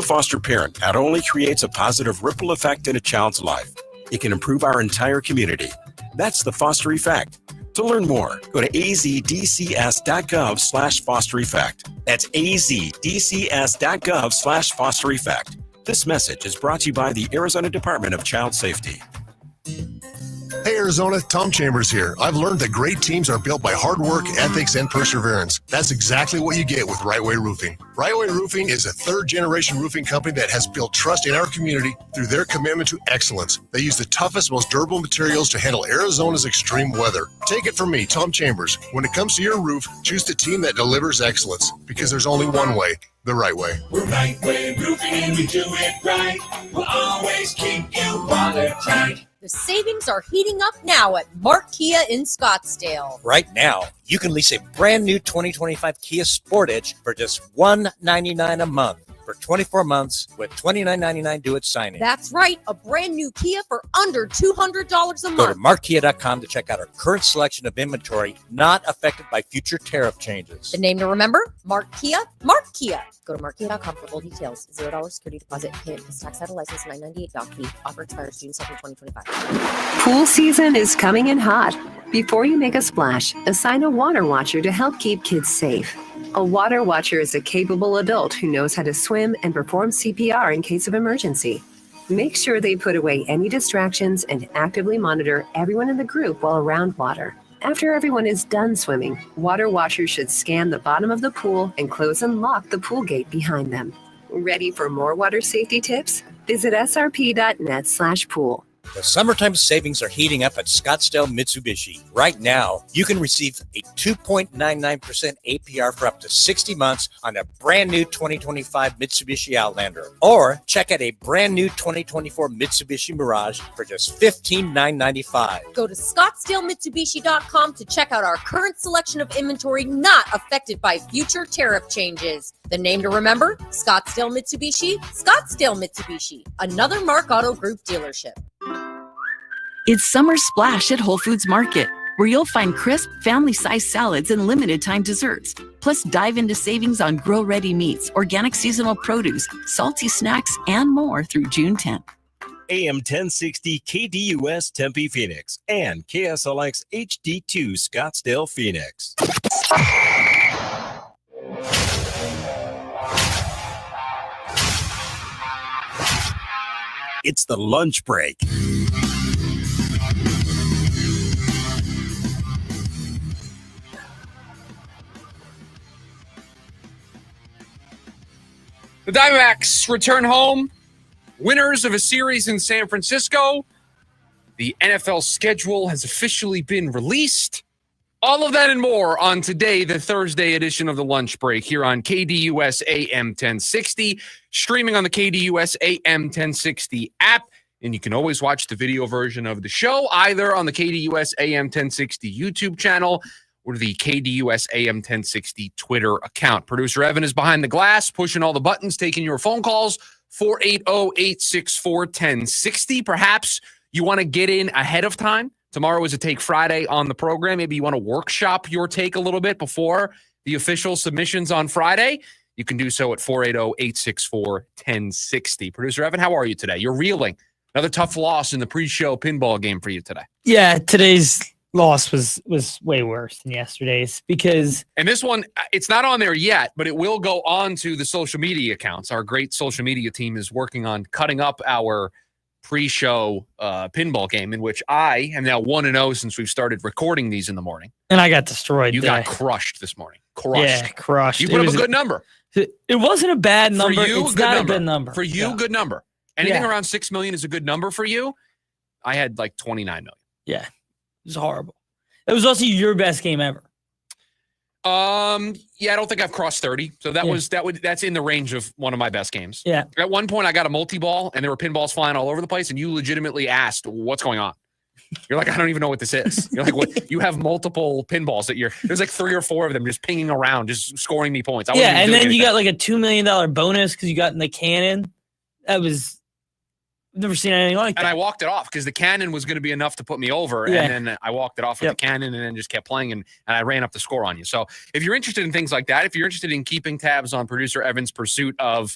foster parent not only creates a positive ripple effect in a child's life, it can improve our entire community. That's the foster effect. To learn more, go to azdcs.gov/foster effect. That's azdcs.gov/foster effect. This message is brought to you by the Arizona Department of Child Safety. Hey Arizona, Tom Chambers here. I've learned that great teams are built by hard work, ethics, and perseverance. That's exactly what you get with Right Way Roofing. Right Way Roofing is a third-generation roofing company that has built trust in our community through their commitment to excellence. They use the toughest, most durable materials to handle Arizona's extreme weather. Take it from me, Tom Chambers. When it comes to your roof, choose the team that delivers excellence, because there's only one way, the right way. We're Right Way Roofing and we do it right. We'll always keep you watertight. The savings are heating up now at Mark Kia in Scottsdale. Right now, you can lease a brand new 2025 Kia Sportage for just $199 a month for 24 months with $29.99 due at signing. That's right, a brand new Kia for under $200 a month. Go to markkia.com to check out our current selection of inventory not affected by future tariff changes. The name to remember? Mark Kia. Mark Kia. Go to markkia.com for full details. $0 security deposit. Payment plus tax title license $998 doc fee. Offer expires June 2nd, 2025. Pool season is coming in hot. Before you make a splash, assign a water watcher to help keep kids safe. A water watcher is a capable adult who knows how to swim and perform CPR in case of emergency. Make sure they put away any distractions and actively monitor everyone in the group while around water. After everyone is done swimming, water watchers should scan the bottom of the pool and close and lock the pool gate behind them. Ready for more water safety tips? Visit srp.net/pool. The summertime savings are heating up at Scottsdale Mitsubishi. Right now, you can receive a 2.99% APR for up to 60 months on a brand new 2025 Mitsubishi Outlander. Or check out a brand new 2024 Mitsubishi Mirage for just $15,995. Go to ScottsdaleMitsubishi.com to check out our current selection of inventory not affected by future tariff changes. The name to remember? Scottsdale Mitsubishi. Scottsdale Mitsubishi, another Mark Auto Group dealership. It's Summer Splash at Whole Foods Market, where you'll find crisp, family-sized salads and limited-time desserts. Plus, dive into savings on grill-ready meats, organic seasonal produce, salty snacks, and more through June 10th. AM 1060 KDUS Tempe Phoenix and KSLX HD2 Scottsdale Phoenix. It's the lunch break. The Diamondbacks return home, winners of a series in San Francisco. The NFL schedule has officially been released. All of that and more on today, the Thursday edition of the Lunch Break here on KDUS AM 1060, streaming on the KDUS AM 1060 app. And you can always watch the video version of the show either on the KDUS AM 1060 YouTube channel or the KDUS AM 1060 Twitter account. Producer Evan is behind the glass, pushing all the buttons, taking your phone calls, 480-864-1060. Perhaps you want to get in ahead of time. Tomorrow is a Take Friday on the program. Maybe you want to workshop your take a little bit before the official submissions on Friday. You can do so at 480-864-1060. Producer Evan, how are you today? You're reeling. Another tough loss in the pre-show pinball game for you today. Yeah, today's loss was way worse than yesterday's because... And this one, it's not on there yet, but it will go on to the social media accounts. Our great social media team is working on cutting up our pre-show pinball game in which I am now 1-0 since we've started recording these in the morning. And I got destroyed. You got crushed this morning. Crushed. Yeah, crushed. You put up a good number. It wasn't a bad number. For you, it's not a good number. For you, good number. Anything around 6 million is a good number for you. I had like 29 million. Yeah. It was horrible. It was also your best game ever. Yeah, I don't think I've crossed 30. So that's in the range of one of my best games. Yeah. At one point I got a multi-ball and there were pinballs flying all over the place and you legitimately asked, what's going on? You're like, I don't even know what this is. You're like, what? You have multiple pinballs that there's like 3 or 4 of them just pinging around, just scoring me points. Yeah, and then you got like a $2 million bonus because you got in the cannon. That was... I've never seen anything like that. And I walked it off because the cannon was going to be enough to put me over. Yeah. And then I walked it off with the cannon and then just kept playing and I ran up the score on you. So if you're interested in things like that, if you're interested in keeping tabs on producer Evan's pursuit of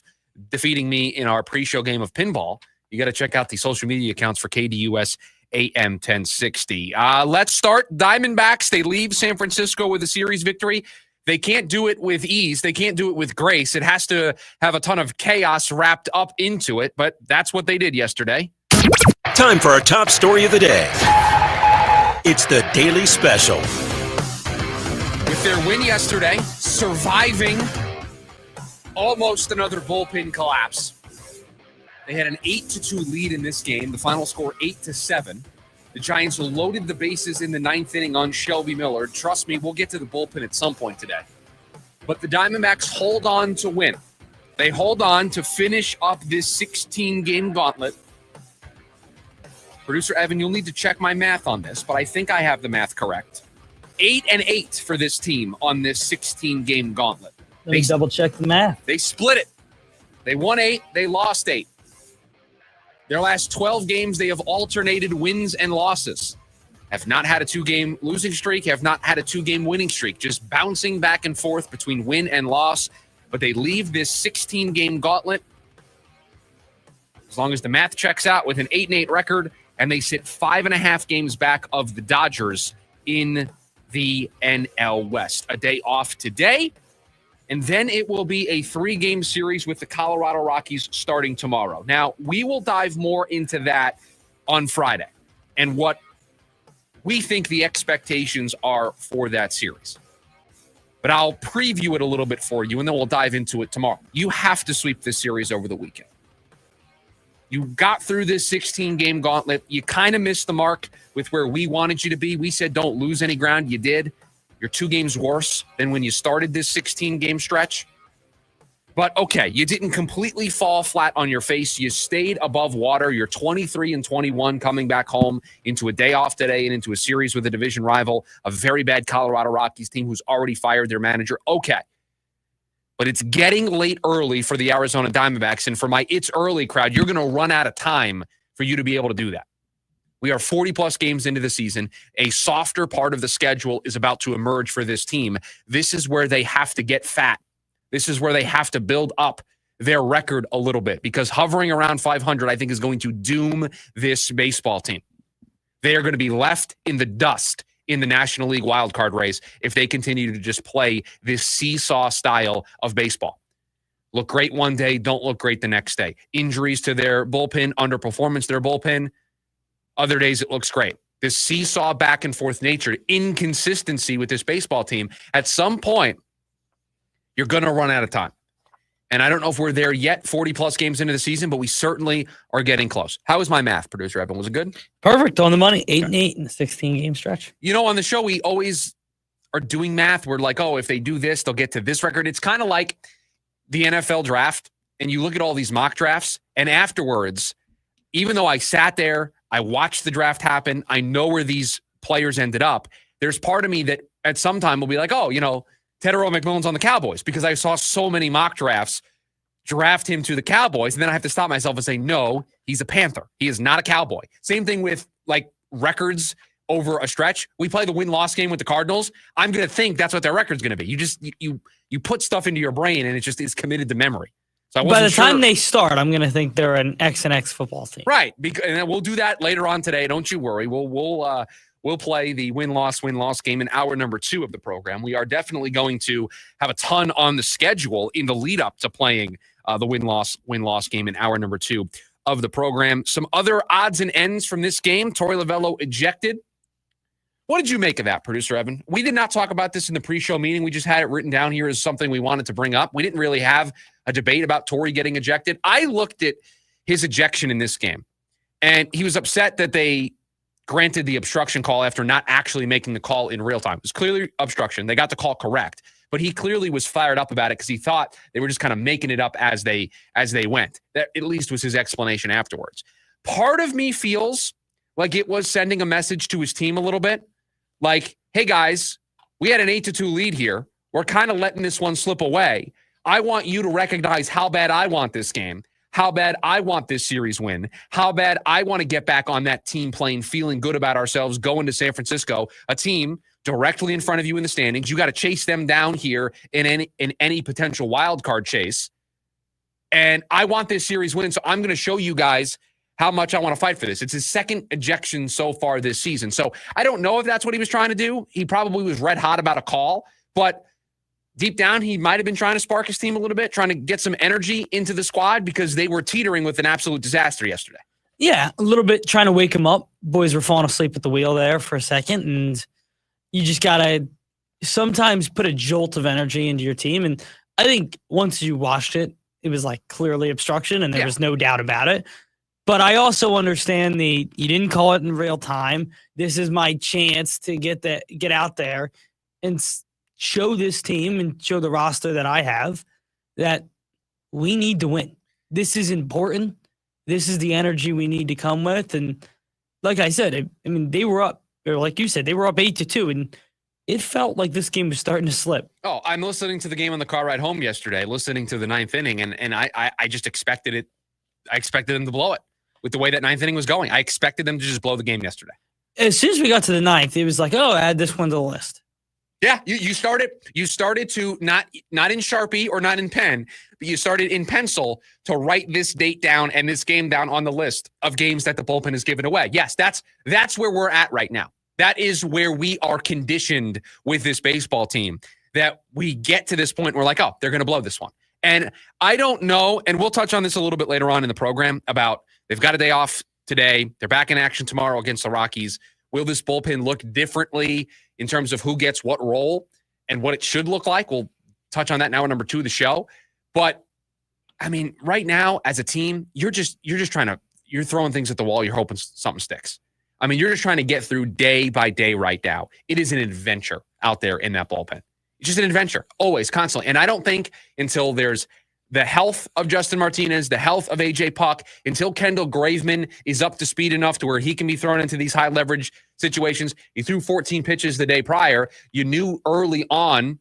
defeating me in our pre-show game of pinball, you got to check out the social media accounts for KDUS AM 1060. Let's start. Diamondbacks, they leave San Francisco with a series victory. They can't do it with ease. They can't do it with grace. It has to have a ton of chaos wrapped up into it, but that's what they did yesterday. Time for our top story of the day. It's the Daily Special. With their win yesterday, surviving almost another bullpen collapse. They had an 8-2 lead in this game. The final score 8-7. The Giants loaded the bases in the ninth inning on Shelby Miller. Trust me, we'll get to the bullpen at some point today. But the Diamondbacks hold on to win. They hold on to finish up this 16-game gauntlet. Producer Evan, you'll need to check my math on this, but I think I have the math correct. 8-8 for this team on this 16-game gauntlet. Let me double check the math. They split it. They won 8. They lost 8. Their last 12 games, they have alternated wins and losses. Have not had a 2-game losing streak, have not had a 2-game winning streak, just bouncing back and forth between win and loss. But they leave this 16-game gauntlet, as long as the math checks out, with an 8-8 record, and they sit 5.5 games back of the Dodgers in the NL West. A day off today. And then it will be a 3-game series with the Colorado Rockies starting tomorrow. Now, we will dive more into that on Friday and what we think the expectations are for that series. But I'll preview it a little bit for you, and then we'll dive into it tomorrow. You have to sweep this series over the weekend. You got through this 16-game gauntlet. You kind of missed the mark with where we wanted you to be. We said don't lose any ground. You did. You're 2 games worse than when you started this 16-game stretch. But okay, you didn't completely fall flat on your face. You stayed above water. You're 23-21 coming back home into a day off today and into a series with a division rival, a very bad Colorado Rockies team who's already fired their manager. Okay. But it's getting late early for the Arizona Diamondbacks. And for my It's Early crowd, you're going to run out of time for you to be able to do that. We are 40-plus games into the season. A softer part of the schedule is about to emerge for this team. This is where they have to get fat. This is where they have to build up their record a little bit, because hovering around 500, I think, is going to doom this baseball team. They are going to be left in the dust in the National League wildcard race if they continue to just play this seesaw style of baseball. Look great one day, don't look great the next day. Injuries to their bullpen, underperformance to their bullpen. Other days it looks great. This seesaw back and forth nature, inconsistency with this baseball team, at some point, you're going to run out of time. And I don't know if we're there yet, 40-plus games into the season, but we certainly are getting close. How was my math, producer Evan? Was it good? Perfect. On the money. 8-8 in the 16-game stretch. You know, on the show, we always are doing math. We're like, oh, if they do this, they'll get to this record. It's kind of like the NFL draft, and you look at all these mock drafts, and afterwards, even though I sat there, I watched the draft happen, I know where these players ended up, there's part of me that at some time will be like, oh, you know, Tedero McMillan's on the Cowboys, because I saw so many mock drafts draft him to the Cowboys, and then I have to stop myself and say, no, he's a Panther. He is not a Cowboy. Same thing with, like, records over a stretch. We play the win-loss game with the Cardinals. I'm going to think that's what their record's going to be. You put stuff into your brain, and it just is committed to memory. So by the time they start, I'm going to think they're an X and X football team. Right. And we'll do that later on today. Don't you worry. We'll play the win-loss game in hour number 2 of the program. We are definitely going to have a ton on the schedule in the lead up to playing the win-loss game in hour number 2 of the program. Some other odds and ends from this game. Torey Lovello ejected. What did you make of that, producer Evan? We did not talk about this in the pre-show meeting. We just had it written down here as something we wanted to bring up. We didn't really have a debate about Torey getting ejected. I looked at his ejection in this game, and he was upset that they granted the obstruction call after not actually making the call in real time. It was clearly obstruction. They got the call correct, but he clearly was fired up about it because he thought they were just kind of making it up as they went. That at least was his explanation afterwards. Part of me feels like it was sending a message to his team a little bit. Like, hey, guys, we had an 8-2 lead here. We're kind of letting this one slip away. I want you to recognize how bad I want this game, how bad I want this series win, how bad I want to get back on that team plane, feeling good about ourselves, going to San Francisco, a team directly in front of you in the standings. You got to chase them down here in any potential wild card chase. And I want this series win, so I'm going to show you guys how much I want to fight for this. It's his second ejection so far this season. So I don't know if that's what he was trying to do. He probably was red hot about a call, but deep down, he might have been trying to spark his team a little bit, trying to get some energy into the squad because they were teetering with an absolute disaster yesterday. Yeah, a little bit trying to wake him up. Boys were falling asleep at the wheel there for a second, and you just got to sometimes put a jolt of energy into your team. And I think once you watched it, it was like clearly obstruction, and there was no doubt about it. But I also understand you didn't call it in real time. This is my chance to get out there and show this team and show the roster that I have that we need to win. This is important. This is the energy we need to come with. And like I said, I mean, they were up, or like you said, they were up 8-2, and it felt like this game was starting to slip. Oh, I'm listening to the game on the car ride home yesterday, listening to the ninth inning, and I just expected it. I expected them to blow it with the way that ninth inning was going. I expected them to just blow the game yesterday. As soon as we got to the ninth, it was like, oh, add this one to the list. Yeah, you started to not in Sharpie or not in pen, but you started in pencil to write this date down and this game down on the list of games that the bullpen has given away. Yes, that's where we're at right now. That is where we are conditioned with this baseball team, that we get to this point where we're like, oh, they're going to blow this one. And I don't know, and we'll touch on this a little bit later on in the program about they've got a day off today. They're back in action tomorrow against the Rockies. Will this bullpen look differently in terms of who gets what role and what it should look like? We'll touch on that now in number 2 of the show. But, I mean, right now as a team, you're throwing things at the wall. You're hoping something sticks. I mean, you're just trying to get through day by day right now. It is an adventure out there in that bullpen. It's just an adventure, always, constantly. And I don't think until there's the health of Justin Martinez, the health of A.J. Puck, until Kendall Graveman is up to speed enough to where he can be thrown into these high leverage situations. He threw 14 pitches the day prior. You knew early on,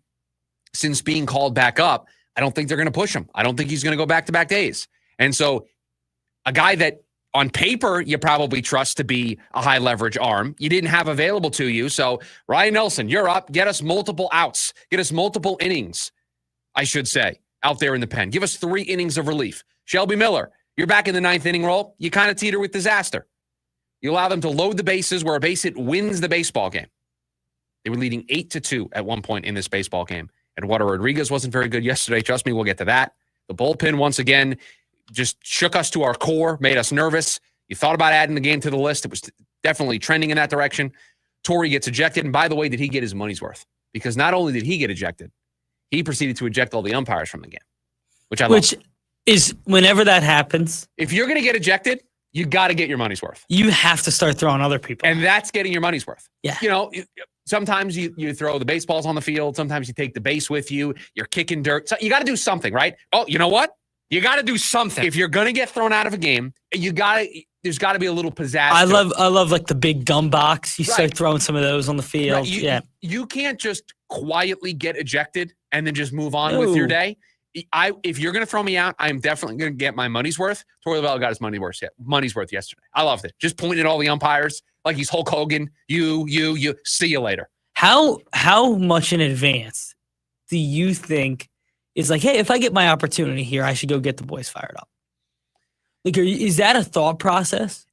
since being called back up, I don't think they're going to push him. I don't think he's going to go back-to-back days. And so a guy that on paper you probably trust to be a high leverage arm, you didn't have available to you. So Ryan Nelson, you're up. Get us multiple outs. Get us multiple innings, I should say, out there in the pen. Give us 3 innings of relief. Shelby Miller, you're back in the 9th inning role. You kind of teeter with disaster. You allow them to load the bases where a base hit wins the baseball game. They were leading 8-2 at one point in this baseball game. Eduardo Rodriguez wasn't very good yesterday. Trust me, we'll get to that. The bullpen, once again, just shook us to our core, made us nervous. You thought about adding the game to the list. It was definitely trending in that direction. Torrey gets ejected. And by the way, did he get his money's worth? Because not only did he get ejected, he proceeded to eject all the umpires from the game, which I love. Which is, whenever that happens, if you're going to get ejected, you got to get your money's worth. You have to start throwing other people. And that's getting your money's worth. Yeah. You know, sometimes you throw the baseballs on the field. Sometimes you take the base with you. You're kicking dirt. So you got to do something, right? Oh, you know what? You got to do something. If you're going to get thrown out of a game, there's got to be a little pizzazz. I love like the big gum box. You start throwing some of those on the field. Right. You can't just quietly get ejected and then just move on with your day. If you're going to throw me out, I'm definitely going to get my money's worth. Torrey Lovullo got his money's worth yesterday. I loved it. Just pointing at all the umpires like he's Hulk Hogan. You. See you later. How much in advance do you think is like, hey, if I get my opportunity here, I should go get the boys fired up? Like, is that a thought process?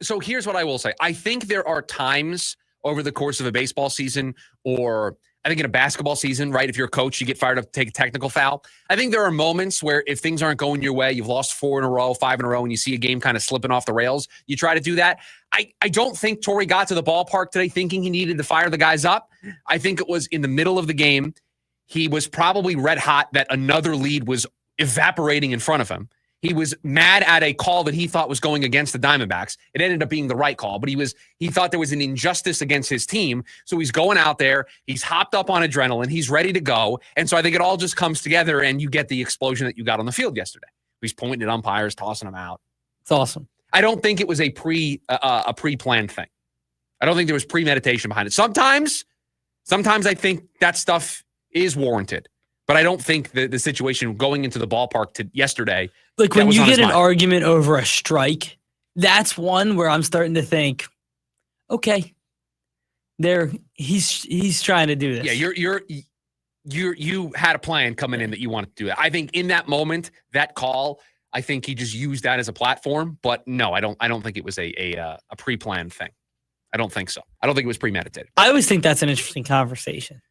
So here's what I will say. I think there are times over the course of a baseball season, or I think in a basketball season, right? If you're a coach, you get fired up to take a technical foul. I think there are moments where if things aren't going your way, you've lost 4 in a row, 5 in a row, and you see a game kind of slipping off the rails, you try to do that. I don't think Torrey got to the ballpark today thinking he needed to fire the guys up. I think it was in the middle of the game. He was probably red hot that another lead was evaporating in front of him. He was mad at a call that he thought was going against the Diamondbacks. It ended up being the right call, but he thought there was an injustice against his team. So he's going out there. He's hopped up on adrenaline. He's ready to go. And so I think it all just comes together, and you get the explosion that you got on the field yesterday. He's pointing at umpires, tossing them out. It's awesome. I don't think it was a pre-planned thing. I don't think there was premeditation behind it. Sometimes I think that stuff is warranted. But I don't think the situation going into the ballpark yesterday. Like when you get an argument over a strike, that's one where I'm starting to think, okay, he's trying to do this. Yeah, you had a plan coming in that you wanted to do that. I think in that moment, that call, I think he just used that as a platform. But no, I don't think it was a pre-planned thing. I don't think so. I don't think it was premeditated. I always think that's an interesting conversation.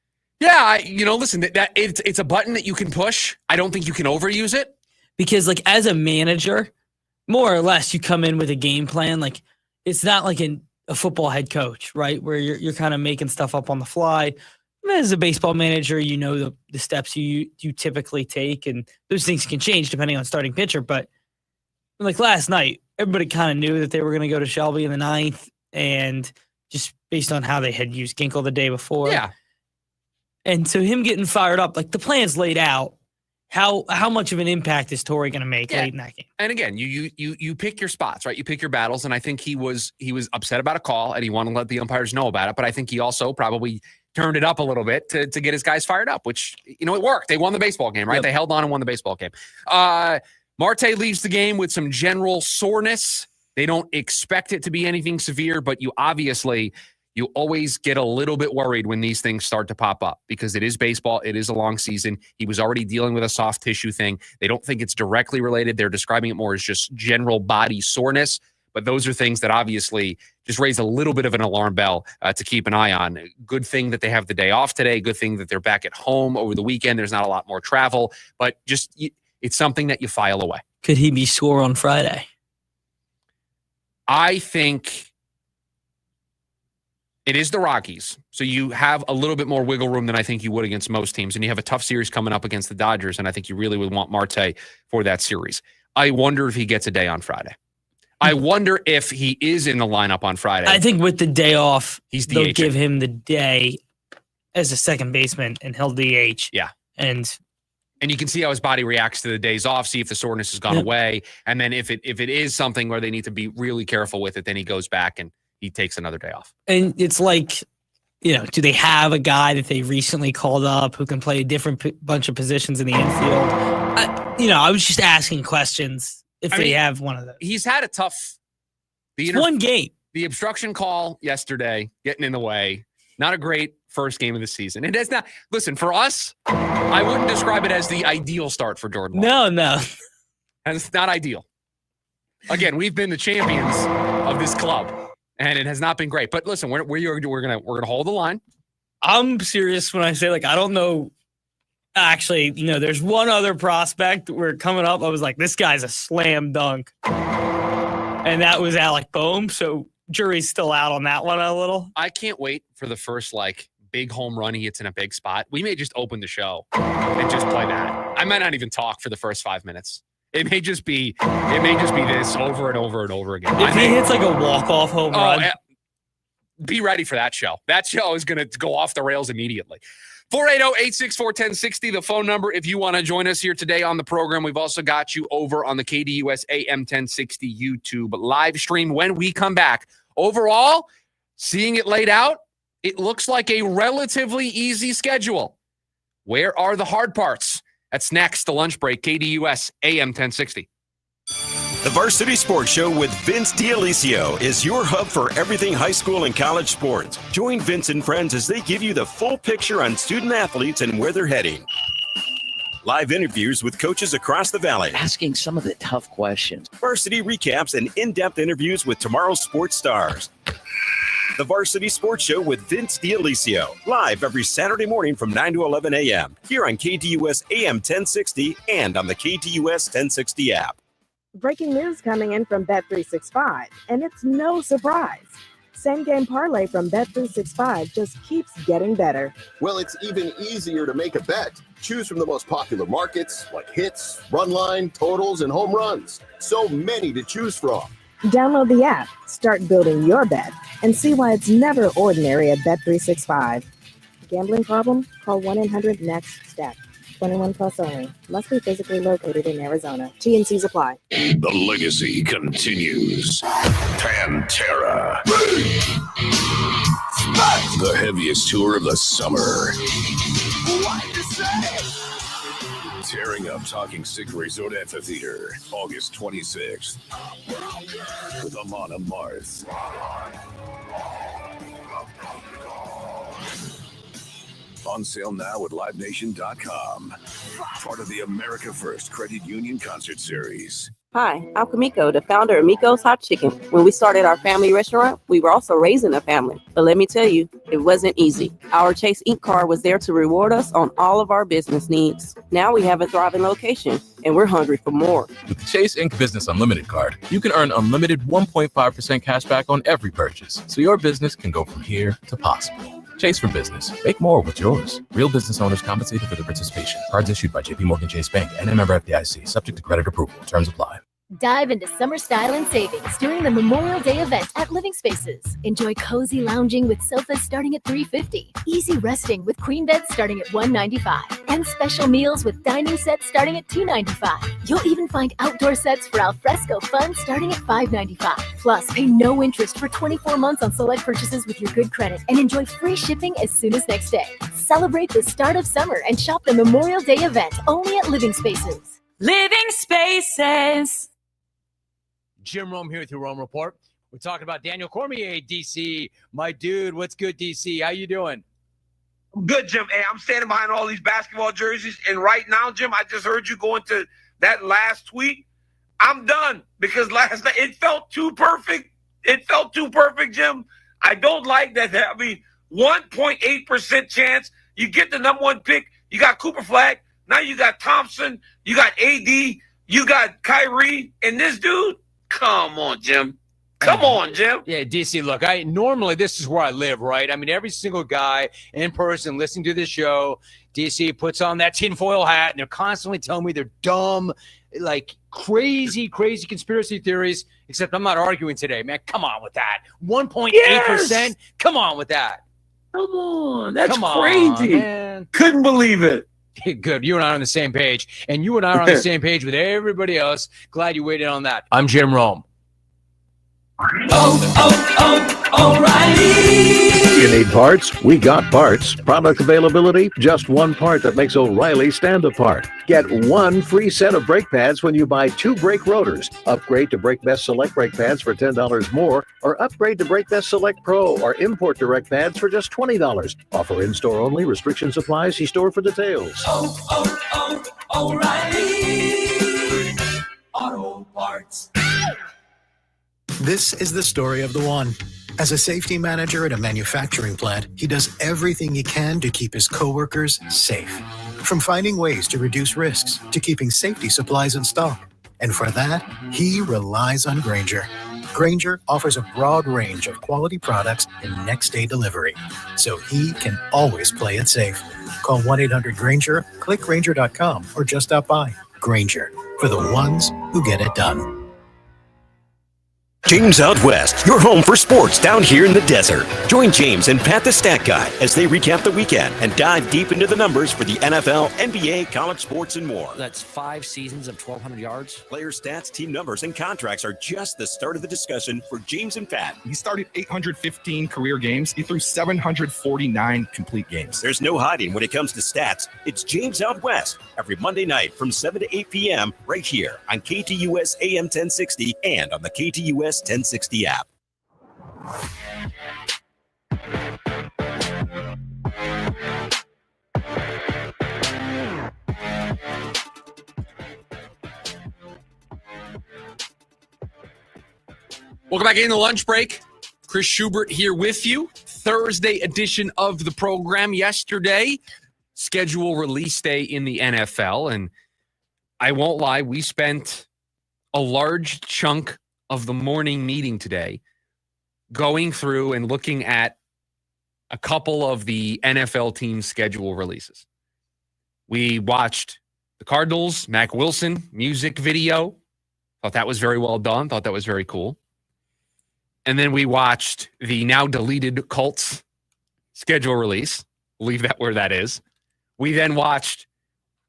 Yeah, listen, that it's a button that you can push. I don't think you can overuse it. Because, like, as a manager, more or less, you come in with a game plan. Like, it's not like a football head coach, right, where you're kind of making stuff up on the fly. As a baseball manager, you know the steps you typically take, and those things can change depending on starting pitcher. But, like, last night, everybody kind of knew that they were going to go to Shelby in the ninth, and just based on how they had used Ginkle the day before. Yeah. And so him getting fired up, like, the plan's laid out. How much of an impact is Torrey going to make late in that game? And again, you pick your spots, right? You pick your battles, and I think he was upset about a call, and he wanted to let the umpires know about it. But I think he also probably turned it up a little bit to get his guys fired up, which, it worked. They won the baseball game, right? Yep. They held on and won the baseball game. Marte leaves the game with some general soreness. They don't expect it to be anything severe, but you always get a little bit worried when these things start to pop up because it is baseball. It is a long season. He was already dealing with a soft tissue thing. They don't think it's directly related. They're describing it more as just general body soreness. But those are things that obviously just raise a little bit of an alarm bell to keep an eye on. Good thing that they have the day off today. Good thing that they're back at home over the weekend. There's not a lot more travel. But just it's something that you file away. Could he be sore on Friday? I think it is the Rockies, so you have a little bit more wiggle room than I think you would against most teams, and you have a tough series coming up against the Dodgers, and I think you really would want Marte for that series. I wonder if he gets a day on Friday. I wonder if he is in the lineup on Friday. I think with the day off, they'll DH. give him the day as a second baseman, and he'll DH. Yeah. And you can see how his body reacts to the days off, see if the soreness has gone away, and then if it is something where they need to be really careful with it, then he goes back and he takes another day off. And it's like, do they have a guy that they recently called up who can play a different bunch of positions in the infield? I was just asking questions if they have one of those. He's had a tough... one game. The obstruction call yesterday, getting in the way, not a great first game of the season. It is not... Listen, for us, I wouldn't describe it as the ideal start for Jordan Love. No. And it's not ideal. Again, we've been the champions of this club. And it has not been great. But listen, we're gonna hold the line. I'm serious when I say, like, I don't know. Actually, there's one other prospect we're coming up. I was like, this guy's a slam dunk. And that was Alec Boehm. So jury's still out on that one a little. I can't wait for the first big home run he hits in a big spot. We may just open the show and just play that. I might not even talk for the first 5 minutes. It may just be this over and over and over again. If he hits like a walk-off home run. Be ready for that show. That show is going to go off the rails immediately. 480-864-1060, the phone number if you want to join us here today on the program. We've also got you over on the KDUS AM 1060 YouTube live stream when we come back. Overall, seeing it laid out, it looks like a relatively easy schedule. Where are the hard parts? That's next, the lunch break, KDUS AM 1060. The Varsity Sports Show with Vince D'Alicio is your hub for everything high school and college sports. Join Vince and friends as they give you the full picture on student athletes and where they're heading. Live interviews with coaches across the valley. Asking some of the tough questions. Varsity recaps and in-depth interviews with tomorrow's sports stars. The Varsity Sports Show with Vince D'Alicio. Live every Saturday morning from 9 to 11 a.m. Here on KDUS AM 1060 and on the KDUS 1060 app. Breaking news coming in from Bet365, and it's no surprise. Same game parlay from Bet365 just keeps getting better. Well, it's even easier to make a bet. Choose from the most popular markets like hits, run line, totals, and home runs. So many to choose from. Download the app, start building your bet, and see why it's never ordinary at Bet365. Gambling problem? Call 1-800-NEXT-STEP. 21 plus only. Must be physically located in Arizona. T&Cs apply. The legacy continues. Pantera. The heaviest tour of the summer. Tearing up Talking Sick Resort Amphitheater, August 26th. With Amon Amarth. On sale now at LiveNation.com. Part of the America First Credit Union Concert Series. Hi, I'm Kamiko, the founder of Miko's Hot Chicken. When we started our family restaurant, we were also raising a family. But let me tell you, it wasn't easy. Our Chase Ink card was there to reward us on all of our business needs. Now we have a thriving location, and we're hungry for more. With the Chase Ink Business Unlimited card, you can earn unlimited 1.5% cash back on every purchase, so your business can go from here to possible. Chase for Business. Make more with yours. Real business owners compensated for their participation. Cards issued by JPMorgan Chase Bank and a member FDIC. Subject to credit approval. Terms apply. Dive into summer style and savings during the Memorial Day event at Living Spaces. Enjoy cozy lounging with sofas starting at $350, easy resting with queen beds starting at $195, and special meals with dining sets starting at $295. You'll even find outdoor sets for alfresco fun starting at $595. Plus, pay no interest for 24 months on select purchases with your good credit and enjoy free shipping as soon as next day. Celebrate the start of summer and shop the Memorial Day event only at Living Spaces. Living Spaces. Jim Rome here with your Rome Report. We're talking about Daniel Cormier, DC. My dude, what's good, DC? How you doing? Good, Jim. Hey, I'm standing behind all these basketball jerseys, and right now, Jim, I just heard you go into that last tweet. I'm done because last night it felt too perfect. It felt too perfect, Jim. I don't like that. I mean, 1.8% chance. You get the number one pick. You got Cooper Flag. Now you got Thompson. You got AD. You got Kyrie. And this dude, come on, Jim. Come on, Jim. Yeah, DC, look, normally this is where I live, right? I mean, every single guy in person listening to this show, DC puts on that tinfoil hat, and they're constantly telling me they're dumb, like crazy conspiracy theories, except I'm not arguing today, man. Come on with that. 1.8%? Yes! Come on with that. Come on. That's crazy. Man. Couldn't believe it. Good. You and I are on the same page, and you and I are on the same page with everybody else. Glad you waited on that. I'm Jim Rome. O'Reilly. You need parts? We got parts. Product availability? Just one part that makes O'Reilly stand apart. Get one free set of brake pads when you buy 2 brake rotors. Upgrade to Brake Best Select brake pads for $10 more, or upgrade to Brake Best Select Pro or Import Direct pads for just $20. Offer in-store only. Restrictions apply. See store for details. O'Reilly Auto Parts. This is the story of the one. As a safety manager at a manufacturing plant, he does everything he can to keep his coworkers safe. From finding ways to reduce risks to keeping safety supplies in stock. And for that, he relies on Grainger. Grainger offers a broad range of quality products and next-day delivery, so he can always play it safe. Call 1-800-GRAINGER, click Grainger.com, or just stop by. Grainger, for the ones who get it done. James Out West, your home for sports down here in the desert. Join James and Pat the Stat Guy as they recap the weekend and dive deep into the numbers for the NFL, NBA, college sports, and more. That's 5 seasons of 1,200 yards. Player stats, team numbers, and contracts are just the start of the discussion for James and Pat. He started 815 career games. He threw 749 complete games. There's no hiding when it comes to stats. It's James Out West every Monday night from 7 to 8 p.m. right here on KTUS AM 1060 and on the KTUS 1060 app. Welcome back in the lunch break. Chris Schubert here with you. Thursday edition of the program. Yesterday, schedule release day in the NFL. And I won't lie, we spent a large chunk of the morning meeting today going through and looking at a couple of the NFL team schedule releases. We watched the Cardinals, Mac Wilson music video. Thought that was very well done. Thought that was very cool. And then we watched the now deleted Colts schedule release. We'll leave that where that is. We then watched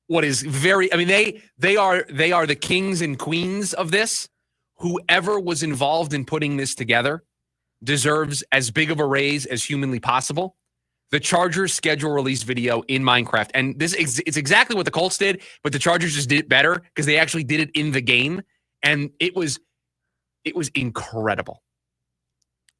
what is very, I mean, they are the kings and queens of this. Whoever was involved in putting this together deserves as big of a raise as humanly possible. The Chargers schedule release video in Minecraft. And it's exactly what the Colts did, but the Chargers just did it better because they actually did it in the game. And it was incredible.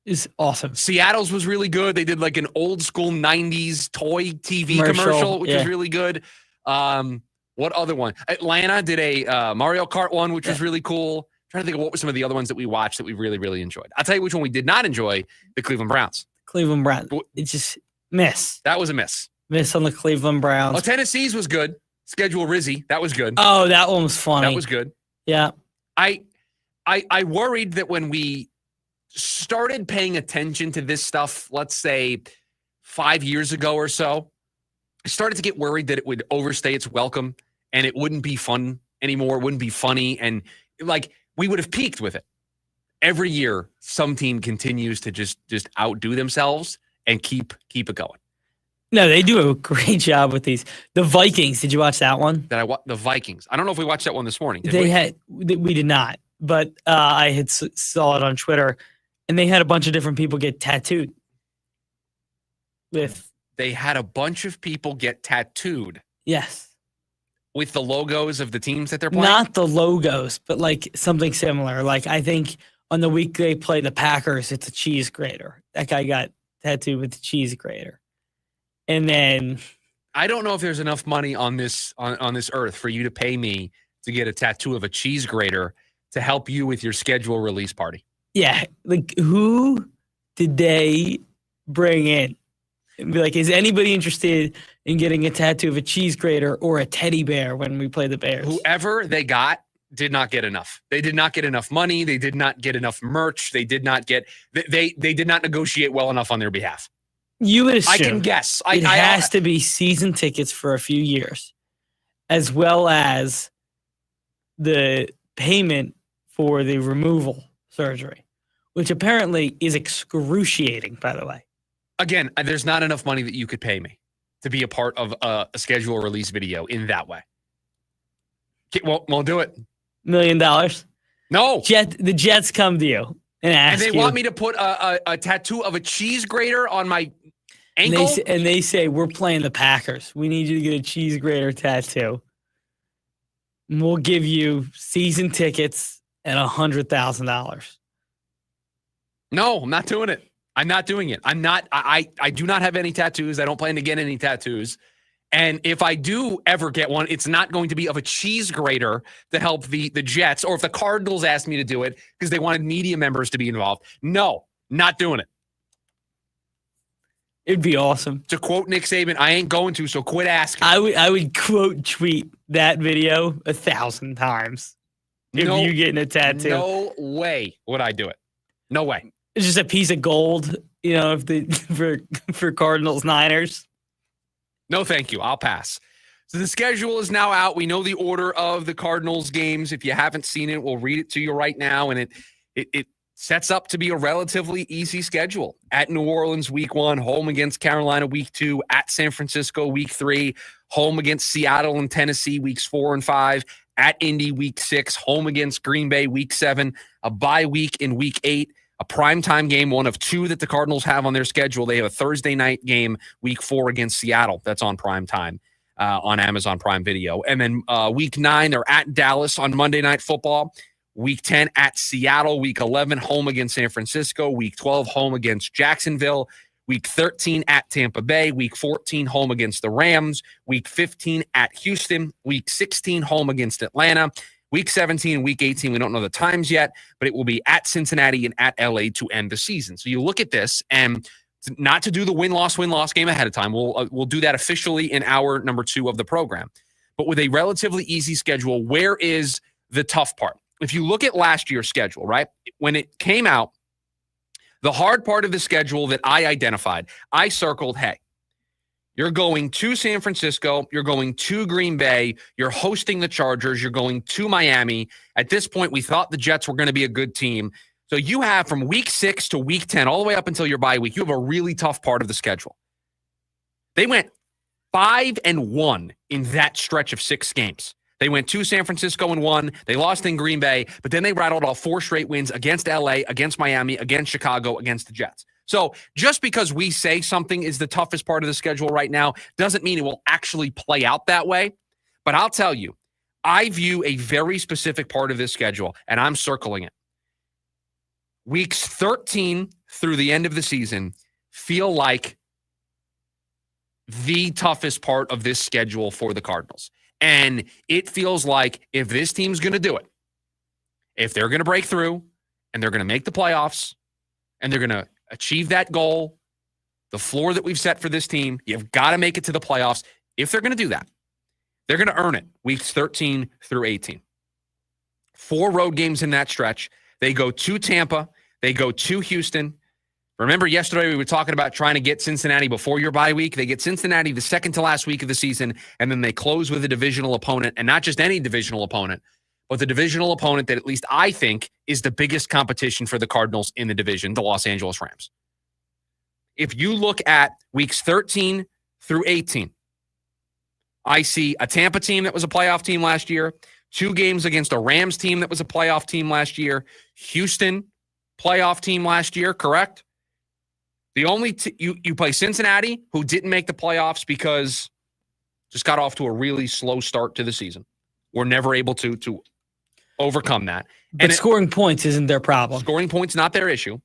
is awesome. Seattle's was really good. They did like an old school 90s toy TV commercial which was really good. What other one? Atlanta did a Mario Kart one, which was really cool. I'm trying to think of what were some of the other ones that we watched that we really, really enjoyed. I'll tell you which one we did not enjoy, the Cleveland Browns. Cleveland Browns. It's just miss. That was a miss. Miss on the Cleveland Browns. Oh, Tennessee's was good. Schedule Rizzy. That was good. Oh, that one was funny. That was good. Yeah. I worried that when we started paying attention to this stuff, let's say 5 years ago or so, I started to get worried that it would overstay its welcome and it wouldn't be fun anymore. It wouldn't be funny. And like we would have peaked with it. Every year, some team continues to just outdo themselves and keep it going. No, they do a great job with these. The Vikings. Did you watch that one? The Vikings. I don't know if we watched that one this morning. We did not, but I had saw it on Twitter, and they had a bunch of different people get tattooed. They had a bunch of people get tattooed. Yes. With the logos of the teams that they're playing? Not the logos, but like something similar. Like I think on the week they play the Packers, it's a cheese grater. That guy got tattooed with the cheese grater. And then I don't know if there's enough money on this on this earth for you to pay me to get a tattoo of a cheese grater to help you with your schedule release party. Yeah, like who did they bring in? And be like, is anybody interested in getting a tattoo of a cheese grater or a teddy bear when we play the Bears? Whoever they got did not get enough. They did not get enough money. They did not get enough merch. They did not get they did not negotiate well enough on their behalf. You would assume. I can guess. It has to be season tickets for a few years, as well as the payment for the removal surgery, which apparently is excruciating, by the way. Again, there's not enough money that you could pay me to be a part of a schedule release video in that way. Won't do it. $1 million? No. The Jets come to you and ask and they want me to put a tattoo of a cheese grater on my ankle? And they say, we're playing the Packers. We need you to get a cheese grater tattoo. And we'll give you season tickets and $100,000. No, I'm not doing it. I'm not doing it. I do not have any tattoos. I don't plan to get any tattoos. And if I do ever get one, it's not going to be of a cheese grater to help the Jets, or if the Cardinals asked me to do it because they wanted media members to be involved. No, not doing it. It'd be awesome. To quote Nick Saban, I ain't going to, so quit asking. I would quote tweet that video 1,000 times if you getting a tattoo. No way would I do it. No way. It's just a piece of gold, for Cardinals Niners. No, thank you. I'll pass. So the schedule is now out. We know the order of the Cardinals games. If you haven't seen it, we'll read it to you right now. And it sets up to be a relatively easy schedule. At New Orleans, week 1, home against Carolina, week 2, at San Francisco, week 3, home against Seattle and Tennessee, weeks 4 and 5, at Indy, week 6, home against Green Bay, week 7, a bye week in week 8, a primetime game, one of 2 that the Cardinals have on their schedule. They have a Thursday night game, week 4 against Seattle. That's on primetime on Amazon Prime Video. And then week 9, they're at Dallas on Monday Night Football. Week 10 at Seattle. Week 11, home against San Francisco. Week 12, home against Jacksonville. Week 13 at Tampa Bay. Week 14, home against the Rams. Week 15 at Houston. Week 16, home against Atlanta. Week 17 and Week 18, we don't know the times yet, but it will be at Cincinnati and at LA to end the season. So you look at this, and not to do the win-loss game ahead of time. We'll do that officially in hour number 2 of the program. But with a relatively easy schedule, where is the tough part? If you look at last year's schedule, right, when it came out, the hard part of the schedule that I identified, I circled, hey, you're going to San Francisco, you're going to Green Bay, you're hosting the Chargers, you're going to Miami. At this point, we thought the Jets were going to be a good team. So you have from week 6 to week 10, all the way up until your bye week, you have a really tough part of the schedule. They went 5-1 in that stretch of 6 games. They went to San Francisco and won. They lost in Green Bay, but then they rattled off 4 straight wins against LA, against Miami, against Chicago, against the Jets. So just because we say something is the toughest part of the schedule right now doesn't mean it will actually play out that way. But I'll tell you, I view a very specific part of this schedule, and I'm circling it. Weeks 13 through the end of the season feel like the toughest part of this schedule for the Cardinals. And it feels like if this team's going to do it, if they're going to break through and they're going to make the playoffs and they're going to achieve that goal, the floor that we've set for this team, you've got to make it to the playoffs. If they're going to do that, they're going to earn it weeks 13 through 18. 4 road games in that stretch. They go to Tampa. They go to Houston. Remember yesterday we were talking about trying to get Cincinnati before your bye week. They get Cincinnati the second to last week of the season, and then they close with a divisional opponent, and not just any divisional opponent, but the divisional opponent that at least I think is the biggest competition for the Cardinals in the division, the Los Angeles Rams. If you look at weeks 13 through 18, I see a Tampa team that was a playoff team last year, 2 games against a Rams team that was a playoff team last year, Houston playoff team last year, correct? The only you play Cincinnati, who didn't make the playoffs because just got off to a really slow start to the season. We're never able to overcome that. But scoring points isn't their problem. Scoring points not their issue.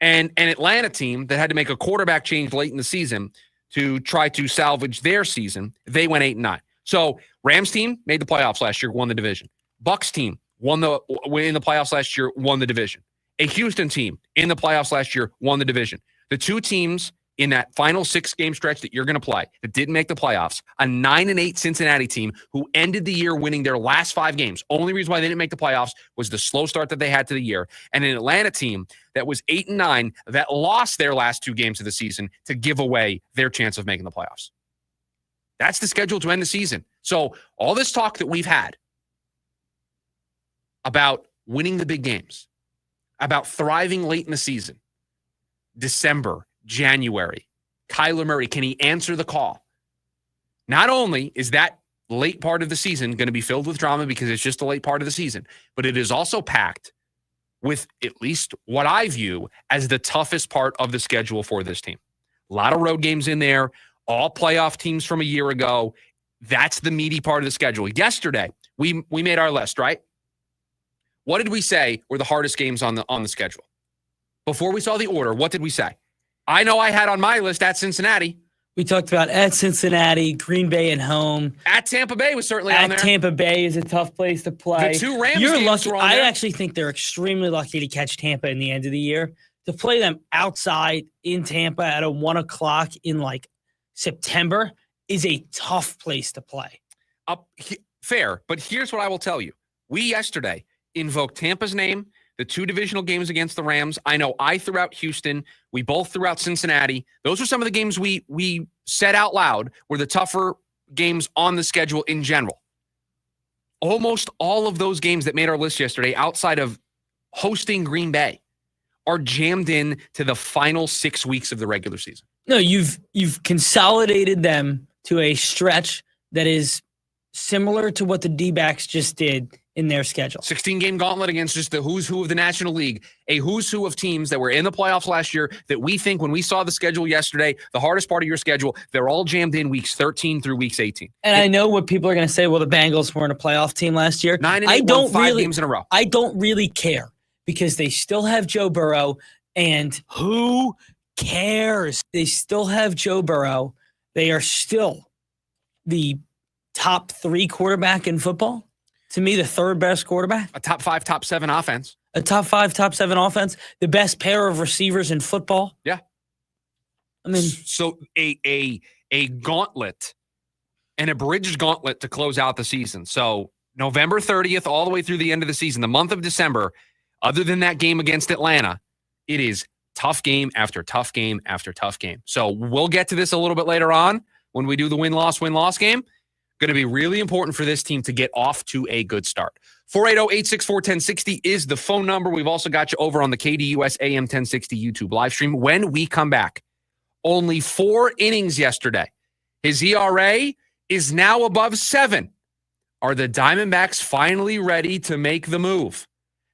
And an Atlanta team that had to make a quarterback change late in the season to try to salvage their season, they went 8-9. So Rams team made the playoffs last year, won the division. Bucks team in the playoffs last year, won the division. A Houston team in the playoffs last year won the division. The 2 teams in that final 6-game stretch that you're going to play that didn't make the playoffs, a 9-8 Cincinnati team who ended the year winning their last 5 games. Only reason why they didn't make the playoffs was the slow start that they had to the year. And an Atlanta team that was 8-9 that lost their last 2 games of the season to give away their chance of making the playoffs. That's the schedule to end the season. So all this talk that we've had about winning the big games, about thriving late in the season, December, January, Kyler Murray, can he answer the call? Not only is that late part of the season going to be filled with drama because it's just a late part of the season, but it is also packed with at least what I view as the toughest part of the schedule for this team. A lot of road games in there, all playoff teams from a year ago. That's the meaty part of the schedule. Yesterday, we made our list, right? What did we say were the hardest games on the schedule? Before we saw the order, what did we say? I know I had on my list at Cincinnati. We talked about at Cincinnati, Green Bay at home. At Tampa Bay was certainly on there. At Tampa Bay is a tough place to play. The 2 Rams You're games lucky. were on I there. actually think they're extremely lucky to catch Tampa in the end of the year. To play them outside in Tampa at a 1 o'clock in like September is a tough place to play. Fair, but here's what I will tell you. We yesterday invoked Tampa's name, the 2 divisional games against the Rams. I know I threw out Houston. We both threw out Cincinnati. Those were some of the games we said out loud were the tougher games on the schedule in general. Almost all of those games that made our list yesterday, outside of hosting Green Bay, are jammed in to the final 6 weeks of the regular season. No, you've consolidated them to a stretch that is similar to what the D-backs just did in their schedule. 16-game gauntlet against just the who's who of the National League, a who's who of teams that were in the playoffs last year that we think when we saw the schedule yesterday, the hardest part of your schedule, they're all jammed in weeks 13 through weeks 18. And I know what people are going to say, well, the Bengals weren't a playoff team last year. 9-8 won 5 games in a row. I don't really care because they still have Joe Burrow, and who cares? They still have Joe Burrow. They are still the top 3 quarterback in football. To me, the 3rd best quarterback. A top 5, top 7 offense. A top 5, top 7 offense. The best pair of receivers in football. Yeah. I mean, so a gauntlet, and a bridge gauntlet to close out the season. So November 30th, all the way through the end of the season, the month of December, other than that game against Atlanta, it is tough game after tough game after tough game. So we'll get to this a little bit later on when we do the win-loss game. Going to be really important for this team to get off to a good start. 480-864-1060 is the phone number. We've also got you over on the KDUS AM 1060 YouTube live stream. When we come back, only 4 innings yesterday. His ERA is now above 7. Are the Diamondbacks finally ready to make the move?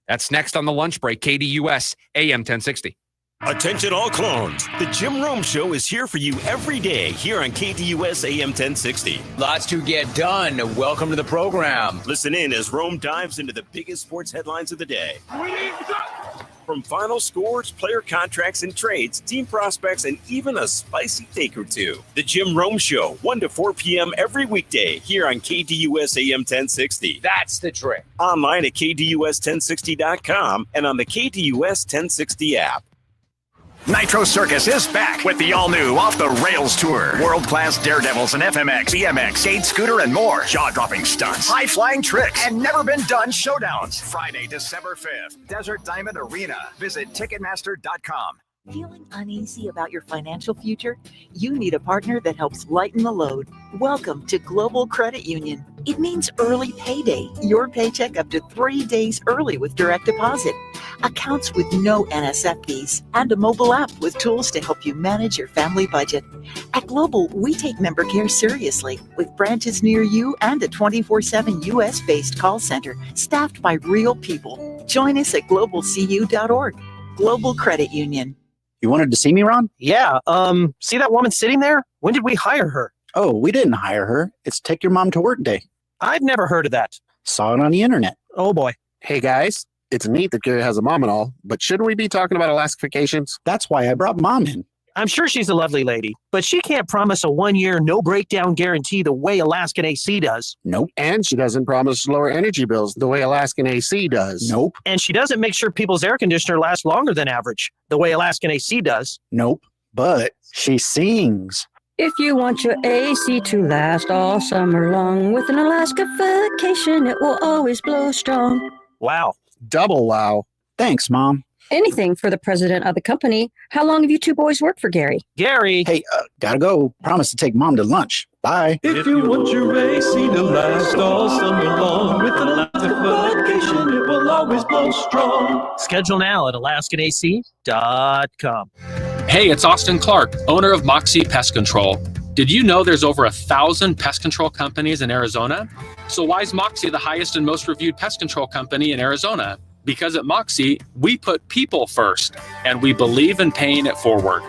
That's next on the lunch break, KDUS AM 1060. Attention all clones. The Jim Rome Show is here for you every day here on KDUS AM 1060. Lots to get done. Welcome to the program. Listen in as Rome dives into the biggest sports headlines of the day. From final scores, player contracts and trades, team prospects, and even a spicy take or two. The Jim Rome Show, 1 to 4 p.m. every weekday here on KDUS AM 1060. That's the trick. Online at KDUS1060.com and on the KDUS 1060 app. Nitro Circus is back with the all-new Off the Rails Tour. World-class daredevils and FMX, BMX, skate, scooter, and more. Jaw-dropping stunts, high-flying tricks, and never-been-done showdowns. Friday, December 5th, Desert Diamond Arena. Visit Ticketmaster.com. Feeling uneasy about your financial future? You need a partner that helps lighten the load. Welcome to Global Credit Union. It means early payday, your paycheck up to 3 days early with direct deposit, accounts with no NSF fees, and a mobile app with tools to help you manage your family budget. At Global, we take member care seriously with branches near you and a 24/7 U.S.-based call center staffed by real people. Join us at globalcu.org. Global Credit Union. You wanted to see me, Ron? Yeah. See that woman sitting there? When did we hire her? Oh, we didn't hire her. It's Take Your Mom to Work Day. I've never heard of that. Saw it on the internet. Oh, boy. Hey, guys. It's neat that Gary has a mom and all, but shouldn't we be talking about Alaskifications? That's why I brought Mom in. I'm sure she's a lovely lady, but she can't promise a 1-year no breakdown guarantee the way Alaskan AC does. Nope. And she doesn't promise lower energy bills the way Alaskan AC does. Nope. And she doesn't make sure people's air conditioner lasts longer than average the way Alaskan AC does. Nope. But she sings. If you want your AC to last all summer long, with an Alaskification, it will always blow strong. Wow. Double wow. Thanks, Mom. Anything for the president of the company. How long have you two boys worked for Gary? Gary! Hey, gotta go. Promise to take Mom to lunch. Bye. If you want your AC to last all summer long, with an Alaskification, it will always blow strong. Schedule now at alaskanac.com. Hey, it's Austin Clark, owner of Moxie Pest Control. Did you know there's over 1,000 pest control companies in Arizona? So why is Moxie the highest and most reviewed pest control company in Arizona? Because at Moxie, we put people first, and we believe in paying it forward.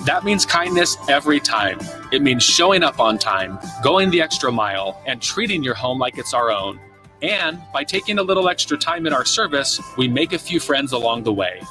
That means kindness every time. It means showing up on time, going the extra mile, and treating your home like it's our own. And by taking a little extra time in our service, we make a few friends along the way.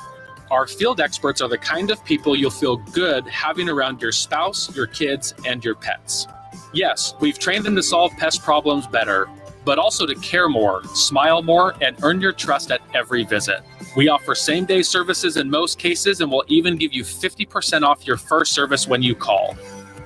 Our field experts are the kind of people you'll feel good having around your spouse, your kids, and your pets. Yes, we've trained them to solve pest problems better, but also to care more, smile more, and earn your trust at every visit. We offer same-day services in most cases, and we'll even give you 50% off your first service when you call.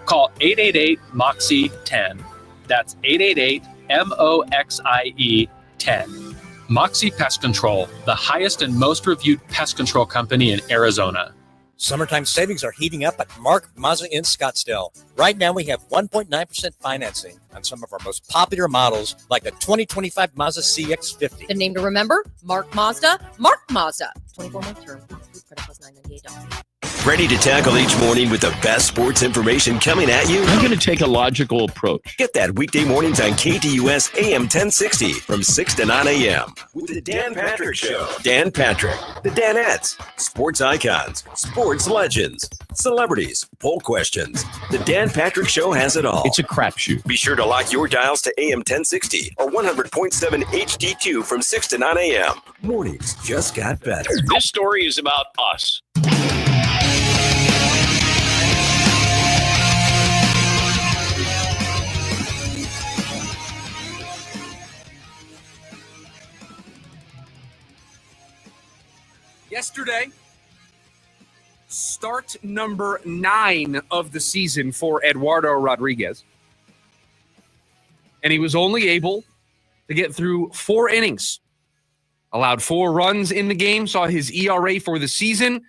Call 888-MOXIE-10. That's 888-MOXIE-10. Moxie Pest Control, the highest and most reviewed pest control company in Arizona. Summertime savings are heating up at Mark Mazda in Scottsdale. Right now, we have 1.9% financing on some of our most popular models, like the 2025 Mazda CX-50. The name to remember, Mark Mazda, Mark Mazda. 24-month term, credit plus $998. Ready to tackle each morning with the best sports information coming at you? I'm going to take a logical approach. Get that weekday mornings on KDUS AM 1060 from 6 to 9 a.m. with the Dan Patrick Show. Dan Patrick, the Danettes, sports icons, sports legends, celebrities, poll questions. The Dan Patrick Show has it all. It's a crapshoot. Be sure to lock your dials to AM 1060 or 100.7 HD2 from 6 to 9 a.m. Mornings just got better. This story is about us. Yesterday, start number 9 of the season for Eduardo Rodriguez. And he was only able to get through 4 innings. Allowed 4 runs in the game, saw his ERA for the season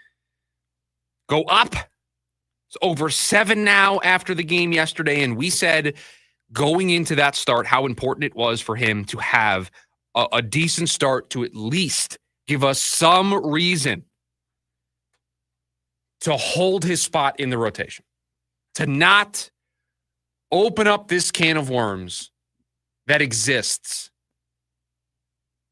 go up. It's over 7 now after the game yesterday. And we said going into that start how important it was for him to have a decent start to at least give us some reason to hold his spot in the rotation, to not open up this can of worms that exists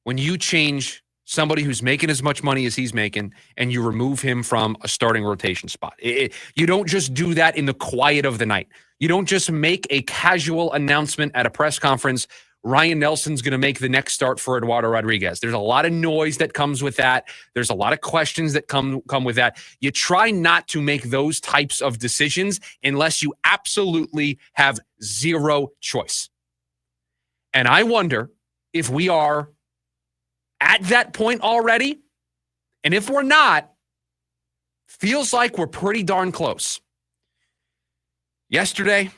when you change somebody who's making as much money as he's making and you remove him from a starting rotation spot. You don't just do that in the quiet of the night. You don't just make a casual announcement at a press conference Ryan Nelson's going to make the next start for Eduardo Rodriguez. There's a lot of noise that comes with that. There's a lot of questions that come with that. You try not to make those types of decisions unless you absolutely have zero choice. And I wonder if we are at that point already. And if we're not, feels like we're pretty darn close. Yesterday,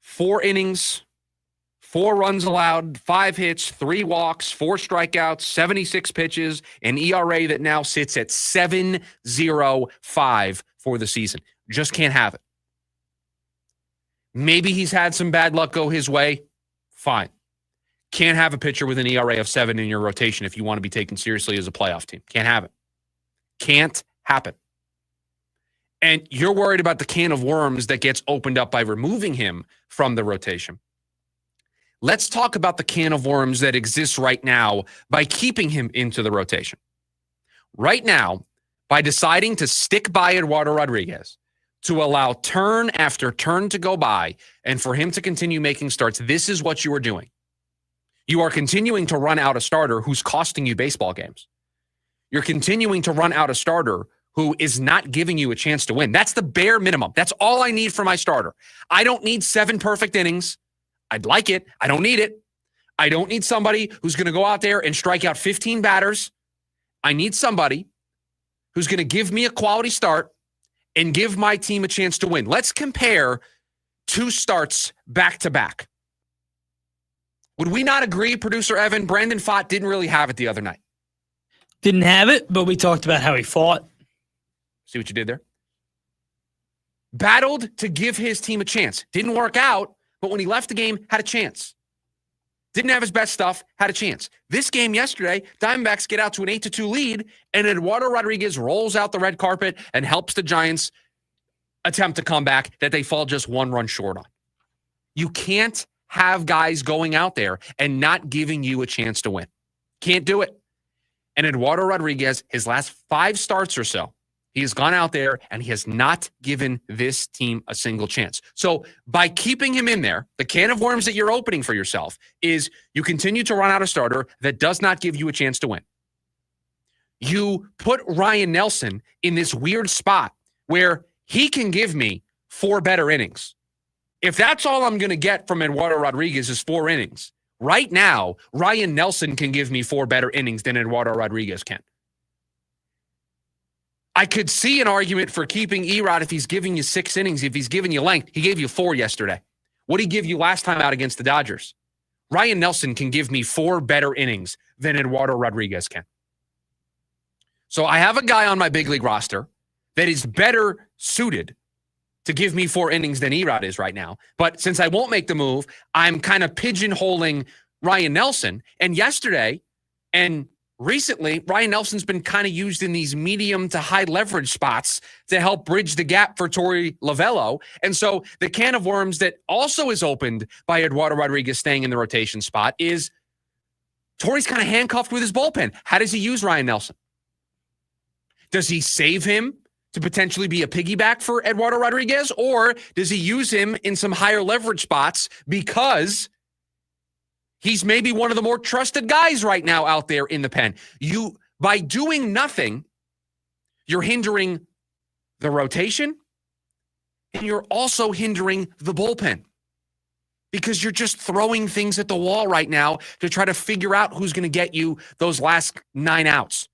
4 innings, 4 runs allowed, 5 hits, 3 walks, 4 strikeouts, 76 pitches, an ERA that now sits at 7.05 for the season. Just can't have it. Maybe he's had some bad luck go his way. Fine. Can't have a pitcher with an ERA of 7 in your rotation if you want to be taken seriously as a playoff team. Can't have it. Can't happen. And you're worried about the can of worms that gets opened up by removing him from the rotation. Let's talk about the can of worms that exists right now by keeping him into the rotation. Right now, by deciding to stick by Eduardo Rodriguez, to allow turn after turn to go by, and for him to continue making starts, this is what you are doing. You are continuing to run out a starter who's costing you baseball games. You're continuing to run out a starter who is not giving you a chance to win. That's the bare minimum. That's all I need for my starter. I don't need 7 perfect innings. I'd like it. I don't need it. I don't need somebody who's going to go out there and strike out 15 batters. I need somebody who's going to give me a quality start and give my team a chance to win. Let's compare 2 starts back to back. Would we not agree, producer Evan? Brandon Pfaadt didn't really have it the other night. Didn't have it, but we talked about how he fought. See what you did there? Battled to give his team a chance. Didn't work out. But when he left the game, had a chance. Didn't have his best stuff, had a chance. This game yesterday, Diamondbacks get out to an 8-2 lead, and Eduardo Rodriguez rolls out the red carpet and helps the Giants attempt to come back that they fall just 1 run short on. You can't have guys going out there and not giving you a chance to win. Can't do it. And Eduardo Rodriguez, his last 5 starts or so, he has gone out there and he has not given this team a single chance. So by keeping him in there, the can of worms that you're opening for yourself is you continue to run out a starter that does not give you a chance to win. You put Ryan Nelson in this weird spot where he can give me 4 better innings. If that's all I'm going to get from Eduardo Rodriguez is 4 innings, right now, Ryan Nelson can give me 4 better innings than Eduardo Rodriguez can. I could see an argument for keeping Erod if he's giving you 6 innings, if he's giving you length. He gave you 4 yesterday. What did he give you last time out against the Dodgers? Ryan Nelson can give me 4 better innings than Eduardo Rodriguez can. So I have a guy on my big league roster that is better suited to give me 4 innings than Erod is right now. But since I won't make the move, I'm kind of pigeonholing Ryan Nelson. And yesterday and recently, Ryan Nelson's been kind of used in these medium to high leverage spots to help bridge the gap for Torey Lovello. And so the can of worms that also is opened by Eduardo Rodriguez staying in the rotation spot is Torey's kind of handcuffed with his bullpen. How does he use Ryan Nelson? Does he save him to potentially be a piggyback for Eduardo Rodriguez? Or does he use him in some higher leverage spots because he's maybe one of the more trusted guys right now out there in the pen? By doing nothing, you're hindering the rotation and you're also hindering the bullpen because you're just throwing things at the wall right now to try to figure out who's going to get you those last 9 outs.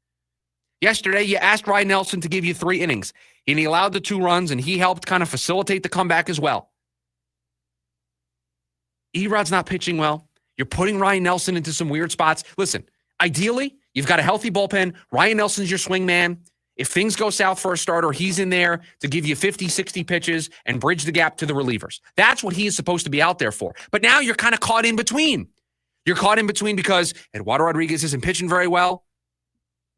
Yesterday, you asked Ryan Nelson to give you 3 innings, and he allowed the 2 runs, and he helped kind of facilitate the comeback as well. Erod's not pitching well. You're putting Ryan Nelson into some weird spots. Listen, ideally, you've got a healthy bullpen. Ryan Nelson's your swing man. If things go south for a starter, he's in there to give you 50, 60 pitches and bridge the gap to the relievers. That's what he is supposed to be out there for. But now you're kind of caught in between. You're caught in between because Eduardo Rodriguez isn't pitching very well.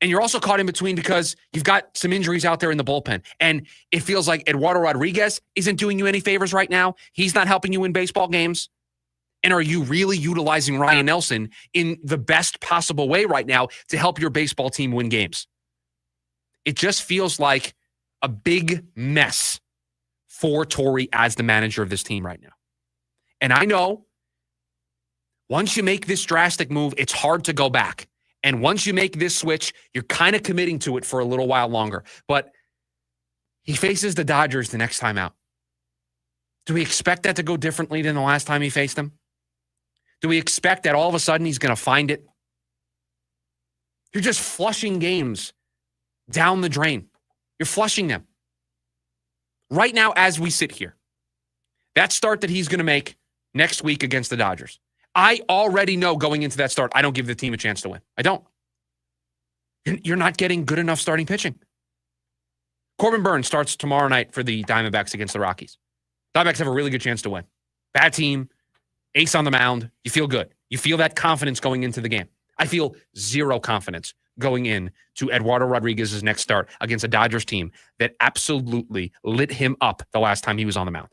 And you're also caught in between because you've got some injuries out there in the bullpen. And it feels like Eduardo Rodriguez isn't doing you any favors right now. He's not helping you win baseball games. And are you really utilizing Ryan Nelson in the best possible way right now to help your baseball team win games? It just feels like a big mess for Torey as the manager of this team right now. And I know Once you make this drastic move, it's hard to go back. And once you make this switch, you're kind of committing to it for a little while longer. But he faces the Dodgers the next time out. Do we expect that to go differently than the last time he faced them? Do we expect that all of a sudden he's going to find it? You're just flushing games down the drain. You're flushing them. Right now, as we sit here, that start that he's going to make next week against the Dodgers, I already know going into that start, I don't give the team a chance to win. I don't. You're not getting good enough starting pitching. Corbin Burns starts tomorrow night for the Diamondbacks against the Rockies. Diamondbacks have a really good chance to win. Bad team, ace on the mound. You feel good. You feel that confidence going into the game. I feel zero confidence going in to Eduardo Rodriguez's next start against a Dodgers team that absolutely lit him up the last time he was on the mound.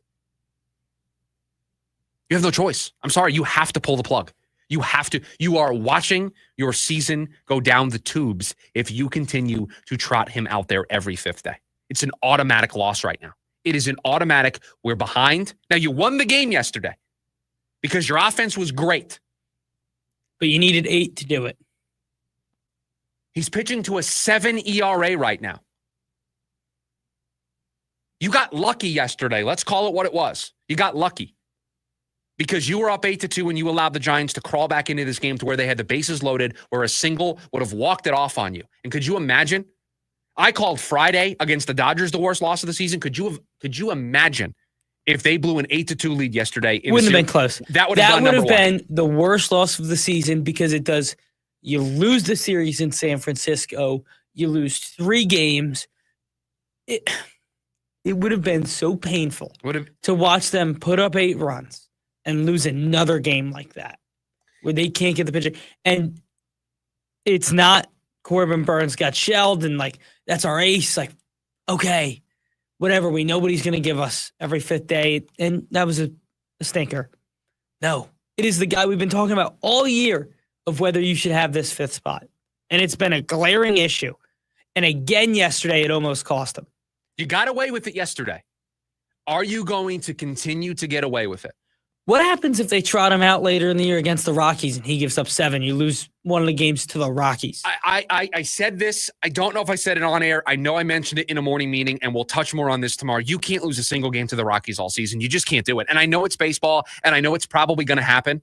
You have no choice. I'm sorry. You have to pull the plug. You have to. You are watching your season go down the tubes if you continue to trot him out there every fifth day. It's an automatic loss right now. It is an automatic. We're behind. Now, you won the game yesterday because your offense was great. But you needed 8 to do it. He's pitching to a 7 ERA right now. You got lucky yesterday. Let's call it what it was. You got lucky because you were up 8-2 and you allowed the Giants to crawl back into this game to where they had the bases loaded, where a single would have walked it off on you. And could you imagine? I called Friday against the Dodgers the worst loss of the season. Could you imagine if they blew an 8-2 lead yesterday? Wouldn't have been close. That would have been the worst loss of the season because it does. You lose the series in San Francisco. You lose 3 games. It would have been so painful to watch them put up 8 runs and lose another game like that where they can't get the pitcher. And it's not Corbin Burns got shelled and like, that's our ace. Like, okay, whatever. We know what he's going to give us every 5th day. And that was a stinker. No, it is the guy we've been talking about all year of whether you should have this 5th spot. And it's been a glaring issue. And again, yesterday, it almost cost him. You got away with it yesterday. Are you going to continue to get away with it? What happens if they trot him out later in the year against the Rockies and he gives up 7? You lose one of the games to the Rockies. I said this. I don't know if I said it on air. I know I mentioned it in a morning meeting, and we'll touch more on this tomorrow. You can't lose a single game to the Rockies all season. You just can't do it. And I know it's baseball, and I know it's probably going to happen.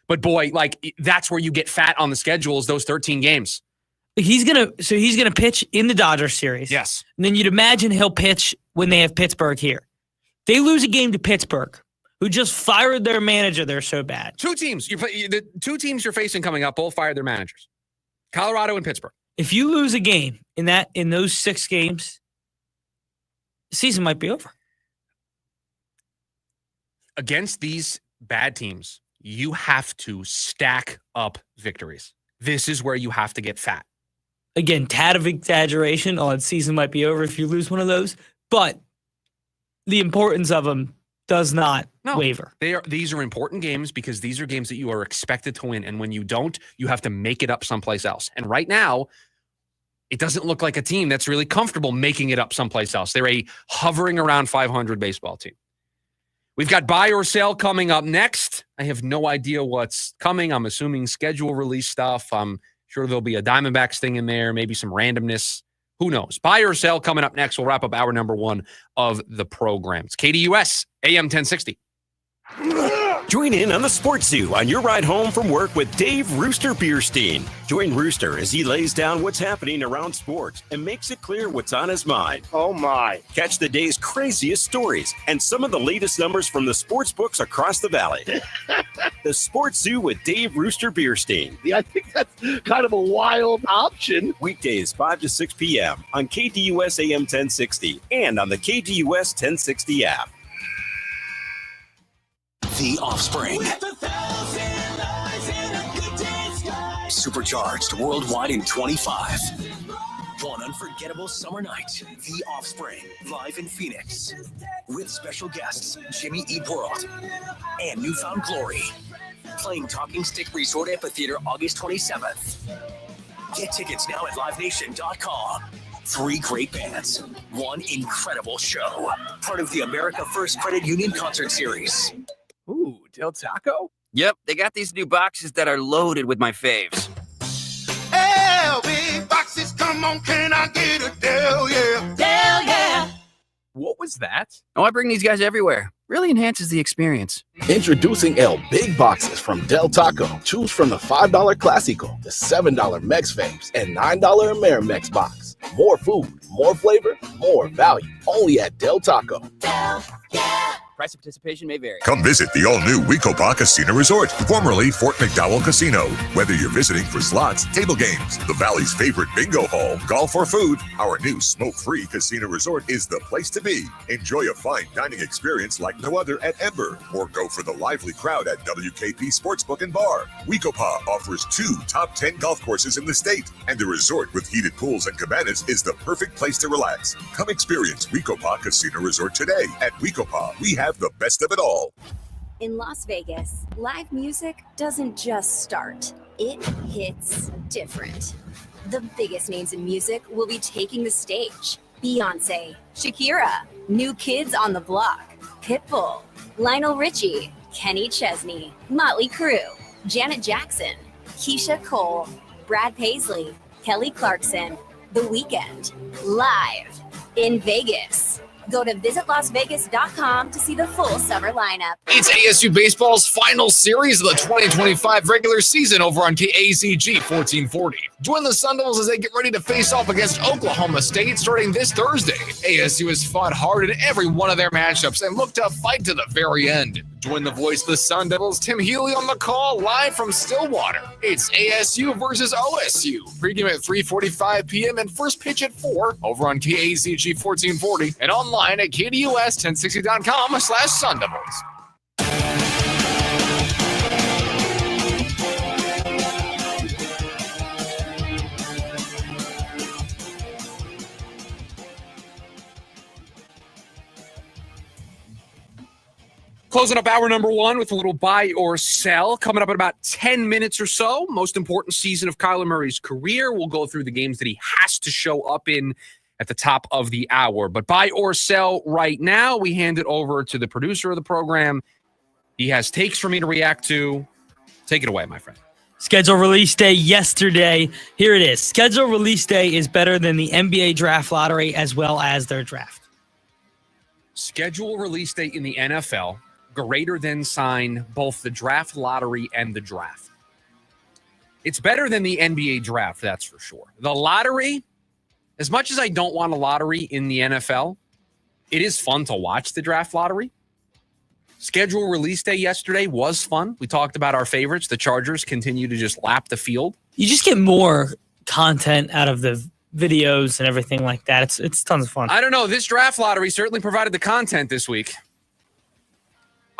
But boy, like that's where you get fat on the schedule is those 13 games. He's gonna pitch in the Dodgers series. Yes. And then you'd imagine he'll pitch when they have Pittsburgh here. They lose a game to Pittsburgh, who just fired their manager. They're so bad. 2 teams. The 2 teams you're facing coming up both fired their managers. Colorado and Pittsburgh. If you lose a game in those 6 games, the season might be over. Against these bad teams, you have to stack up victories. This is where you have to get fat. Again, tad of exaggeration. Oh, the season might be over if you lose one of those. But the importance of them does not waver. These are important games because these are games that you are expected to win. And when you don't, you have to make it up someplace else. And right now, it doesn't look like a team that's really comfortable making it up someplace else. They're a hovering around 500 baseball team. We've got buy or sell coming up next. I have no idea what's coming. I'm assuming schedule release stuff. I'm sure there'll be a Diamondbacks thing in there, maybe some randomness. Who knows? Buy or sell coming up next. We'll wrap up hour number 1 of the program. It's KDUS, AM 1060. Join in on the Sports Zoo on your ride home from work with Dave Rooster Bierstein. Join Rooster as he lays down what's happening around sports and makes it clear what's on his mind. Oh, my. Catch the day's craziest stories and some of the latest numbers from the sports books across the valley. The Sports Zoo with Dave Rooster Bierstein. Yeah, I think that's kind of a wild option. Weekdays 5 to 6 p.m. on KDUS AM 1060 and on the KDUS 1060 app. The Offspring. Supercharged worldwide in 25. One unforgettable summer night. The Offspring, live in Phoenix. With special guests Jimmy Eat World and Newfound Glory. Playing Talking Stick Resort Amphitheater August 27th. Get tickets now at livenation.com. 3 great bands. 1 incredible show. Part of the America First Credit Union Concert Series. Ooh, Del Taco? Yep, they got these new boxes that are loaded with my faves. LB boxes, come on, can I get a Del, yeah? Del, yeah. What was that? Oh, I bring these guys everywhere. Really enhances the experience. Introducing El Big Boxes from Del Taco. Choose from the $5 Classico, the $7 Mex Faves, and $9 Amerimex box. More food, more flavor, more value. Only at Del Taco. Del, yeah. Price of participation may vary. Come visit the all-new Wecopa Casino Resort, formerly Fort McDowell Casino. Whether you're visiting for slots, table games, the Valley's favorite bingo hall, golf, or food, our new smoke-free casino resort is the place to be. Enjoy a fine dining experience like no other at Ember, or go for the lively crowd at WKP Sportsbook and Bar. Wecopa offers 2 top 10 golf courses in the state, and the resort with heated pools and cabanas is the perfect place to relax. Come experience Wecopa Casino Resort today. At Wecopa, we have the best of it all. In Las Vegas, live music doesn't just start, it hits different. The biggest names in music will be taking the stage. Beyoncé, Shakira, New Kids on the Block, Pitbull, Lionel Richie, Kenny Chesney, Motley Crue, Janet Jackson, Keisha Cole, Brad Paisley, Kelly Clarkson, The Weeknd, live in Vegas. Go to visitlasvegas.com to see the full summer lineup. It's ASU Baseball's final series of the 2025 regular season over on KACG 1440. Join the Sun Devils as they get ready to face off against Oklahoma State starting this Thursday. ASU has fought hard in every one of their matchups and look to fight to the very end. Join the voice of the Sun Devils, Tim Healy, on the call live from Stillwater. It's ASU versus OSU. Pregame at 3:45 p.m. and first pitch at 4 over on KACG 1440 and online at KDUS1060.com/Sun Devils. Closing up hour number 1 with a little buy or sell. Coming up in about 10 minutes or so. Most important season of Kyler Murray's career. We'll go through the games that he has to show up in at the top of the hour. But buy or sell right now, we hand it over to the producer of the program. He has takes for me to react to. Take it away, my friend. Schedule release day yesterday. Here it is. Schedule release day is better than the NBA draft lottery as well as their draft. Schedule release date in the NFL greater than sign both the draft lottery and the draft. It's better than the NBA draft, that's for sure. The lottery, as much as I don't want a lottery in the NFL, it is fun to watch the draft lottery. Schedule release day yesterday was fun. We talked about our favorites. The Chargers continue to just lap the field. You just get more content out of the videos and everything like that. It's tons of fun. I don't know. This draft lottery certainly provided the content this week.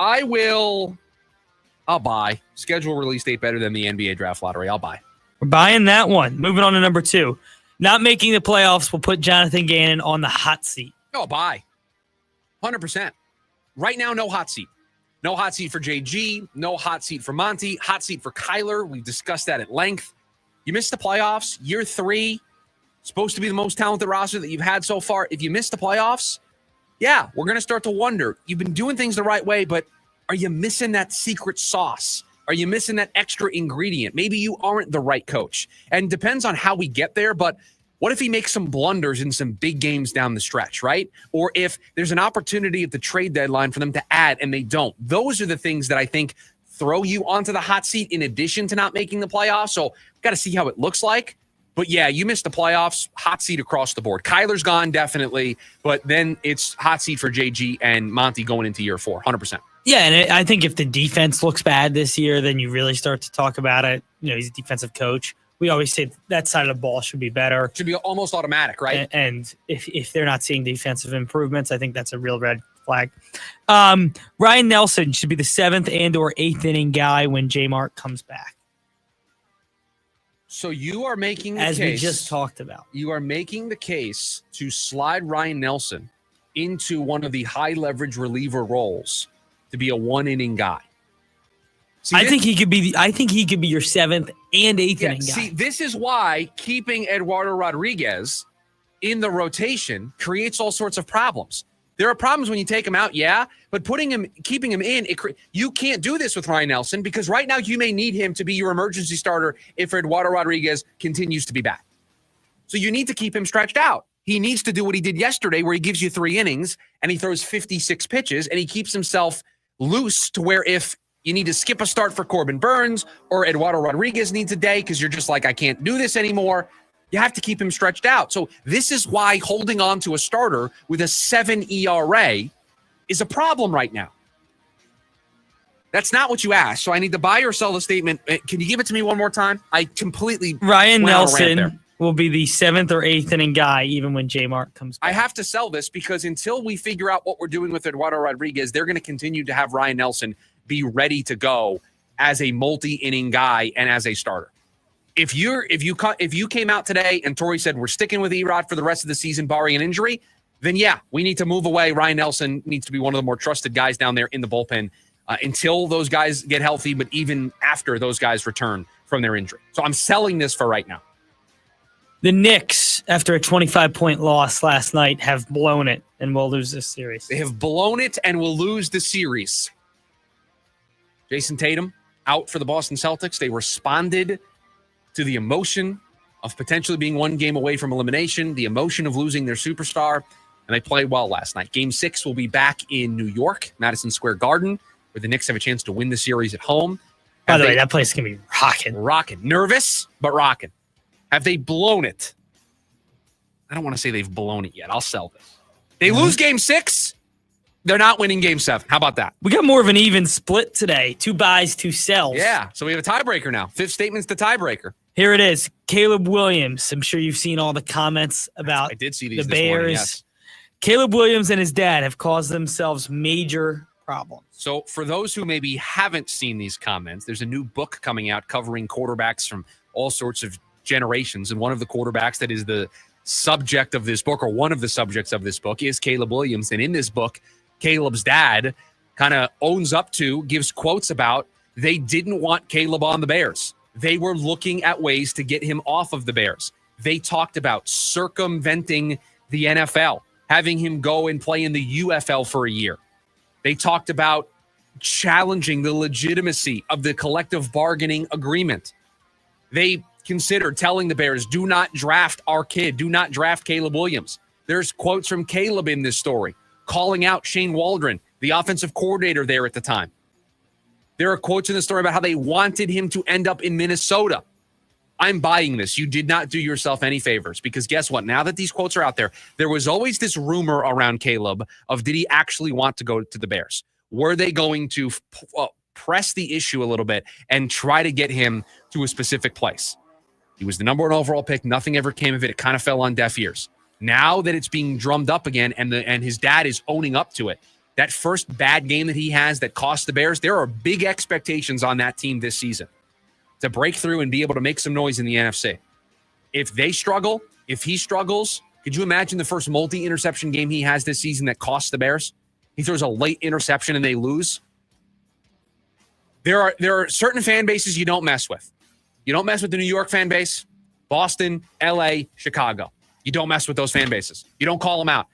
I'll buy. Schedule release date better than the NBA draft lottery. I'll buy. We're buying that one. Moving on to number 2. Not making the playoffs will put Jonathan Gannon on the hot seat. No, buy. 100%. Right now, no hot seat. No hot seat for JG. No hot seat for Monty. Hot seat for Kyler. We've discussed that at length. You missed the playoffs. Year 3. Supposed to be the most talented roster that you've had so far. If you miss the playoffs, yeah, we're going to start to wonder. You've been doing things the right way, but are you missing that secret sauce? Are you missing that extra ingredient? Maybe you aren't the right coach. And depends on how we get there, but what if he makes some blunders in some big games down the stretch, right? Or if there's an opportunity at the trade deadline for them to add and they don't. Those are the things that I think throw you onto the hot seat in addition to not making the playoffs. So got to see how it looks like. But yeah, you missed the playoffs, hot seat across the board. Kyler's gone, definitely. But then it's hot seat for JG and Monty going into year 4, 100%. Yeah, and I think if the defense looks bad this year, then you really start to talk about it. You know, he's a defensive coach. We always say that side of the ball should be better. Should be almost automatic, right? And if they're not seeing defensive improvements, I think that's a real red flag. Ryan Nelson should be the 7th and or 8th inning guy when J-Mark comes back. So you are making the case, as we just talked about. You are making the case to slide Ryan Nelson into one of the high leverage reliever roles to be a 1-inning guy. I think he could be your 7th and 8th inning guy. See, this is why keeping Eduardo Rodriguez in the rotation creates all sorts of problems. There are problems when you take him out, but keeping him in, you can't do this with Ryan Nelson because right now you may need him to be your emergency starter if Eduardo Rodriguez continues to be bad. So you need to keep him stretched out. He needs to do what he did yesterday where he gives you 3 innings and he throws 56 pitches and he keeps himself loose to where if you need to skip a start for Corbin Burns or Eduardo Rodriguez needs a day because you're just like, I can't do this anymore, you have to keep him stretched out. So this is why holding on to a starter with a 7 ERA is a problem right now. That's not what you asked. So I need to buy or sell the statement. Can you give it to me one more time? I completely Ryan went on a rant there. Nelson will be the 7th or 8th inning guy even when J Mark comes back. I have to sell this because until we figure out what we're doing with Eduardo Rodriguez, they're going to continue to have Ryan Nelson be ready to go as a multi-inning guy and as a starter. If you came out today and Torrey said we're sticking with Erod for the rest of the season barring an injury, then we need to move away. Ryan Nelson needs to be one of the more trusted guys down there in the bullpen until those guys get healthy, but even after those guys return from their injury. So I'm selling this for right now. The Knicks, after a 25-point loss last night, have blown it and will lose this series. They have blown it and will lose the series. Jason Tatum out for the Boston Celtics. They responded to the emotion of potentially being 1 game away from elimination, the emotion of losing their superstar, and they played well last night. Game 6 will be back in New York, Madison Square Garden, where the Knicks have a chance to win the series at home. By the way, that place is going to be rocking. Rocking. Nervous, but rocking. Have they blown it? I don't want to say they've blown it yet. I'll sell this. They lose Game 6. They're not winning Game 7. How about that? We got more of an even split today. 2 buys, 2 sells. Yeah, so we have a tiebreaker now. 5th statement's the tiebreaker. Here it is. Caleb Williams. I'm sure you've seen all the comments about I did see these the this Bears. morning, yes. Caleb Williams and his dad have caused themselves major problems. So for those who maybe haven't seen these comments, there's a new book coming out covering quarterbacks from all sorts of generations. And one of the quarterbacks that is the subject of this book, or one of the subjects of this book, is Caleb Williams. And in this book, Caleb's dad kind of owns up to, gives quotes about, they didn't want Caleb on the Bears. They were looking at ways to get him off of the Bears. They talked about circumventing the NFL, having him go and play in the UFL for a year. They talked about challenging the legitimacy of the collective bargaining agreement. They considered telling the Bears, do not draft our kid. Do not draft Caleb Williams. There's quotes from Caleb in this story, calling out Shane Waldron, the offensive coordinator there at the time. There are quotes in the story about how they wanted him to end up in Minnesota. I'm buying this. You did not do yourself any favors because guess what? Now that these quotes are out there, there was always this rumor around Caleb of did he actually want to go to the Bears? Were they going to press the issue a little bit and try to get him to a specific place? He was the number 1 overall pick. Nothing ever came of it. It kind of fell on deaf ears. Now that it's being drummed up again and his dad is owning up to it, that first bad game that he has that cost the Bears, there are big expectations on that team this season to break through and be able to make some noise in the NFC. If they struggle, if he struggles, could you imagine the first multi-interception game he has this season that costs the Bears? He throws a late interception and they lose. There are certain fan bases you don't mess with. You don't mess with the New York fan base, Boston, LA, Chicago. You don't mess with those fan bases. You don't call them out.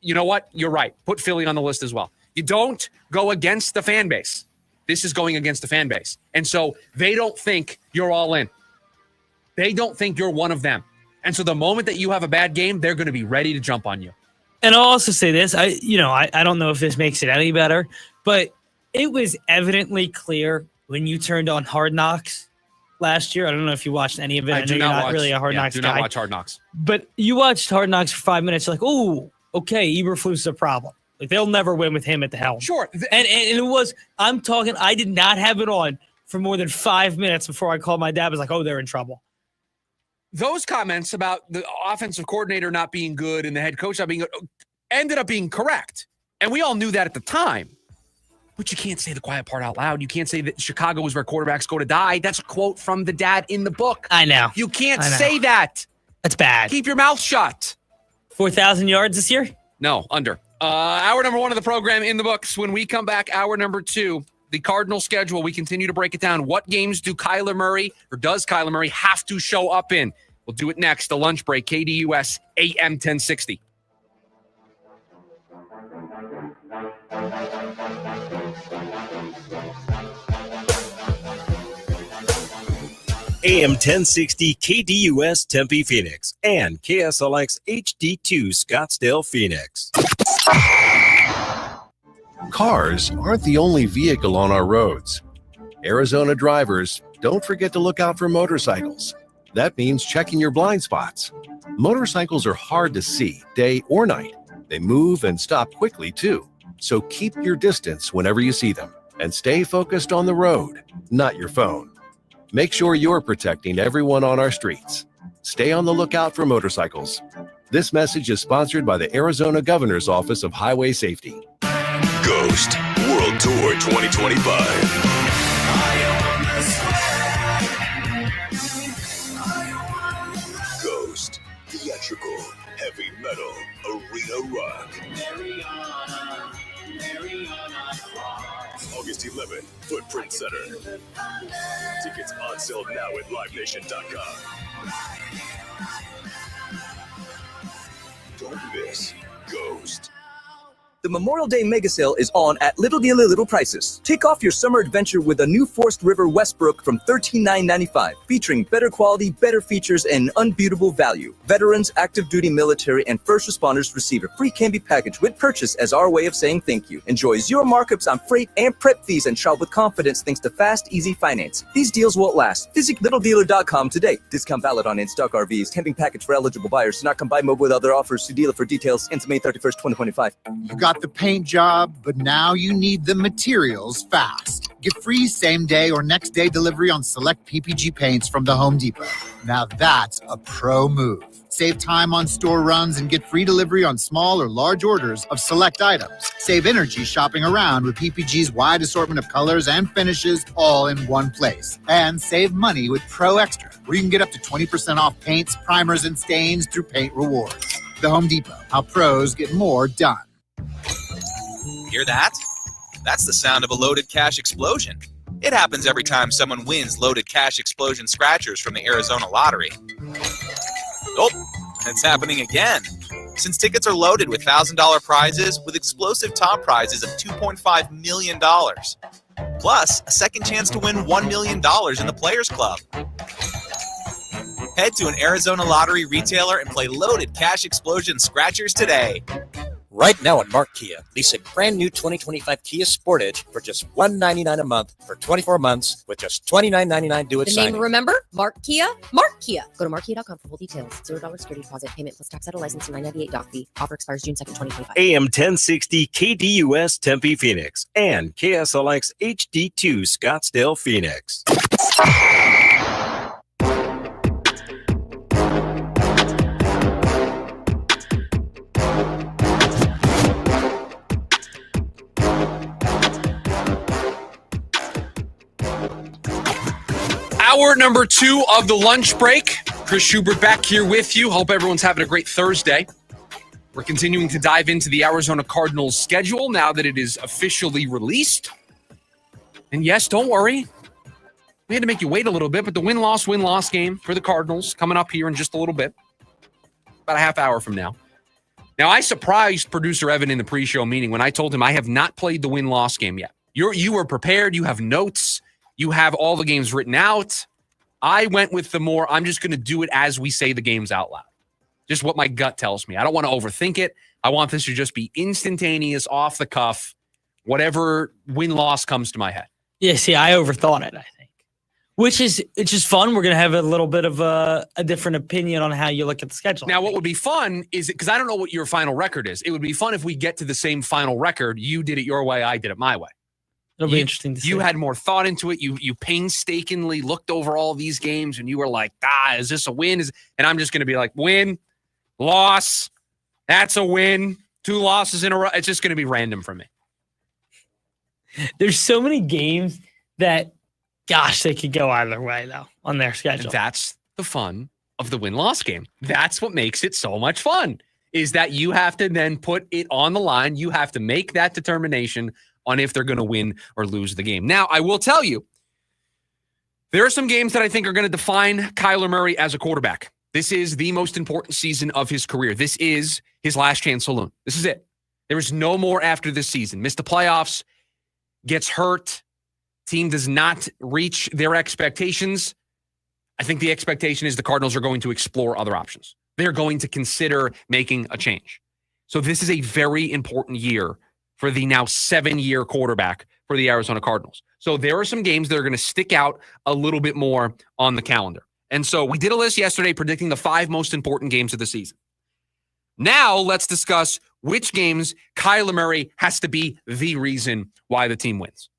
You know what? You're right. Put Philly on the list as well. You don't go against the fan base. This is going against the fan base. And so they don't think you're all in. They don't think you're one of them. And so the moment that you have a bad game, they're going to be ready to jump on you. And I'll also say this. I don't know if this makes it any better, but it was evidently clear when you turned on Hard Knocks last year. I don't know if you watched any of it. I know you're not really a Hard Knocks guy. Do not watch Hard Knocks. But you watched Hard Knocks for 5 minutes. You're like, oh, okay, Eberflus a problem. Like they'll never win with him at the helm. Sure. And it was, I'm talking, I did not have it on for more than 5 minutes before I called my dad. I was like, oh, they're in trouble. Those comments about the offensive coordinator not being good and the head coach not being good ended up being correct. And we all knew that at the time. But you can't say the quiet part out loud. You can't say that Chicago is where quarterbacks go to die. That's a quote from the dad in the book. I know. You can't say that. That's bad. Keep your mouth shut. 4,000 yards this year? No, under. Hour number 1 of the program in the books. When we come back, hour number 2, the Cardinal schedule. We continue to break it down. What games does Kyler Murray have to show up in? We'll do it next. The lunch break, KDUS AM 1060. AM 1060 KDUS Tempe Phoenix and KSLX HD2 Scottsdale Phoenix. Cars aren't the only vehicle on our roads. Arizona drivers, don't forget to look out for motorcycles. That means checking your blind spots. Motorcycles are hard to see day or night. They move and stop quickly too. So keep your distance whenever you see them and stay focused on the road, not your phone. Make sure you're protecting everyone on our streets. Stay on the lookout for motorcycles. This message is sponsored by the Arizona Governor's Office of Highway Safety. Ghost World Tour 2025. Ghost Theatrical Heavy Metal Arena Rock. August 11th, Footprint Center. Tickets on sale now at livenation.com. Don't miss Ghost. The Memorial Day Mega Sale is on at Little Dealer Little Prices. Take off your summer adventure with a new Forest River Westbrook from $13,995, featuring better quality, better features, and unbeatable value. Veterans, active duty military, and first responders receive a free candy package with purchase as our way of saying thank you. Enjoy zero markups on freight and prep fees and shop with confidence thanks to fast, easy finance. These deals won't last. Visit littledealer.com today. Discount valid on in-stock RVs. Camping package for eligible buyers. Do not combine mobile with other offers. See dealer for details. Ends May 31st, 2025. You got the paint job, but now you need the materials fast. Get free same day or next day delivery on select PPG paints from the Home Depot. Now that's a pro move. Save time on store runs and get free delivery on small or large orders of select items. Save energy shopping around with PPG's wide assortment of colors and finishes all in one place. And save money with Pro Extra, where you can get up to 20% off paints, primers, and stains through Paint Rewards. The Home Depot, how pros get more done. Hear that? That's the sound of a loaded cash explosion. It happens every time someone wins loaded cash explosion scratchers from the Arizona lottery. Oh, it's happening again. Since tickets are loaded with $1,000 prizes with explosive top prizes of $2.5 million. Plus, a second chance to win $1 million in the Players Club. Head to an Arizona lottery retailer and play loaded cash explosion scratchers today. Right now at Mark Kia, lease a brand new 2025 Kia Sportage for just $199 a month for 24 months with just $29.99 due at The signing. name, remember? Mark Kia? Mark Kia. Go to markkia.com for full details. $0 security deposit payment plus tax out of license and $998 doc fee. Offer expires June 2nd, 2025. AM 1060 KDUS Tempe Phoenix and KSLX HD2 Scottsdale Phoenix. Hour number 2 of the lunch break. Chris Schubert back here with you. Hope everyone's having a great Thursday. We're continuing to dive into the Arizona Cardinals schedule now that it is officially released. And yes, don't worry. We had to make you wait a little bit, but the win-loss game for the Cardinals coming up here in just a little bit. About a half hour from now. Now, I surprised producer Evan in the pre-show meeting when I told him I have not played the win-loss game yet. You were prepared. You have notes. You have all the games written out. I went with the more, I'm just going to do it as we say the games out loud. Just what my gut tells me. I don't want to overthink it. I want this to just be instantaneous, off the cuff, whatever win-loss comes to my head. Yeah, see, I overthought it, I think. It's just fun. We're going to have a little bit of a different opinion on how you look at the schedule. Now, what would be fun is, because I don't know what your final record is, it would be fun if we get to the same final record. You did it your way, I did it my way. It'll be interesting to see. You had more thought into it. You painstakingly looked over all these games, and you were like, is this a win? And I'm just going to be like, win, loss, that's a win, 2 losses in a row. It's just going to be random for me. There's so many games that, gosh, they could go either way, though, on their schedule. And that's the fun of the win-loss game. That's what makes it so much fun, is that you have to then put it on the line. You have to make that determination on if they're going to win or lose the game. Now, I will tell you, there are some games that I think are going to define Kyler Murray as a quarterback. This is the most important season of his career. This is his last chance saloon. This is it. There is no more after this season. Miss the playoffs, gets hurt, team does not reach their expectations. I think the expectation is the Cardinals are going to explore other options. They're going to consider making a change. So this is a very important year for the now 7-year quarterback for the Arizona Cardinals. So there are some games that are going to stick out a little bit more on the calendar. And so we did a list yesterday predicting the 5 most important games of the season. Now let's discuss which games Kyler Murray has to be the reason why the team wins.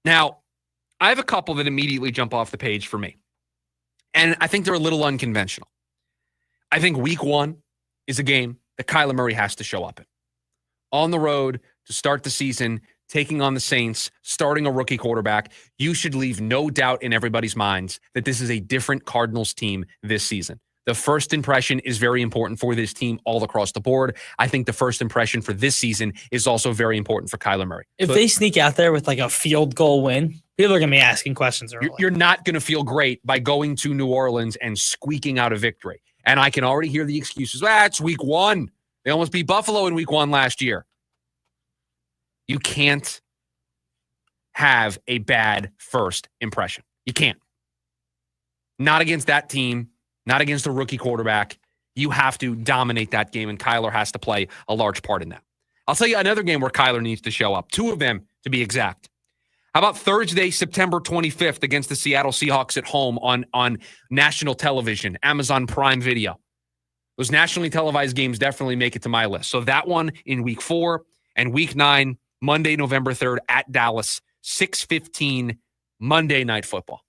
Now, I have a couple that immediately jump off the page for me. And I think they're a little unconventional. I think week 1 is a game that Kyler Murray has to show up in. On the road to start the season, taking on the Saints, starting a rookie quarterback, you should leave no doubt in everybody's minds that this is a different Cardinals team this season. The first impression is very important for this team all across the board. I think the first impression for this season is also very important for Kyler Murray. If they sneak out there with like a field goal win, people are going to be asking questions early. You're not going to feel great by going to New Orleans and squeaking out a victory. And I can already hear the excuses. It's week 1. They almost beat Buffalo in week 1 last year. You can't have a bad first impression. You can't. Not against that team. Not against a rookie quarterback. You have to dominate that game, and Kyler has to play a large part in that. I'll tell you another game where Kyler needs to show up. 2 of them, to be exact. How about Thursday, September 25th against the Seattle Seahawks at home on national television, Amazon Prime Video? Those nationally televised games definitely make it to my list. So that one in week 4 and week 9, Monday, November 3rd at Dallas, 6:15 Monday Night Football.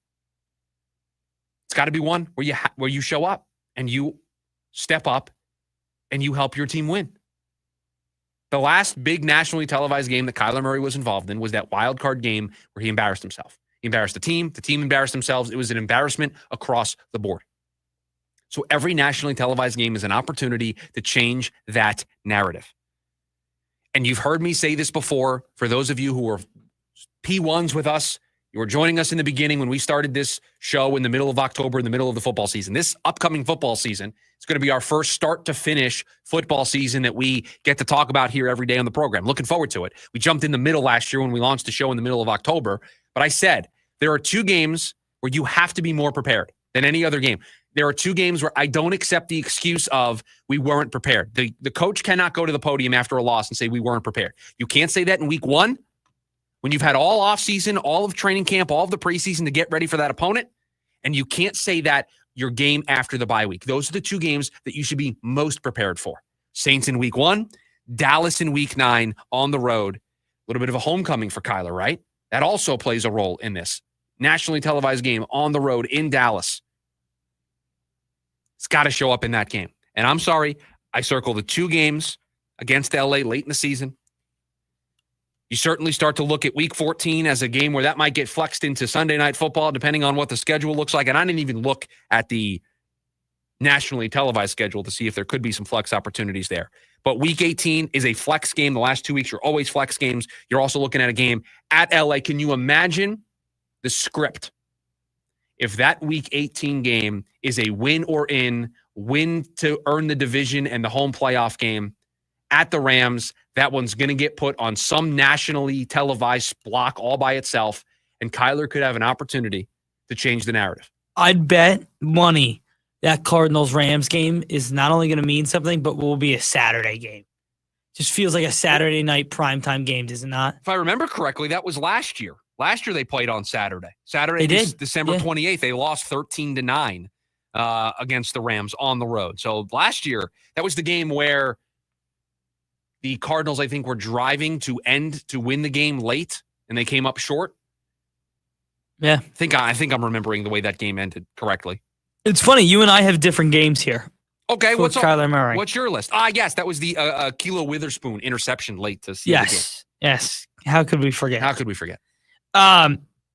It's got to be one where you show up and you step up and you help your team win. The last big nationally televised game that Kyler Murray was involved in was that wild card game where he embarrassed himself. He embarrassed the team embarrassed themselves. It was an embarrassment across the board. So every nationally televised game is an opportunity to change that narrative. And you've heard me say this before, for those of you who were P1s with us, you were joining us in the beginning when we started this show in the middle of October, in the middle of the football season. This upcoming football season is going to be our first start to finish football season that we get to talk about here every day on the program. Looking forward to it. We jumped in the middle last year when we launched the show in the middle of October. But I said, there are 2 games where you have to be more prepared than any other game. There are 2 games where I don't accept the excuse of we weren't prepared. The coach cannot go to the podium after a loss and say we weren't prepared. You can't say that in week 1. When you've had all offseason, all of training camp, all of the preseason to get ready for that opponent, and you can't say that your game after the bye week. Those are the 2 games that you should be most prepared for. Saints in week 1, Dallas in week 9 on the road. A little bit of a homecoming for Kyler, right? That also plays a role in this. Nationally televised game on the road in Dallas. It's got to show up in that game. And I'm sorry, I circled the 2 games against LA late in the season. You certainly start to look at week 14 as a game where that might get flexed into Sunday Night Football, depending on what the schedule looks like. And I didn't even look at the nationally televised schedule to see if there could be some flex opportunities there. But week 18 is a flex game. The last 2 weeks are always flex games. You're also looking at a game at LA. Can you imagine the script if that week 18 game is a win to earn the division and the home playoff game at the Rams? That one's going to get put on some nationally televised block all by itself, and Kyler could have an opportunity to change the narrative. I'd bet money that Cardinals-Rams game is not only going to mean something, but will be a Saturday game. Just feels like a Saturday night primetime game, does it not? If I remember correctly, that was last year. Last year they played on Saturday. December 28th. They lost 13-9 against the Rams on the road. So last year, that was the game where the Cardinals, I think, were driving to win the game late, and they came up short. Yeah. I think I'm remembering the way that game ended correctly. It's funny. You and I have different games here. Okay, what's Kyler Murray? What's your list? Yes, that was the Kilo Witherspoon interception late to see the game. Yes. How could we forget?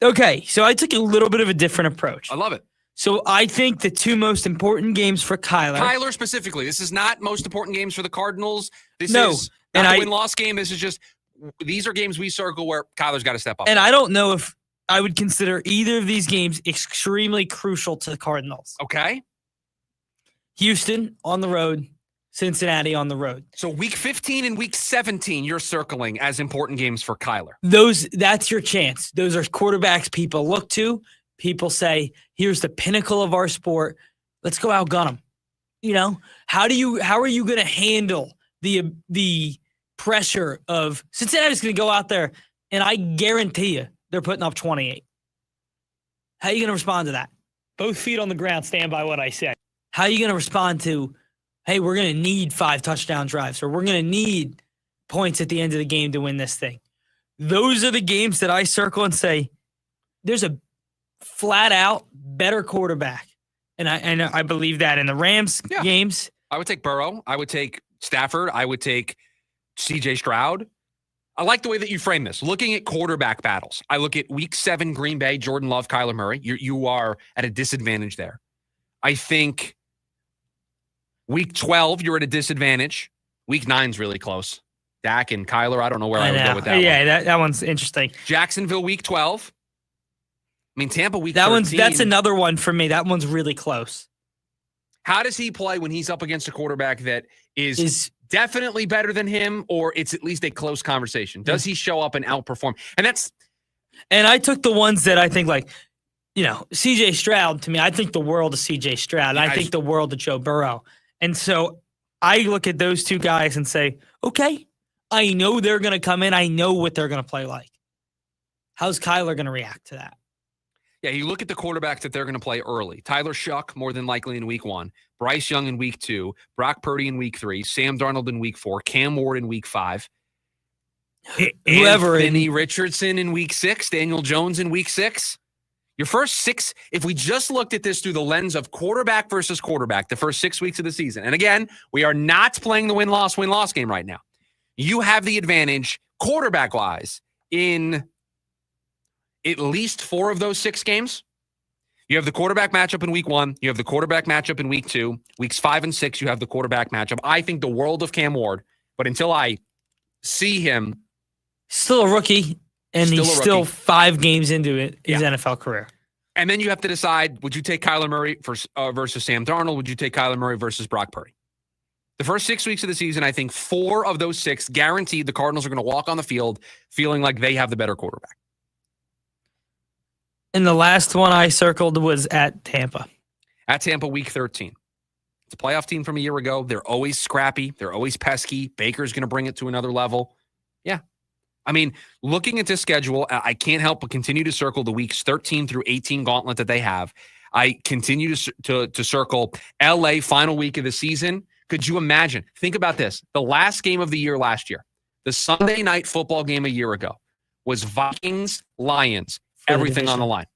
Okay, so I took a little bit of a different approach. I love it. So I think the 2 most important games for Kyler. Kyler specifically. This is not most important games for the Cardinals. This is not a win-loss game. This is just, these are games we circle where Kyler's got to step up. And I don't know if I would consider either of these games extremely crucial to the Cardinals. Okay. Houston on the road, Cincinnati on the road. So week 15 and week 17, you're circling as important games for Kyler. That's your chance. Those are quarterbacks people look to. People say, here's the pinnacle of our sport. Let's go outgun them. You know, how are you going to handle the pressure of Cincinnati's going to go out there, and I guarantee you they're putting up 28. How are you going to respond to that? Both feet on the ground, stand by what I said. How are you going to respond to, hey, we're going to need 5 touchdown drives, or we're going to need points at the end of the game to win this thing? Those are the games that I circle and say, there's a flat-out better quarterback. And I believe that in the Rams games. I would take Burrow. I would take Stafford. I would take C.J. Stroud. I like the way that you frame this. Looking at quarterback battles, I look at Week 7, Green Bay, Jordan Love, Kyler Murray. You are at a disadvantage there. I think Week 12, you're at a disadvantage. Week 9's really close. Dak and Kyler, I don't know where I would go with that one. Yeah, that one's interesting. Jacksonville, Week 12. I mean, Tampa, Week 13. That's another one for me. That one's really close. How does he play when he's up against a quarterback that is definitely better than him, or it's at least a close conversation? Does he show up and outperform? And I took the ones that I think, like, you know, C.J. Stroud, to me, I think the world of C.J. Stroud. I think the world of Joe Burrow. And so I look at those two guys and say, okay, I know they're going to come in. I know what they're going to play like. How's Kyler going to react to that? Yeah, you look at the quarterbacks that they're going to play early. Tyler Shuck, more than likely in week 1. Bryce Young in week 2. Brock Purdy in week 3. Sam Darnold in week 4. Cam Ward in week 5. Anthony Richardson in week 6. Daniel Jones in week 6. Your first 6, if we just looked at this through the lens of quarterback versus quarterback, the first 6 weeks of the season. And again, we are not playing the win-loss game right now. You have the advantage quarterback-wise in at least 4 of those 6 games. You have the quarterback matchup in week 1. You have the quarterback matchup in week 2. Weeks 5 and 6, you have the quarterback matchup. I think the world of Cam Ward, but until I see him. Still a rookie, and he's still 5 games into his NFL career. And then you have to decide, would you take Kyler Murray versus Sam Darnold? Would you take Kyler Murray versus Brock Purdy? The first 6 weeks of the season, I think 4 of those 6 guaranteed the Cardinals are going to walk on the field feeling like they have the better quarterback. And the last one I circled was at Tampa. At Tampa, week 13. It's a playoff team from a year ago. They're always scrappy. They're always pesky. Baker's going to bring it to another level. Yeah. I mean, looking at this schedule, I can't help but continue to circle the weeks 13 through 18 gauntlet that they have. I continue to circle LA final week of the season. Could you imagine? Think about this. The last game of the year last year, the Sunday night football game a year ago, was Vikings-Lions. Everything on the line.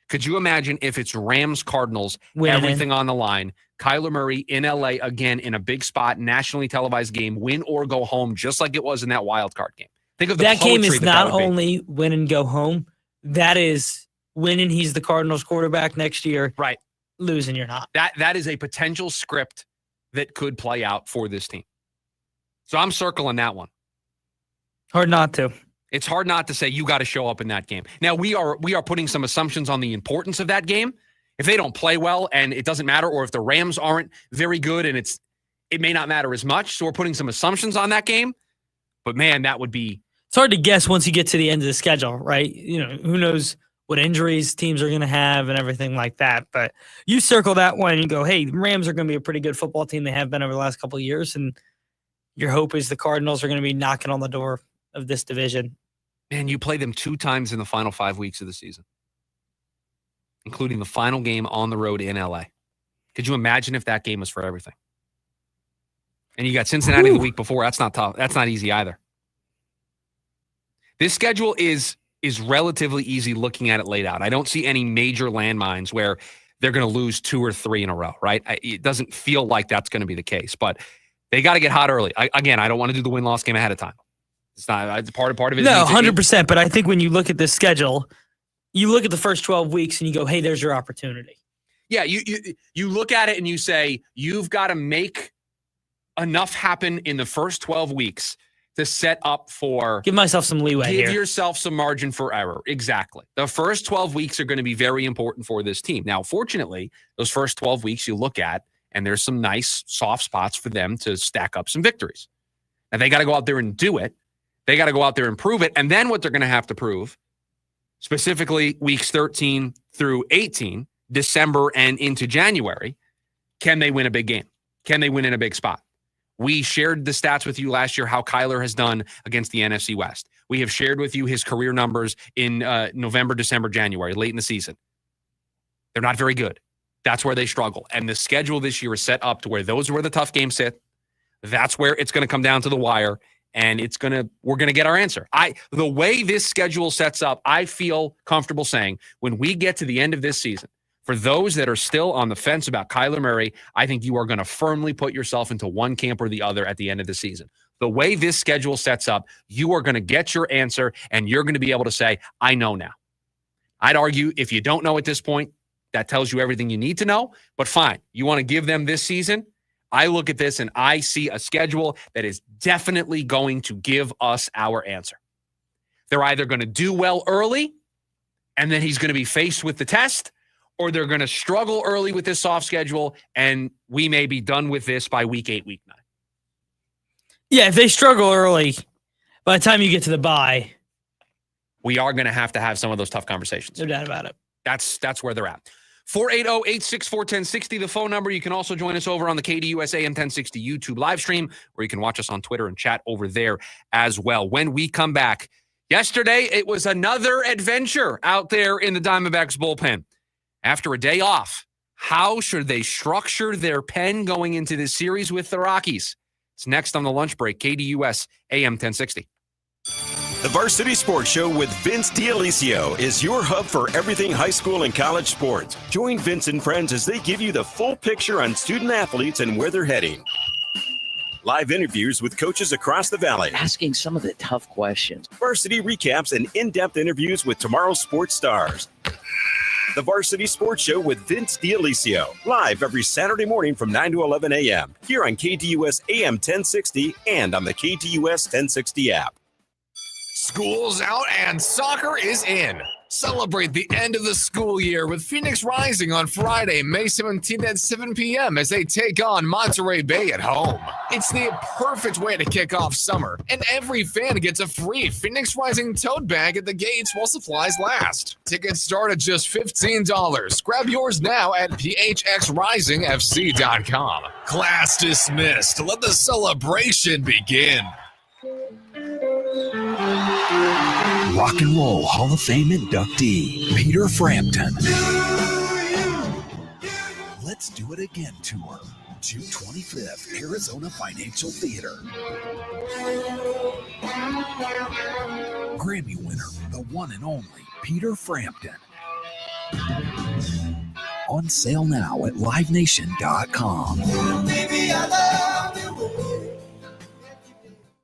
Could you imagine if it's Rams-Cardinals, everything on the line? Kyler Murray in LA again in a big spot, nationally televised game, win or go home, just like it was in that wild card game. Think of that game is not only win and go home. That is winning. He's the Cardinals quarterback next year. Right. Losing, you're not. That is a potential script that could play out for this team. So I'm circling that one. Hard not to. It's hard not to say you got to show up in that game. Now, we are putting some assumptions on the importance of that game. If they don't play well and it doesn't matter, or if the Rams aren't very good and it may not matter as much. So we're putting some assumptions on that game. But, man, that would be... It's hard to guess once you get to the end of the schedule, right? You know, who knows what injuries teams are going to have and everything like that. But you circle that one and you go, hey, the Rams are going to be a pretty good football team. They have been over the last couple of years. And your hope is the Cardinals are going to be knocking on the door of this division. Man, you play them 2 times in the final 5 weeks of the season, including the final game on the road in LA. Could you imagine if that game was for everything? And you got Cincinnati the week before. That's not tough. That's not easy either. This schedule is relatively easy looking at it laid out. I don't see any major landmines where they're going to lose 2 or 3 in a row, right? It doesn't feel like that's going to be the case, but they got to get hot early. I don't want to do the win-loss game ahead of time. It's not it's part of it. No, 100%. But I think when you look at this schedule, you look at the first 12 weeks and you go, hey, there's your opportunity. Yeah, you look at it and you say, you've got to make enough happen in the first 12 weeks to set up for... Give myself some leeway here. Give yourself some margin for error. Exactly. The first 12 weeks are going to be very important for this team. Now, fortunately, those first 12 weeks you look at, And there's some nice soft spots for them to stack up some victories. Now, they got to go out there and do it. They got to go out there and prove it. And then what they're going to have to prove, specifically weeks 13 through 18, December and into January, can they win a big game? Can they win in a big spot? We shared the stats with you last year, how Kyler has done against the NFC West. We have shared with you his career numbers in November, December, January, late in the season. They're not very good. That's where they struggle. And the schedule this year is set up to where those are where the tough games sit. That's where it's going to come down to the wire, and we're going to get our answer. The way this schedule sets up, I feel comfortable saying when we get to the end of this season, for those that are still on the fence about Kyler Murray, I think you are going to firmly put yourself into one camp or the other at the end of the season. The way this schedule sets up, you are going to get your answer, and you're going to be able to say, I know now. I'd argue if you don't know at this point, that tells you everything you need to know. But fine, you want to give them this season? I look at this and I see a schedule that is definitely going to give us our answer. They're either going to do well early, and then he's going to be faced with the test, or they're going to struggle early with this soft schedule, and we may be done with this by week 8, week 9. Yeah, if they struggle early, by the time you get to the bye, we are going to have some of those tough conversations. No doubt about it. That's where they're at. 480-864-1060, the phone number. You can also join us over on the KDUS AM 1060 YouTube live stream, or you can watch us on Twitter and chat over there as well. When we come back, yesterday it was another adventure out there in the Diamondbacks bullpen. After a day off, how should they structure their pen going into this series with the Rockies? It's next on the lunch break, KDUS AM 1060. The Varsity Sports Show with Vince D'Alessio is your hub for everything high school and college sports. Join Vince and friends as they give you the full picture on student athletes and where they're heading. Live interviews with coaches across the valley. Asking some of the tough questions. Varsity recaps and in-depth interviews with tomorrow's sports stars. The Varsity Sports Show with Vince D'Alessio. Live every Saturday morning from 9 to 11 a.m. Here on KDUS AM 1060 and on the KDUS 1060 app. School's out and soccer is in. Celebrate the end of the school year with Phoenix Rising on Friday, May 17th at 7 p.m. as they take on Monterey Bay at home. It's the perfect way to kick off summer, and every fan gets a free Phoenix Rising tote bag at the gates while supplies last. Tickets start at just $15. Grab yours now at phxrisingfc.com. Class dismissed. Let the celebration begin. Rock and Roll Hall of Fame inductee, Peter Frampton. Let's Do It Again tour, June 25th, Arizona Financial Theater. Grammy winner, the one and only Peter Frampton. On sale now at livenation.com. Baby, I love you.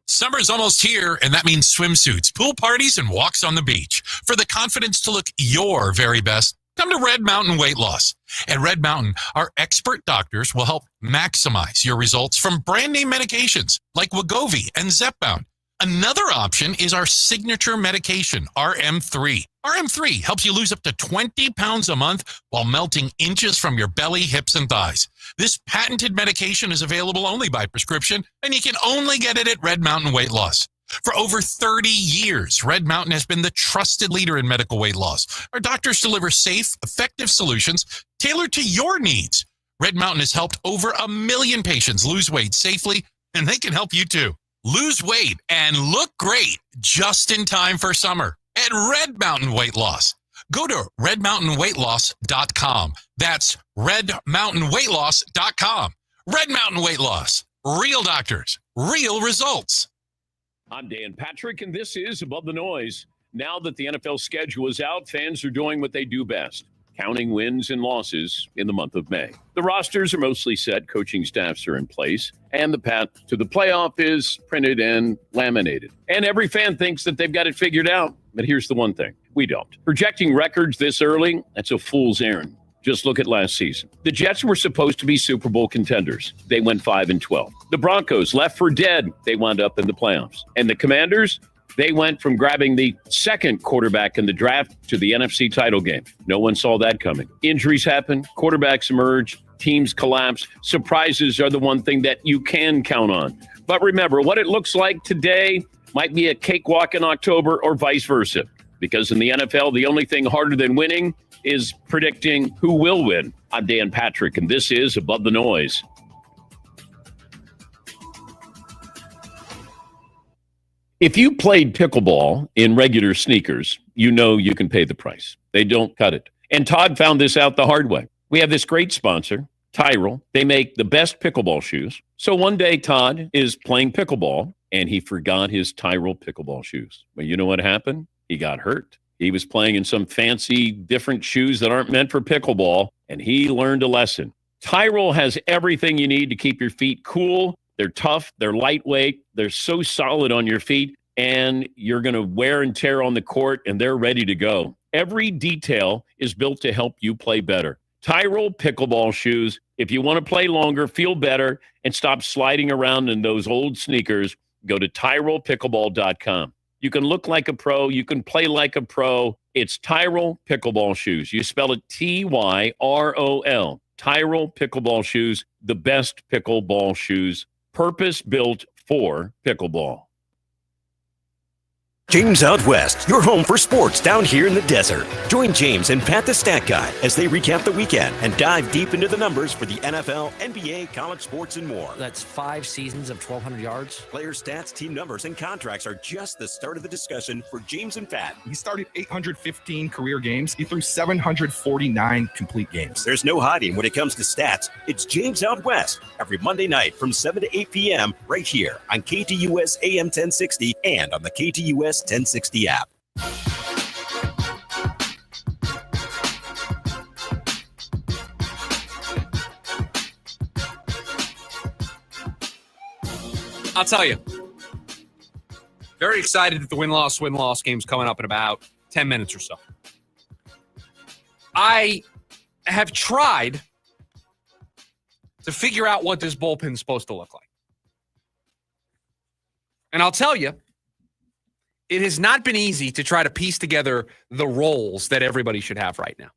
Summer's almost here, and that means swimsuits, pool parties, and walks on the beach. For the confidence to look your very best, come to Red Mountain Weight Loss. At Red Mountain, our expert doctors will help maximize your results from brand name medications like Wegovy and Zepbound. Another option is our signature medication, RM3. RM3 helps you lose up to 20 pounds a month while melting inches from your belly, hips, and thighs. This patented medication is available only by prescription, and you can only get it at Red Mountain Weight Loss. For over 30 years, Red Mountain has been the trusted leader in medical weight loss. Our doctors deliver safe, effective solutions tailored to your needs. Red Mountain has helped over 1 million patients lose weight safely, and they can help you too. Lose weight and look great just in time for summer at Red Mountain Weight Loss. Go to redmountainweightloss.com. That's redmountainweightloss.com. Red Mountain Weight Loss. Real doctors, real results. I'm Dan Patrick, and this is Above the Noise. Now that the NFL schedule is out, fans are doing what they do best, counting wins and losses in the month of May. The rosters are mostly set, coaching staffs are in place, and the path to the playoff is printed and laminated. And every fan thinks that they've got it figured out. But here's the one thing. We don't. Projecting records this early, that's a fool's errand. Just look at last season. The Jets were supposed to be Super Bowl contenders. They went 5-12. The Broncos left for dead. They wound up in the playoffs. And the Commanders, they went from grabbing the second quarterback in the draft to the NFC title game. No one saw that coming. Injuries happen, quarterbacks emerge, teams collapse. Surprises are the one thing that you can count on. But remember, what it looks like today might be a cakewalk in October or vice versa. Because in the NFL, the only thing harder than winning is predicting who will win. I'm Dan Patrick, and this is Above the Noise. If you played pickleball in regular sneakers, you know you can pay the price. They don't cut it. And Todd found this out the hard way. We have this great sponsor, Tyrell. They make the best pickleball shoes. So one day Todd is playing pickleball, and he forgot his Tyrell pickleball shoes. Well, you know what happened? He got hurt. He was playing in some fancy different shoes that aren't meant for pickleball, and he learned a lesson. Tyrell has everything you need to keep your feet cool. They're tough, they're lightweight, they're so solid on your feet, and you're going to wear and tear on the court, and they're ready to go. Every detail is built to help you play better. Tyrell pickleball shoes. If you want to play longer, feel better, and stop sliding around in those old sneakers, go to TyrellPickleball.com. You can look like a pro. You can play like a pro. It's Tyrell pickleball shoes. You spell it Tyrol. Tyrell pickleball shoes, the best pickleball shoes, purpose-built for pickleball. James Out West, your home for sports down here in the desert. Join James and Pat the Stat Guy as they recap the weekend and dive deep into the numbers for the NFL, NBA, college sports, and more. That's 5 seasons of 1,200 yards. Player stats, team numbers, and contracts are just the start of the discussion for James and Pat. He started 815 career games. He threw 749 complete games. There's no hiding when it comes to stats. It's James Out West every Monday night from 7 to 8 p.m. right here on KTUS AM 1060 and on the KTUS 1060 app. I'll tell you, very excited that the win-loss game's coming up in about 10 minutes or so. I have tried to figure out what this bullpen's supposed to look like. And I'll tell you, it has not been easy to try to piece together the roles that everybody should have right now.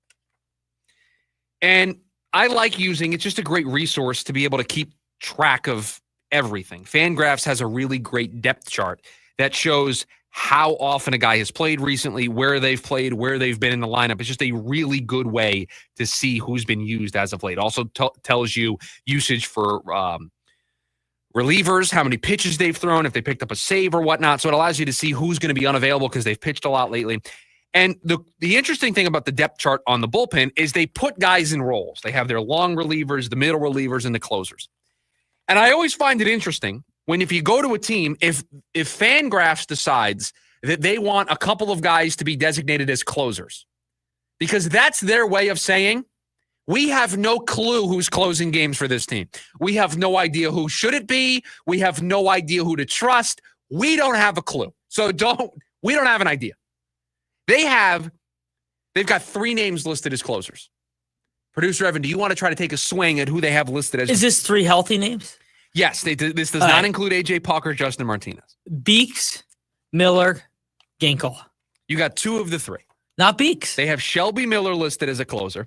And I like using, it's just a great resource to be able to keep track of everything. Fangraphs has a really great depth chart that shows how often a guy has played recently, where they've played, where they've been in the lineup. It's just a really good way to see who's been used as of late. Also tells you usage for relievers, how many pitches they've thrown, if they picked up a save or whatnot. So it allows you to see who's going to be unavailable because they've pitched a lot lately. And the interesting thing about the depth chart on the bullpen is they put guys in roles. They have their long relievers, the middle relievers, and the closers. And I always find it interesting when if you go to a team, if Fangraphs decides that they want a couple of guys to be designated as closers, because that's their way of saying, we have no clue who's closing games for this team. We have no idea who should it be. We have no idea who to trust. We don't have a clue. So we don't have an idea. They've got 3 names listed as closers. Producer Evan, do you want to try to take a swing at who they have listed as? Is this 3 healthy names? Yes, this does not include AJ Puck or Justin Martinez. Beeks, Miller, Ginkel. You got 2 of the 3. Not Beeks. They have Shelby Miller listed as a closer.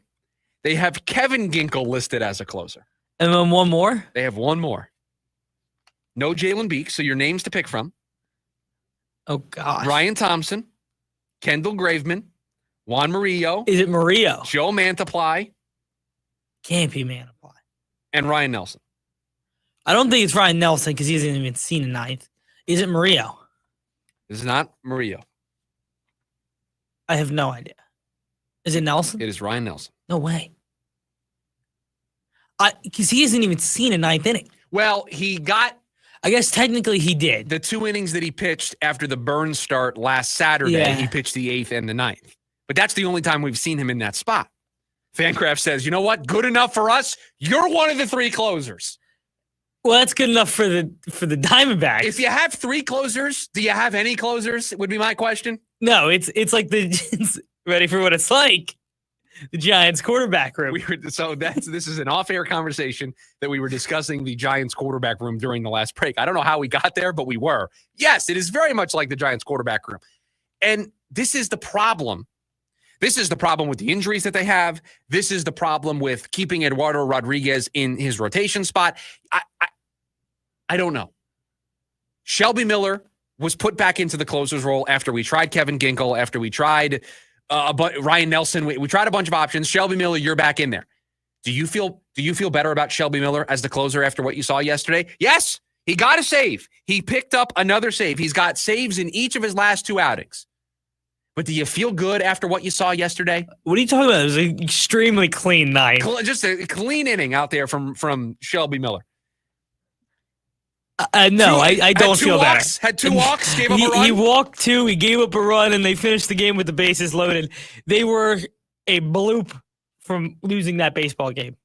They have Kevin Ginkel listed as a closer. And then one more? They have 1 more. No Jalen Beeks, so your names to pick from. Oh, gosh. Ryan Thompson, Kendall Graveman, Juan Murillo. Is it Murillo? Joe Mantiply. Can't be Mantiply. And Ryan Nelson. I don't think it's Ryan Nelson because he hasn't even seen a 9th. Is it Murillo? This is not Murillo. I have no idea. Is it Nelson? It is Ryan Nelson. No way. Because he hasn't even seen a 9th inning. Well, he got... I guess technically he did. The 2 innings that he pitched after the Burns start last Saturday, He pitched the 8th and the 9th. But that's the only time we've seen him in that spot. Fangraphs says, you know what? Good enough for us. You're one of the 3 closers. Well, that's good enough for the Diamondbacks. If you have 3 closers, do you have any closers? Would be my question. No, it's like it's ready for what it's like. The Giants quarterback room. This is an off-air conversation that we were discussing the Giants quarterback room during the last break. I don't know how we got there, but we were. Yes, it is very much like the Giants quarterback room. And this is the problem This is the problem with the injuries that they have. This is the problem with keeping Eduardo Rodriguez in his rotation spot. I don't know. Shelby Miller was put back into the closer's role after we tried Kevin Ginkel, after we tried Ryan Nelson. We tried a bunch of options. Shelby Miller, you're back in there. Do you feel better about Shelby Miller as the closer after what you saw yesterday? Yes, he got a save. He picked up another save. He's got saves in each of his last 2 outings. But do you feel good after what you saw yesterday? What are you talking about? It was an extremely clean night. Just a clean inning out there from Shelby Miller. No, I don't feel better. Had 2 walks, gave up a run? He walked 2, he gave up a run, and they finished the game with the bases loaded. They were a bloop from losing that baseball game.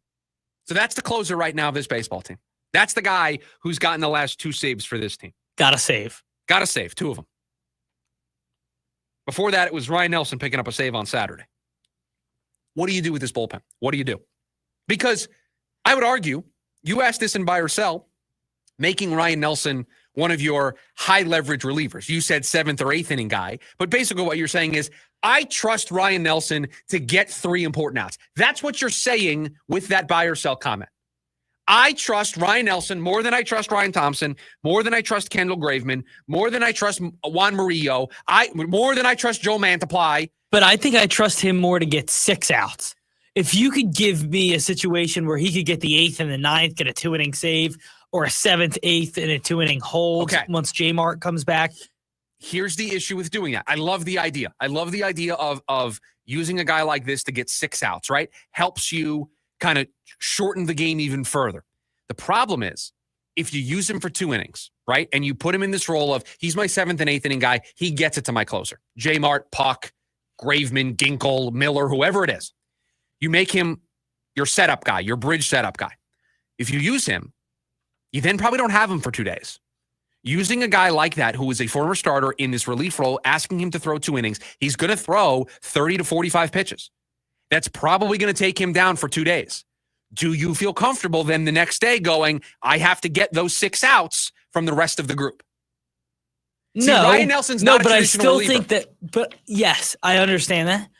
So that's the closer right now of this baseball team. That's the guy who's gotten the last 2 saves for this team. Got to save. 2 of them. Before that, it was Ryan Nelson picking up a save on Saturday. What do you do with this bullpen? What do you do? Because I would argue, you asked this in buy or sell, making Ryan Nelson one of your high leverage relievers. You said 7th or 8th inning guy, but basically what you're saying is, I trust Ryan Nelson to get 3 important outs. That's what you're saying with that buy or sell comment. I trust Ryan Nelson more than I trust Ryan Thompson, more than I trust Kendall Graveman, more than I trust Juan Murillo, more than I trust Joe Mantiply. But I think I trust him more to get 6 outs. If you could give me a situation where he could get the 8th and the 9th, get a 2-inning save, or a 7th, 8th, and a 2-inning hold once J-Mart comes back. Here's the issue with doing that. I love the idea. I love the idea of using a guy like this to get 6 outs, right? Helps you kind of shorten the game even further. The problem is, if you use him for 2 innings, right, and you put him in this role of, he's my 7th and 8th inning guy, he gets it to my closer. J-Mart, Puck, Graveman, Ginkel, Miller, whoever it is. You make him your setup guy, your bridge setup guy. If you use him, you then probably don't have him for 2 days. Using a guy like that who is a former starter in this relief role, asking him to throw 2 innings, he's going to throw 30 to 45 pitches. That's probably going to take him down for 2 days. Do you feel comfortable then the next day going, I have to get those 6 outs from the rest of the group? See, Ryan Nelson's not a but I traditional still reliever. think that, but yes, I understand that,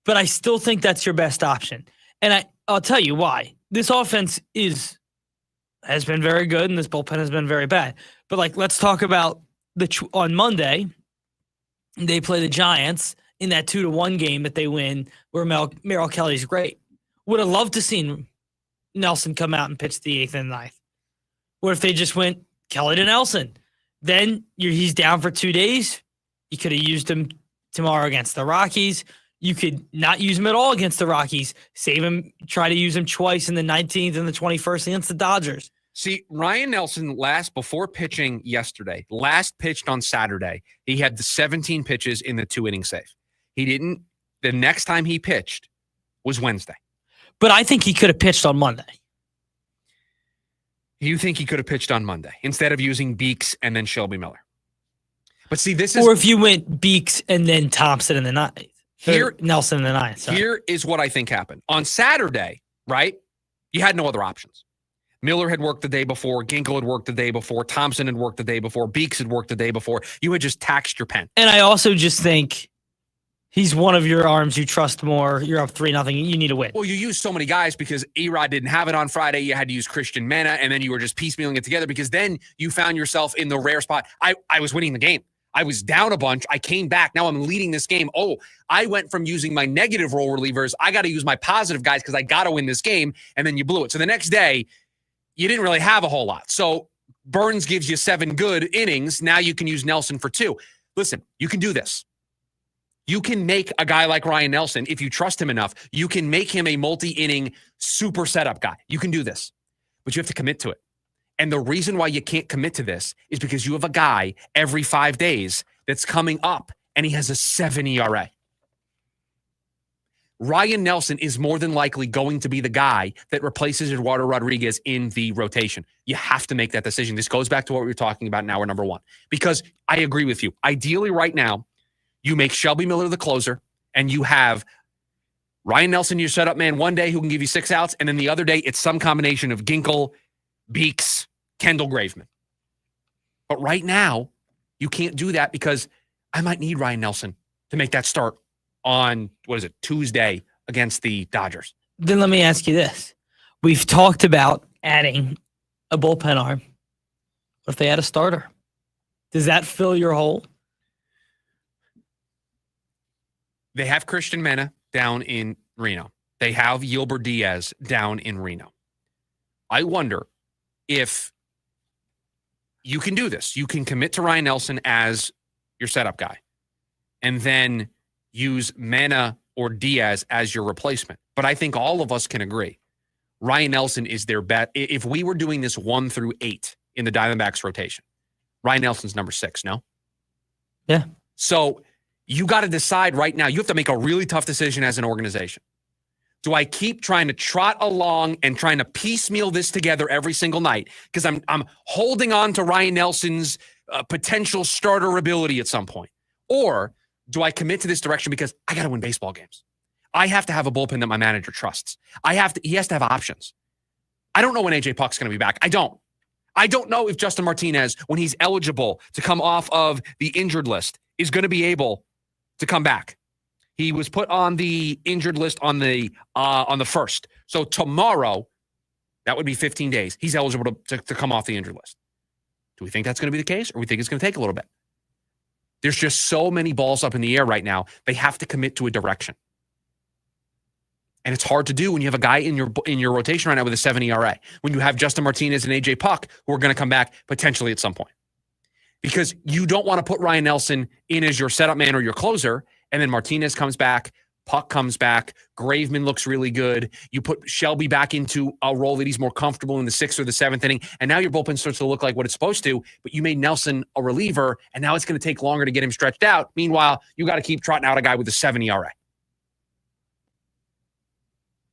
but I still think that's your best option. And I'll tell you why. This offense has been very good and this bullpen has been very bad. But like, let's talk about on Monday, they play the Giants in that 2-1 game that they win where Merrill Kelly's great. Would have loved to seen Nelson come out and pitch the 8th and 9th. What if they just went Kelly to Nelson? Then he's down for 2 days. You could have used him tomorrow against the Rockies. You could not use him at all against the Rockies. Save him, try to use him twice in the 19th and the 21st against the Dodgers. See, Ryan Nelson before pitching yesterday, last pitched on Saturday, he had the 17 pitches in the 2-inning save. The next time he pitched was Wednesday. But I think he could have pitched on Monday. You think he could have pitched on Monday instead of using Beeks and then Shelby Miller? But see, this is... Or if you went Beeks and then Thompson in the 9th. Nelson in the 9th. Sorry. Here is what I think happened. On Saturday, right, you had no other options. Miller had worked the day before. Ginkel had worked the day before. Thompson had worked the day before. Beeks had worked the day before. You had just taxed your pen. And I also just think he's one of your arms you trust more. You're up 3-0. You need to win. Well, you used so many guys because Erod didn't have it on Friday. You had to use Christian Mena, and then you were just piecemealing it together because then you found yourself in the rare spot. I was winning the game. I was down a bunch. I came back. Now I'm leading this game. Oh, I went from using my negative role relievers. I got to use my positive guys because I got to win this game, and then you blew it. So the next day, you didn't really have a whole lot. So Burns gives you 7 good innings. Now you can use Nelson for 2. Listen, you can do this. You can make a guy like Ryan Nelson, if you trust him enough, you can make him a multi-inning super setup guy. You can do this, but you have to commit to it. And the reason why you can't commit to this is because you have a guy every 5 days that's coming up and he has a 7 ERA. Ryan Nelson is more than likely going to be the guy that replaces Eduardo Rodriguez in the rotation. You have to make that decision. This goes back to what we were talking about in hour number 1, because I agree with you. Ideally right now, you make Shelby Miller the closer and you have Ryan Nelson, your setup man, one day who can give you 6 outs. And then the other day, it's some combination of Ginkel, Beeks, Kendall Graveman. But right now, you can't do that because I might need Ryan Nelson to make that start on, Tuesday against the Dodgers. Then let me ask you this. We've talked about adding a bullpen arm. What if they add a starter? Does that fill your hole? They have Christian Mena down in Reno. They have Yilber Diaz down in Reno. I wonder if you can do this. You can commit to Ryan Nelson as your setup guy and then use Mena or Diaz as your replacement. But I think all of us can agree Ryan Nelson is their bet. If we were doing this 1 through 8 in the Diamondbacks rotation, Ryan Nelson's number 6, no? Yeah. So you got to decide right now. You have to make a really tough decision as an organization. Do I keep trying to trot along and trying to piecemeal this together every single night? Because I'm holding on to Ryan Nelson's potential starter ability at some point. Or do I commit to this direction because I got to win baseball games? I have to have a bullpen that my manager trusts. He has to have options. I don't know when AJ Puck's going to be back. I don't know if Justin Martinez, when he's eligible to come off of the injured list, is going to be able to come back. He was put on the injured list on the 1st. So tomorrow, that would be 15 days. He's eligible to come off the injured list. Do we think that's going to be the case, or we think it's going to take a little bit? There's just so many balls up in the air right now. They have to commit to a direction. And it's hard to do when you have a guy in your rotation right now with a 7 ERA. When you have Justin Martinez and AJ Puck, who are going to come back potentially at some point. Because you don't want to put Ryan Nelson in as your setup man or your closer, and then Martinez comes back, Puck comes back, Graveman looks really good. You put Shelby back into a role that he's more comfortable in the 6th or the 7th inning, and now your bullpen starts to look like what it's supposed to, but you made Nelson a reliever, and now it's going to take longer to get him stretched out. Meanwhile, you got to keep trotting out a guy with a 7 ERA.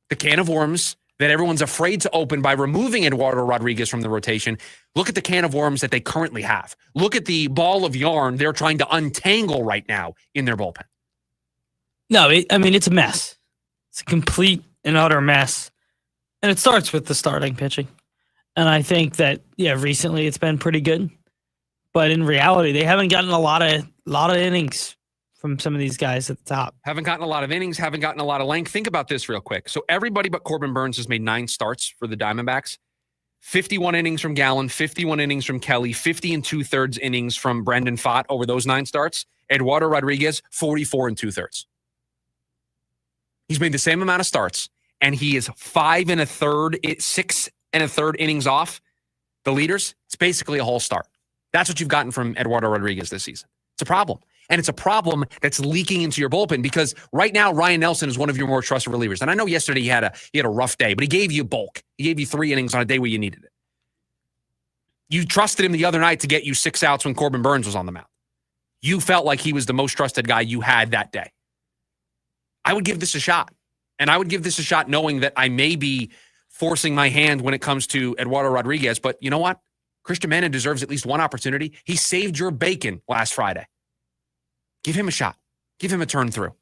The can of worms that everyone's afraid to open by removing Eduardo Rodriguez from the rotation. Look at the can of worms that they currently have. Look at the ball of yarn they're trying to untangle right now in their bullpen. No, it's a mess. It's a complete and utter mess. And it starts with the starting pitching. And I think that, recently it's been pretty good. But in reality, they haven't gotten a lot of innings from some of these guys at the top. Haven't gotten a lot of innings, haven't gotten a lot of length. Think about this real quick. So everybody but Corbin Burns has made 9 starts for the Diamondbacks. 51 innings from Gallen, 51 innings from Kelly, 50 2/3 innings from Brendan Pfaadt over those 9 starts. Eduardo Rodriguez, 44 2/3. He's made the same amount of starts, and he is 5 1/3, 6 1/3 innings off the leaders. It's basically a whole start. That's what you've gotten from Eduardo Rodriguez this season. It's a problem. And it's a problem that's leaking into your bullpen because right now Ryan Nelson is one of your more trusted relievers. And I know yesterday he had a rough day, but he gave you bulk. He gave you 3 innings on a day where you needed it. You trusted him the other night to get you 6 outs when Corbin Burns was on the mound. You felt like he was the most trusted guy you had that day. I would give this a shot. And I would give this a shot knowing that I may be forcing my hand when it comes to Eduardo Rodriguez. But you know what? Christian Mena deserves at least one opportunity. He saved your bacon last Friday. Give him a shot. Give him a turn through.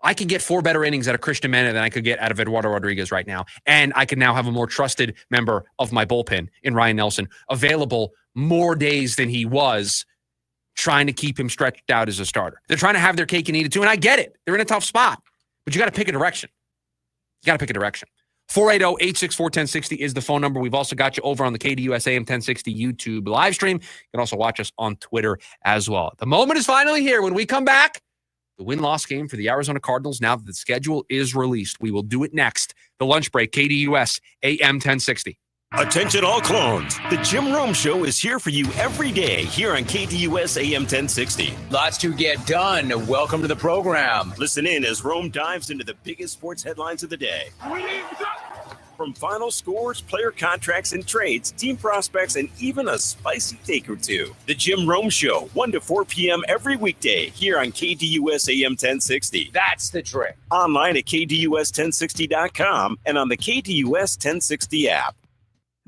I could get 4 better innings out of Christian Mena than I could get out of Eduardo Rodriguez right now. And I can now have a more trusted member of my bullpen in Ryan Nelson available more days than he was trying to keep him stretched out as a starter. They're trying to have their cake and eat it too. And I get it. They're in a tough spot. But you got to pick a direction. 480-864-1060 is the phone number. We've also got you over on the KDUS AM 1060 YouTube live stream. You can also watch us on Twitter as well. The moment is finally here. When we come back, the win-loss game for the Arizona Cardinals, now that the schedule is released. We will do it next. The lunch break, KDUS AM 1060. Attention all clones. The Jim Rome Show is here for you every day here on KDUS AM 1060. Lots to get done. Welcome to the program. Listen in as Rome dives into the biggest sports headlines of the day. From final scores, player contracts and trades, team prospects, and even a spicy take or two. The Jim Rome Show, 1 to 4 p.m. every weekday here on KDUS AM 1060. That's the trick. Online at KDUS1060.com and on the KDUS 1060 app.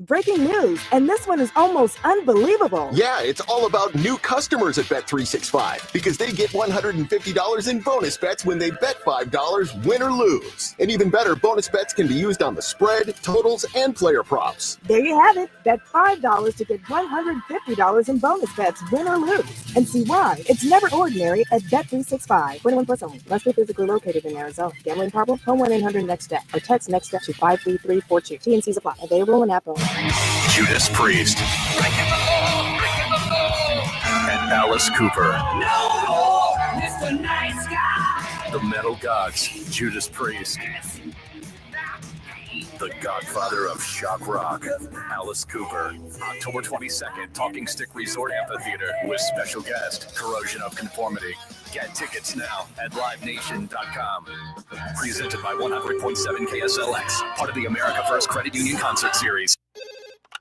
Breaking news, and this one is almost unbelievable. Yeah, it's all about new customers at Bet365 because they get $150 in bonus bets when they bet $5, win or lose. And even better, bonus bets can be used on the spread, totals, and player props. There you have it. Bet $5 to get $150 in bonus bets, win or lose. And see why. It's never ordinary at Bet365. 21 plus only. Must be physically located in Arizona. Gambling problem? Call 1-800-NEXT-STEP or text NEXT-STEP to 53342. T&Cs apply. Available in app only. Judas Priest and Alice Cooper. No more, Mr. Nice Guy. The Metal Gods, Judas Priest. The godfather of shock rock, Alice Cooper. October 22nd, Talking Stick Resort Amphitheater with special guest, Corrosion of Conformity. Get tickets now at livenation.com. Presented by 100.7 KSLX, part of the America First Credit Union Concert Series.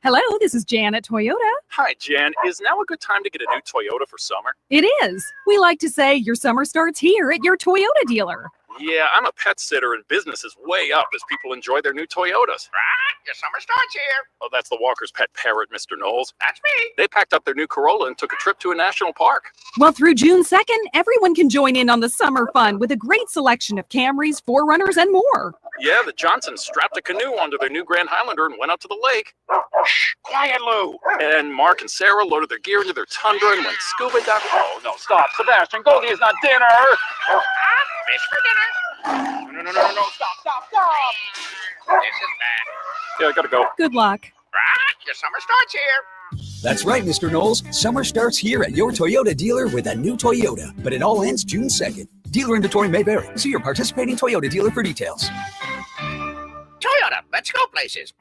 Hello, this is Jan at Toyota. Hi, Jan. Is now a good time to get a new Toyota for summer? It is. We like to say your summer starts here at your Toyota dealer. Yeah, I'm a pet sitter and business is way up as people enjoy their new Toyotas. Right, your summer starts here. Oh, that's the Walker's pet parrot, Mr. Knowles. That's me. They packed up their new Corolla and took a trip to a national park. Well, through June 2nd, everyone can join in on the summer fun with a great selection of Camrys, 4Runners, and more. Yeah, the Johnsons strapped a canoe onto their new Grand Highlander and went out to the lake. Shh, quiet, Lou. And Mark and Sarah loaded their gear into their Tundra and went scuba diving. Oh, no, stop. Sebastian, Goldie is not dinner. Fish for dinner. No, stop. This is bad. Yeah, I gotta go. Good luck. Right, your summer starts here. That's right, Mr. Knowles. Summer starts here at your Toyota dealer with a new Toyota, but it all ends June 2nd. Dealer inventory may vary. See your participating Toyota dealer for details. Toyota, let's go places.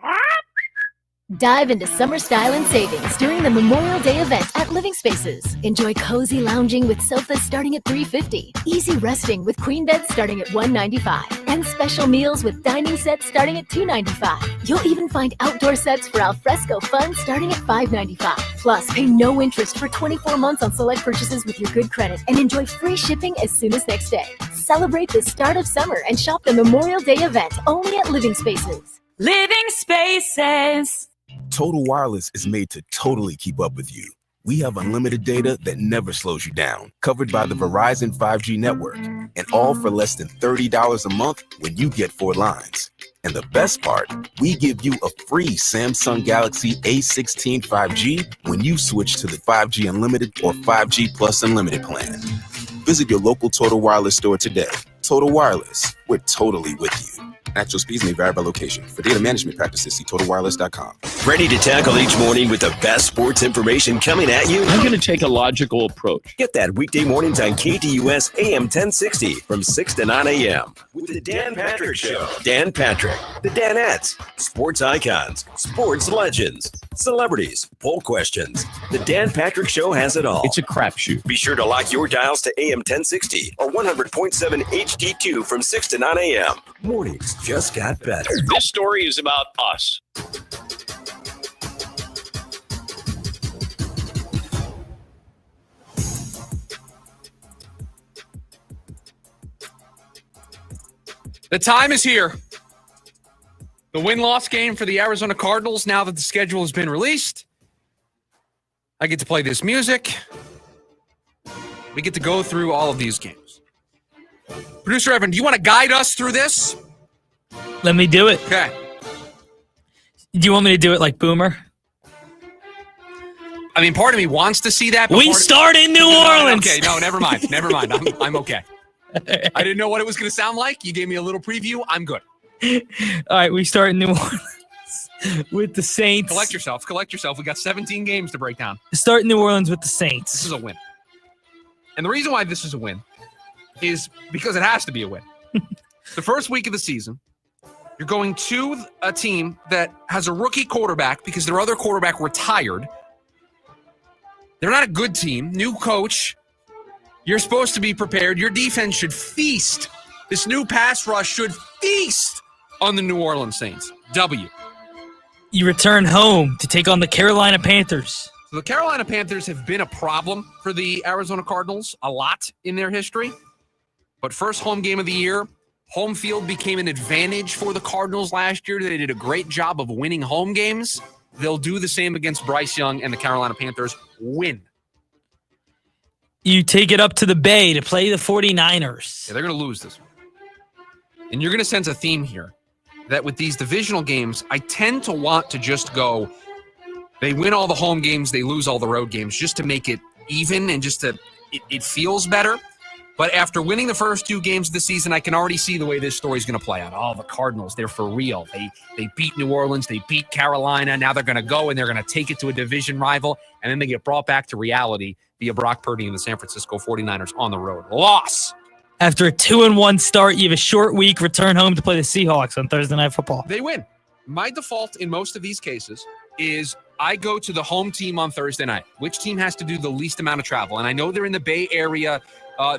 Dive into summer style and savings during the Memorial Day event at Living Spaces. Enjoy cozy lounging with sofas starting at $350, easy resting with queen beds starting at $195, and special meals with dining sets starting at $295. You'll even find outdoor sets for alfresco fun starting at $595. Plus, pay no interest for 24 months on select purchases with your good credit and enjoy free shipping as soon as next day. Celebrate the start of summer and shop the Memorial Day event only at Living Spaces. Living Spaces. Total Wireless is made to totally keep up with you. We have unlimited data that never slows you down, covered by the Verizon 5G network, and all for less than $30 a month when you get 4 lines. And the best part, we give you a free Samsung Galaxy A16 5G when you switch to the 5G Unlimited or 5G Plus Unlimited plan. Visit your local Total Wireless store today. Total Wireless, we're totally with you. Actual speeds may vary by location. For data management practices, see TotalWireless.com. Ready to tackle each morning with the best sports information coming at you? I'm going to take a logical approach. Get that weekday mornings on KTUS AM 1060 from 6 to 9 a.m. with the Dan Patrick Show. Dan Patrick, the Danettes, sports icons, sports legends, celebrities, poll questions. The Dan Patrick Show has it all. It's a crapshoot. Be sure to lock your dials to AM 1060 or 100.7 HD2 from 6 to 9 a.m. Mornings just got better. This story is about us. The time is here. The win-loss game for the Arizona Cardinals now that the schedule has been released. I get to play this music. We get to go through all of these games. Producer Evan, do you want to guide us through this? Let me do it. Okay. Do you want me to do it like Boomer? I mean, part of me wants to see that. But We start in New Orleans. Okay, no, never mind. Never mind. I'm okay. I didn't know what it was going to sound like. You gave me a little preview. I'm good. All right, we start in New Orleans with the Saints. Collect yourself. We got 17 games to break down. Start in New Orleans with the Saints. This is a win. And the reason why this is a win is because it has to be a win. The first week of the season, you're going to a team that has a rookie quarterback because their other quarterback retired. They're not a good team. New coach. You're supposed to be prepared. Your defense should feast. This new pass rush should feast on the New Orleans Saints. W. You return home to take on the Carolina Panthers. So the Carolina Panthers have been a problem for the Arizona Cardinals a lot in their history. But first home game of the year, home field became an advantage for the Cardinals last year. They did a great job of winning home games. They'll do the same against Bryce Young and the Carolina Panthers. Win. You take it up to the Bay to play the 49ers. Yeah, they're going to lose this one. And you're going to sense a theme here that with these divisional games, I tend to want to just go, they win all the home games, they lose all the road games, just to make it even and just to, it feels better. But after winning the first 2 games of the season, I can already see the way this story is going to play out. Oh, the Cardinals, they're for real. They beat New Orleans, they beat Carolina. Now they're going to go and they're going to take it to a division rival, and then they get brought back to reality via Brock Purdy and the San Francisco 49ers on the road. Loss. After a 2-1 start, you have a short week, return home to play the Seahawks on Thursday Night Football. They win. My default in most of these cases is I go to the home team on Thursday night. Which team has to do the least amount of travel? And I know they're in the Bay Area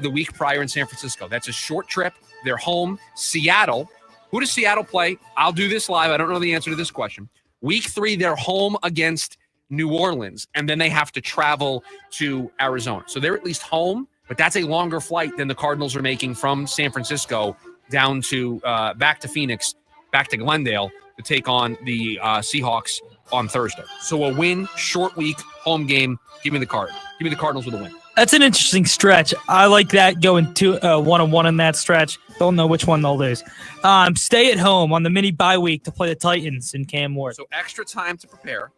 the week prior in San Francisco. That's a short trip. They're home. Seattle. Who does Seattle play? I'll do this live. I don't know the answer to this question. Week 3, they're home against New Orleans, and then they have to travel to Arizona. So they're at least home, but that's a longer flight than the Cardinals are making from San Francisco down to back to Phoenix, back to Glendale to take on the Seahawks on Thursday. So a win, short week, home game. Give me the Cardinals with a win. That's an interesting stretch. I like that going to 1-1 in that stretch. Don't know which one they'll lose. Stay at home on the mini bye week to play the Titans in Cam Ward. So extra time to prepare.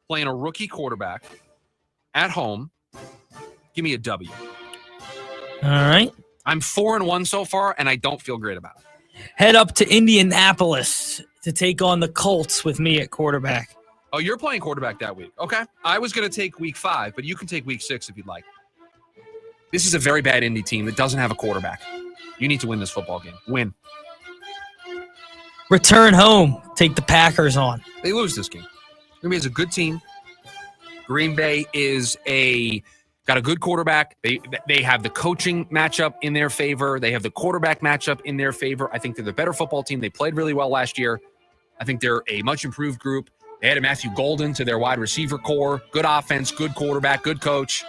Playing a rookie quarterback at home. Give me a W. All right. I'm 4-1 so far, and I don't feel great about it. Head up to Indianapolis to take on the Colts with me at quarterback. Oh, you're playing quarterback that week. Okay. I was going to take week 5, but you can take week 6 if you'd like. This is a very bad Indy team that doesn't have a quarterback. You need to win this football game. Win. Return home. Take the Packers on. They lose this game. Green Bay is a good team. Green Bay is got a good quarterback. They have the coaching matchup in their favor. They have the quarterback matchup in their favor. I think they're the better football team. They played really well last year. I think they're a much improved group. They added Matthew Golden to their wide receiver core. Good offense, good quarterback, good coach.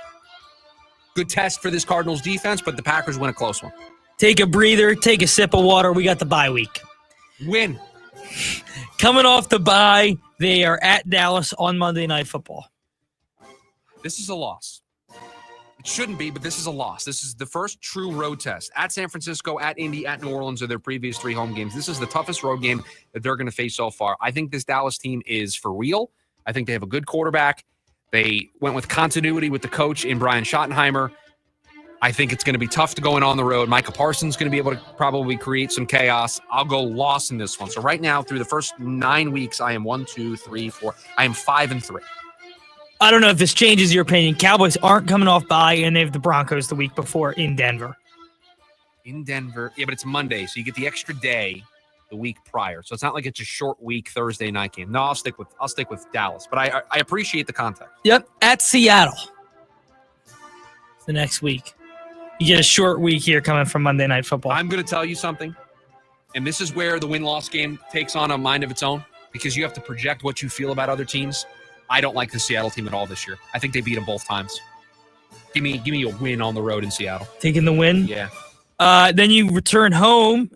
Good test for this Cardinals defense, but the Packers win a close one. Take a breather, take a sip of water. We got the bye week. Win. Coming off the bye, they are at Dallas on Monday Night Football. This is a loss. It shouldn't be, but this is a loss. This is the first true road test. At San Francisco, at Indy, at New Orleans are their previous 3 home games. This is the toughest road game that they're going to face so far. I think this Dallas team is for real. I think they have a good quarterback. They went with continuity with the coach in Brian Schottenheimer. I think it's going to be tough to go in on the road. Micah Parsons is going to be able to probably create some chaos. I'll go loss in this one. So right now, through the first 9 weeks, I am 1, 2, 3, 4. I am 5-3. I don't know if this changes your opinion. Cowboys aren't coming off bye, and they have the Broncos the week before in Denver. In Denver. Yeah, but it's Monday, so you get the extra day the week prior. So it's not like it's a short week Thursday night game. No, I'll stick with Dallas. But I appreciate the context. Yep, at Seattle. It's the next week. You get a short week here coming from Monday Night Football. I'm going to tell you something, and this is where the win-loss game takes on a mind of its own because you have to project what you feel about other teams. I don't like the Seattle team at all this year. I think they beat them both times. Give me a win on the road in Seattle. Taking the win? Yeah. Then you return home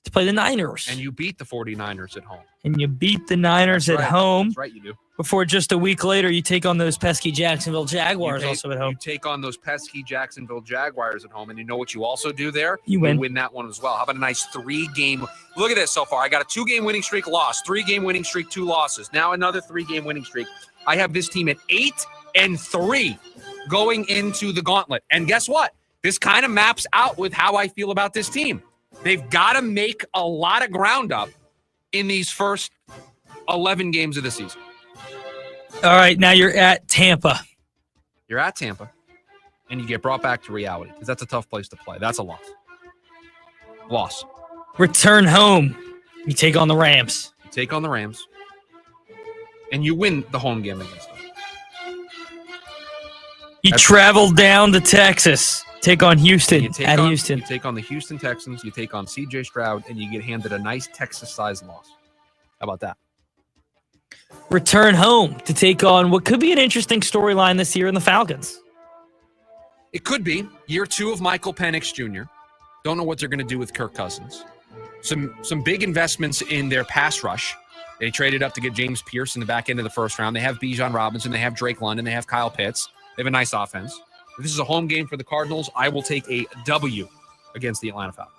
to play the Niners. And you beat the 49ers at home. And you beat the Niners at home. That's right, you do. Before just a week later, you take on those pesky Jacksonville Jaguars also at home. You take on those pesky Jacksonville Jaguars at home, and you know what you also do there? You win. You win that one as well. How about a nice 3-game? Look at this so far. I got a 2-game winning streak, loss. 3-game winning streak, 2 losses. Now another 3-game winning streak. I have this team at 8-3 going into the gauntlet. And guess what? This kind of maps out with how I feel about this team. They've got to make a lot of ground up in these first 11 games of the season. All right, now you're at Tampa. You're at Tampa, and you get brought back to reality because that's a tough place to play. That's a loss. Loss. Return home. You take on the Rams. You take on the Rams, and you win the home game against them. You travel down to Texas. Take on Houston Houston. You take on the Houston Texans. You take on C.J. Stroud, and you get handed a nice Texas-sized loss. How about that? Return home to take on what could be an interesting storyline this year in the Falcons. It could be. Year 2 of Michael Penix Jr. Don't know what they're going to do with Kirk Cousins. Some big investments in their pass rush. They traded up to get James Pierce in the back end of the first round. They have Bijan Robinson. They have Drake London. They have Kyle Pitts. They have a nice offense. If this is a home game for the Cardinals, I will take a W against the Atlanta Falcons.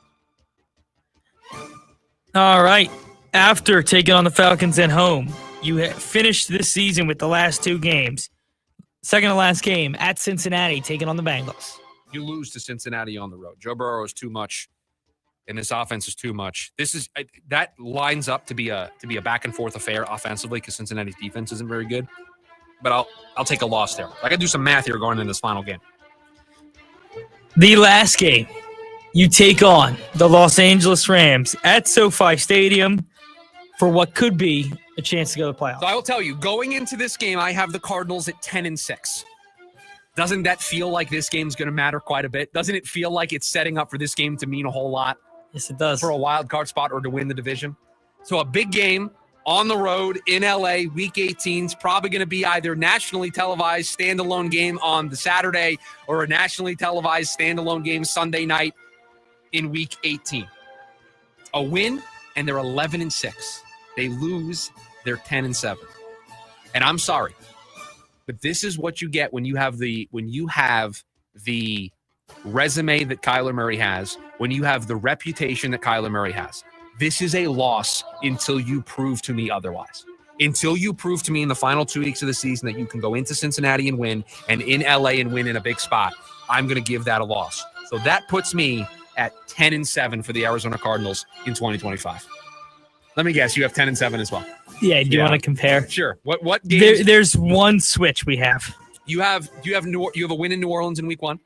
All right. After taking on the Falcons at home, you finished this season with the last two games. Second to last game at Cincinnati, taking on the Bengals. You lose to Cincinnati on the road. Joe Burrow is too much, and this offense is too much. That lines up to be a back and forth affair offensively because Cincinnati's defense isn't very good. But I'll take a loss there. I got to do some math here going into this final game. The last game, you take on the Los Angeles Rams at SoFi Stadium for what could be a chance to go to the playoffs. So I will tell you, going into this game, I have the Cardinals at 10-6. Doesn't that feel like this game's going to matter quite a bit? Doesn't it feel like it's setting up for this game to mean a whole lot? Yes, it does. For a wild card spot or to win the division. So a big game on the road in LA, Week 18 is probably going to be either nationally televised standalone game on the Saturday or a nationally televised standalone game Sunday night in Week 18. A win, and they're 11-6. They lose, they're 10-7. And I'm sorry, but this is what you get when you have the resume that Kyler Murray has, when you have the reputation that Kyler Murray has. This is a loss until you prove to me otherwise. Until you prove to me in the final 2 weeks of the season that you can go into Cincinnati and win, and in LA and win in a big spot, I'm going to give that a loss. So that puts me at 10-7 for the Arizona Cardinals in 2025. Let me guess, you have 10-7 as well. Yeah, do you want to compare? Sure. What games? There's one switch we have. You have a win in New Orleans in Week 1.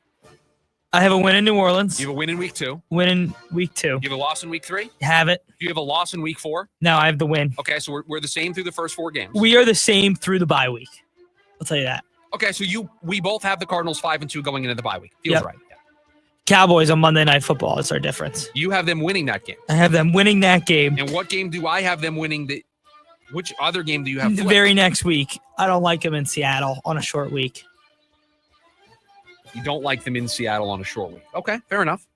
I have a win in New Orleans. You have a win in Week 2. Win in Week 2. You have a loss in Week 3. Have it. Do you have a loss in Week 4? No, I have the win. Okay, so we're the same through the first 4 games. We are the same through the bye week. I'll tell you that. Okay, so we both have the Cardinals 5-2 going into the bye week. Feels right. Yeah. Cowboys on Monday Night Football. That's our difference. You have them winning that game. I have them winning that game. And what game do I have them winning? Which other game do you have? The very next week. I don't like them in Seattle on a short week. You don't like them in Seattle on a short week. Okay, fair enough.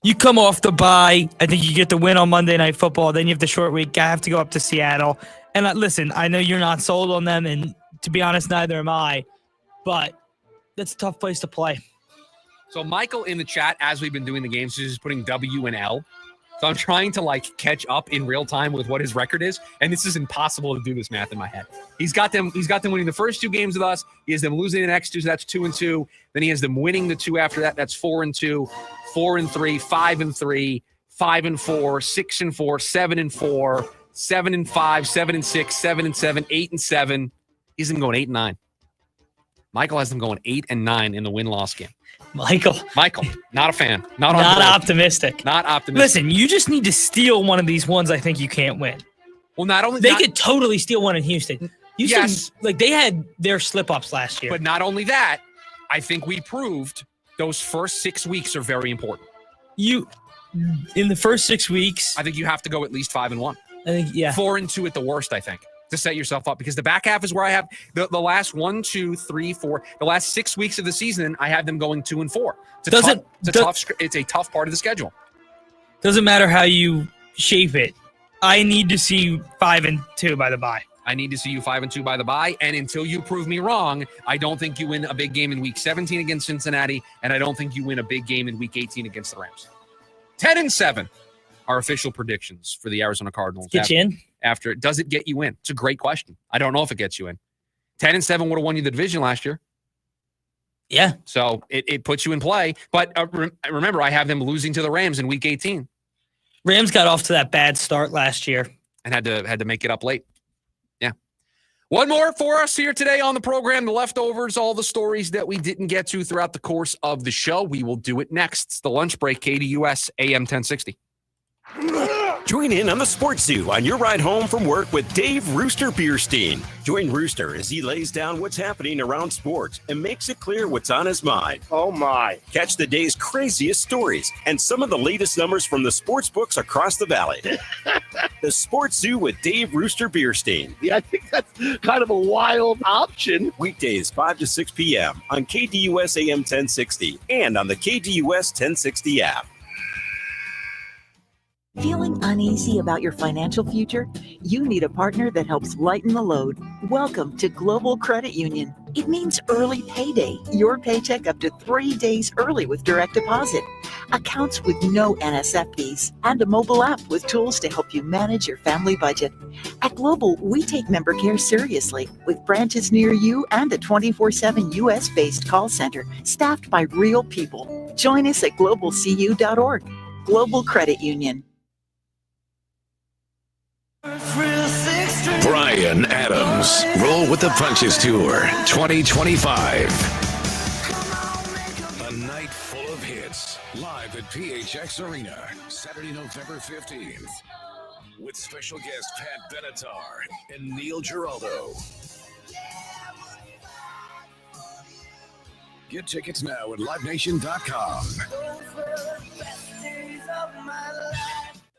You come off the bye. I think you get the win on Monday Night Football. Then you have the short week. I have to go up to Seattle. And listen, I know you're not sold on them. And to be honest, neither am I. But that's a tough place to play. So Michael in the chat, as we've been doing the games, is just putting W and L. So I'm trying to catch up in real time with what his record is, and this is impossible to do this math in my head. He's got them winning the first 2 games with us. He has them losing the next 2, so that's 2-2. Then he has them winning the 2 after that. That's 4-2, 4-3, 5-3, 5-4, 6-4, 7-4, 7-5, 7-6, 7-7, 8-7. He's them going 8-9. Michael has them going 8-9 in the win-loss game. Michael, not a fan. Not optimistic. Not optimistic. Listen, you just need to steal one of these ones I think you can't win. Well, not only they could totally steal one in Houston. Yes. They had their slip-ups last year. But not only that, I think we proved those first 6 weeks are very important. In the first 6 weeks, I think you have to go at least 5-1. I think 4-2 at the worst, I think, to set yourself up, because the back half is where I have the last 1, 2, 3, 4, the last 6 weeks of the season, I have them going 2-4. It's a tough part of the schedule. Doesn't matter how you shape it. I need to see 5-2 by the bye. I need to see you 5-2 by the bye, and until you prove me wrong, I don't think you win a big game in Week 17 against Cincinnati, and I don't think you win a big game in Week 18 against the Rams. 10-7, our official predictions for the Arizona Cardinals. Get you in? Does it get you in? It's a great question. I don't know if it gets you in. 10-7 would have won you the division last year. Yeah. So it puts you in play. But remember, I have them losing to the Rams in Week 18. Rams got off to that bad start last year. And had to make it up late. Yeah. One more for us here today on the program. The leftovers, all the stories that we didn't get to throughout the course of the show. We will do it next. It's the lunch break, KDUS AM 1060. Join in on the Sports Zoo on your ride home from work with Dave Rooster Bierstein. Join Rooster as he lays down what's happening around sports and makes it clear what's on his mind. Oh, my. Catch the day's craziest stories and some of the latest numbers from the sports books across the valley. The Sports Zoo with Dave Rooster Bierstein. Yeah, I think that's kind of a wild option. Weekdays 5 to 6 p.m. on KDUS AM 1060 and on the KDUS 1060 app. Feeling uneasy about your financial future? You need a partner that helps lighten the load. Welcome to Global Credit Union. It means early payday, your paycheck up to 3 days early with direct deposit, accounts with no NSF fees, and a mobile app with tools to help you manage your family budget. At Global, we take member care seriously with branches near you and a 24/7 US-based call center staffed by real people. Join us at globalcu.org. Global Credit Union. Brian Adams, Roll with the Punches Tour 2025. A night full of hits, live at PHX Arena, Saturday, November 15th. With special guest Pat Benatar and Neil Giraldo. Get tickets now at livenation.com.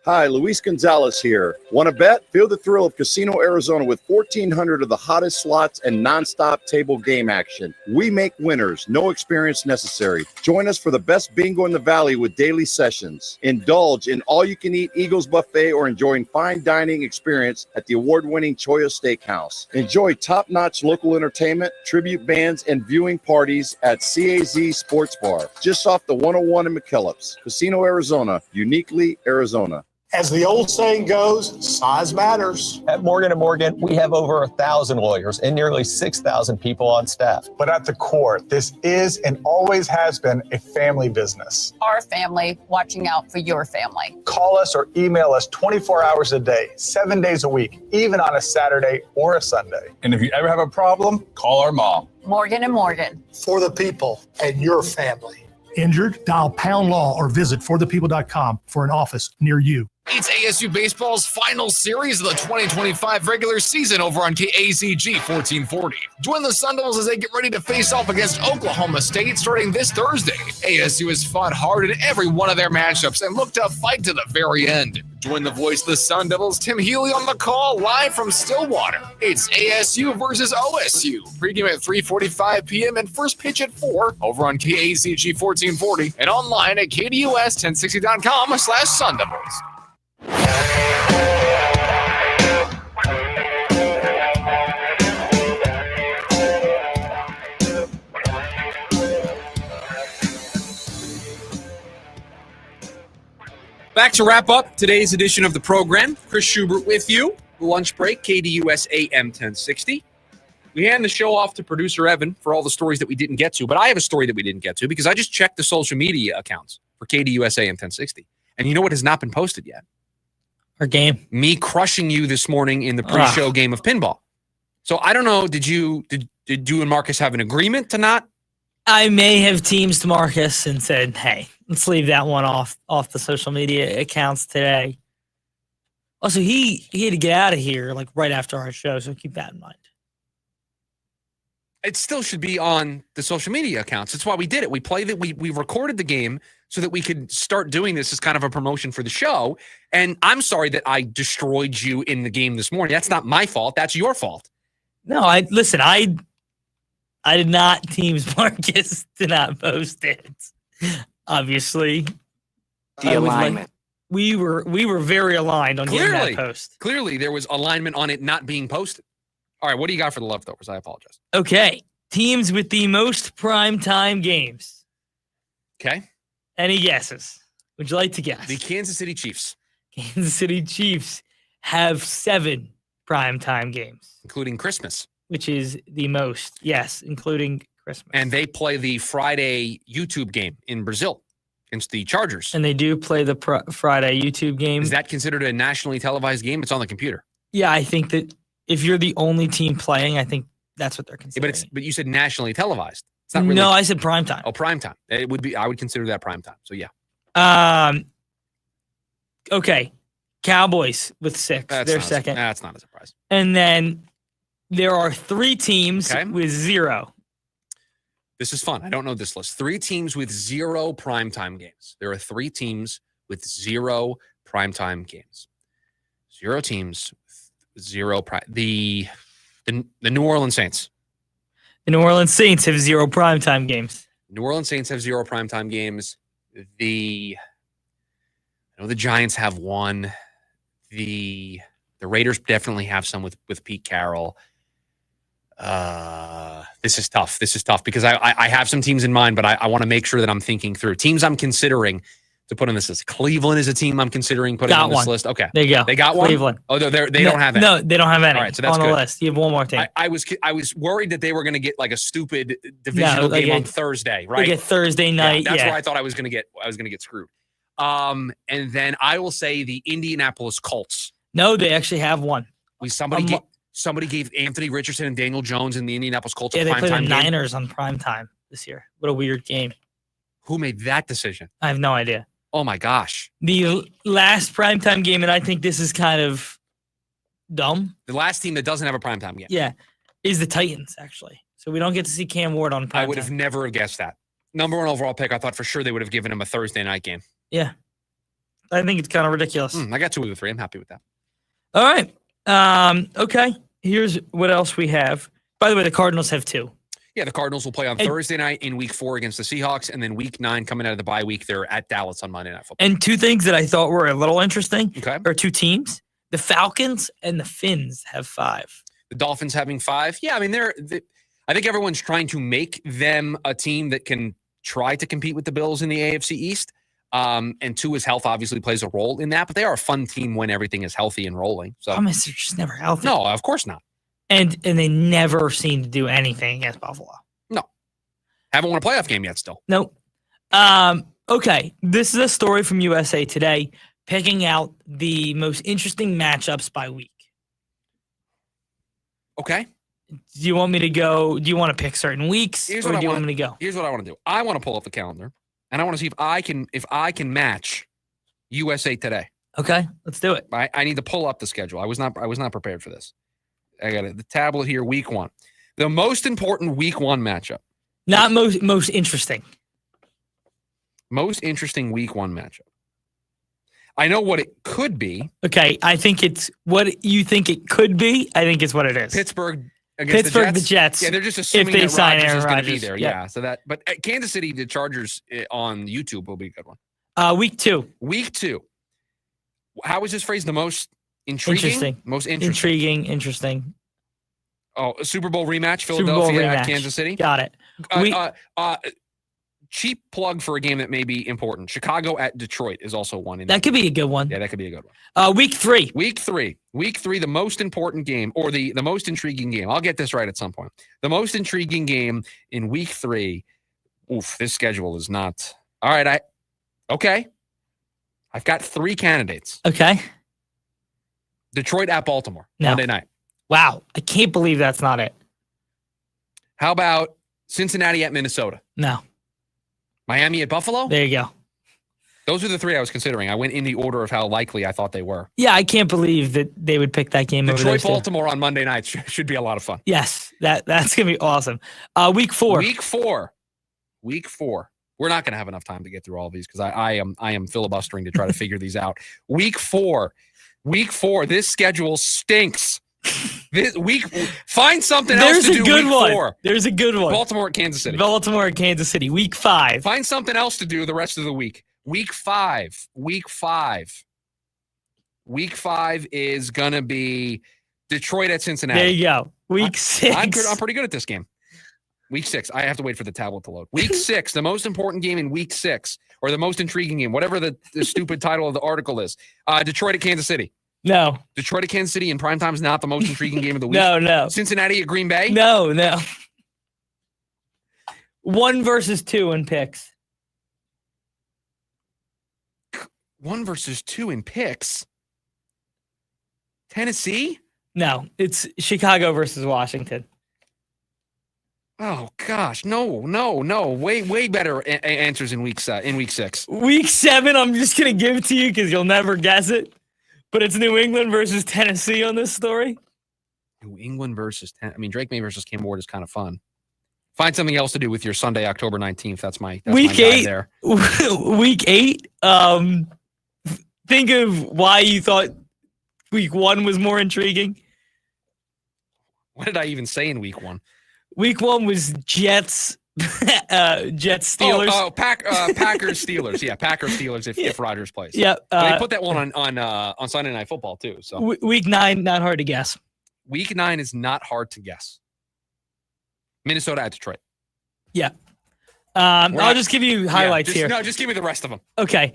Hi, Luis Gonzalez here. Want to bet? Feel the thrill of Casino Arizona with 1,400 of the hottest slots and nonstop table game action. We make winners, no experience necessary. Join us for the best bingo in the valley with daily sessions. Indulge in all-you-can-eat Eagles buffet or enjoying fine dining experience at the award-winning Choya Steakhouse. Enjoy top-notch local entertainment, tribute bands, and viewing parties at CAZ Sports Bar, just off the 101 in McKellips. Casino Arizona, uniquely Arizona. As the old saying goes, size matters. At Morgan & Morgan, we have over 1,000 lawyers and nearly 6,000 people on staff. But at the core, this is and always has been a family business. Our family watching out for your family. Call us or email us 24 hours a day, 7 days a week, even on a Saturday or a Sunday. And if you ever have a problem, call our mom. Morgan & Morgan. For the people and your family. Injured? Dial pound law or visit forthepeople.com for an office near you. It's ASU Baseball's final series of the 2025 regular season over on KAZG 1440. Join the Sun Devils as they get ready to face off against Oklahoma State starting this Thursday. ASU has fought hard in every one of their matchups and look to fight to the very end. Join the voice of the Sun Devils, Tim Healy, on the call live from Stillwater. It's ASU versus OSU. Pregame at 3:45 p.m. and first pitch at 4 over on KAZG 1440 and online at KDUS1060.com/Sun Devils. Back to wrap up today's edition of the program. Chris Schubert with you. Lunch break, KDUS AM 1060. We hand the show off to producer Evan for all the stories that we didn't get to, but I have a story that we didn't get to because I just checked the social media accounts for KDUS AM 1060. And you know what has not been posted yet? Our game. Me crushing you this morning in the pre-show game of pinball. So I don't know, did you and Marcus have an agreement to not? I may have teamed Marcus and said, hey, let's leave that one off the social media accounts today. Also, he had to get out of here like right after our show, so keep that in mind. It still should be on the social media accounts. That's why we did it. We played it. We recorded the game so that we could start doing this as kind of a promotion for the show. And I'm sorry that I destroyed you in the game this morning. That's not my fault. That's your fault. No, I did not teams Marcus to not post it. Obviously. The alignment. We were very aligned on getting that post. Clearly, there was alignment on it not being posted. All right, what do you got for the leftovers? I apologize. Okay. Teams with the most primetime games. Okay. Any guesses? Would you like to guess? The Kansas City Chiefs. Kansas City Chiefs have 7 primetime games. Including Christmas. Which is the most. Yes, including Christmas. And they play the Friday YouTube game in Brazil against the Chargers. And they do play the Friday YouTube game. Is that considered a nationally televised game? It's on the computer. Yeah, I think that if you're the only team playing, I think that's what they're considering. Yeah, but you said nationally televised. It's not really. No, I said primetime. Oh, primetime. It would be. I would consider that primetime. So yeah. Okay. Cowboys with 6. They're second. That's not a surprise. And then there are 3 teams with 0. This is fun. I don't know this list. 3 teams with 0 primetime games. There are 3 teams with 0 primetime games. 0 teams. 0 the New Orleans Saints. The New Orleans Saints have 0 primetime games. New Orleans Saints have 0 primetime games. I know the Giants have one. The Raiders definitely have some with Pete Carroll. This is tough. This is tough because I have some teams in mind, but I want to make sure that I'm thinking through. Teams I'm considering to put on this list. Cleveland is a team I'm considering putting on this list. Okay. There you go. They got Cleveland. one? Oh, they don't have any. No, they don't have any. All right, so that's on the good. list. You have one more team. I was worried that they were going to get like a stupid divisional game on Thursday, right? Like a Thursday night. That's where I thought I was going to get screwed. And then I will say the Indianapolis Colts. No, they actually have one. Somebody gave Anthony Richardson and Daniel Jones in the Indianapolis Colts a primetime game. They played the Niners on primetime this year. What a weird game. Who made that decision? I have no idea. Oh, my gosh. The last primetime game, and I think this is kind of dumb. The last team that doesn't have a primetime game. Yeah, is the Titans, actually. So we don't get to see Cam Ward on primetime. I would have never guessed that. Number 1 overall pick, I thought for sure they would have given him a Thursday night game. Yeah. I think it's kind of ridiculous. I got 2 of the 3. I'm happy with that. All right. Okay. Here's what else we have. By the way, the Cardinals have 2. Yeah, the Cardinals will play on Thursday night in Week 4 against the Seahawks, and then Week 9 coming out of the bye week, they're at Dallas on Monday Night Football. And 2 things that I thought were a little interesting, okay, or 2 teams. The Falcons and the Finns have 5. The Dolphins having 5. Yeah, I mean, I think everyone's trying to make them a team that can try to compete with the Bills in the AFC East. And 2 is health obviously plays a role in that, but they are a fun team when everything is healthy and rolling. So they're just never healthy. No, of course not. And they never seem to do anything against Buffalo. No. Haven't won a playoff game yet still. Nope. Okay. This is a story from USA Today picking out the most interesting matchups by week. Okay. Do you want me to go? Do you want to pick certain weeks? Here's or what do you want me to go? Here's what I want to do. I want to pull up the calendar and I want to see if I can match USA Today. Okay, let's do it. I need to pull up the schedule. I was not prepared for this. I got it. The tablet here, Week 1. The most important Week 1 matchup. Not most interesting. Most interesting Week 1 matchup. I know what it could be. Okay, I think it's what you think it could be. I think it's what it is. Pittsburgh against the Jets. Yeah, they're just assuming if they that sign Rodgers Aaron is going to be Rodgers. there. Yep. Yeah, so that. But at Kansas City, the Chargers on YouTube will be a good one. Week 2. Week 2. How is this phrase? The most intriguing? Interesting. Most interesting. Interesting. Oh, a Super Bowl rematch, Philadelphia at Kansas City. Got it. Cheap plug for a game that may be important. Chicago at Detroit is also one. That could be a good one. Yeah, that could be a good one. Week 3. Week 3, the most important game, or the most intriguing game. I'll get this right at some point. The most intriguing game in Week 3. Oof, this schedule is not. All right, okay. I've got 3 candidates. Okay. Detroit at Baltimore, Monday night. Wow, I can't believe that's not it. How about Cincinnati at Minnesota? No. Miami at Buffalo? There you go. Those are the 3 I was considering. I went in the order of how likely I thought they were. Yeah, I can't believe that they would pick that game over those Detroit, Baltimore on Monday night should be a lot of fun. Yes, that's going to be awesome. Week 4. Week 4. We're not going to have enough time to get through all of these because I am filibustering to try to figure these out. Week 4. This schedule stinks. This week, find something else to do. There's a good week one. 4. There's a good one. Baltimore at Kansas City. Week 5. Find something else to do the rest of the week. Week 5 is gonna be Detroit at Cincinnati. There you go. Week 6. I'm pretty good at this game. Week 6. I have to wait for the tablet to load. Week 6, the most important game in Week 6, or the most intriguing game, whatever the stupid title of the article is. Detroit at Kansas City. No. Detroit at Kansas City in primetime is not the most intriguing game of the week. No. Cincinnati at Green Bay? No. 1 versus 2 in picks. 1 versus 2 in picks? Tennessee? No, it's Chicago versus Washington. Oh gosh, no. Way better answers in week 6. Week 7, I'm just gonna give it to you because you'll never guess it. But it's New England versus Tennessee on this story. New England versus Drake May versus Cam Ward is kind of fun. Find something else to do with your Sunday, October 19th. That's my Week 8 there. Week 8. Think of why you thought Week 1 was more intriguing. What did I even say in Week 1? Week 1 was Jets Jets Steelers. Packers Steelers. Yeah, Packers Steelers if Rodgers plays. Yeah, they put that one on Sunday Night Football too. So week 9, not hard to guess. Week 9 is not hard to guess. Minnesota at Detroit. Yeah. I'll just give you highlights here. No, just give me the rest of them. Okay.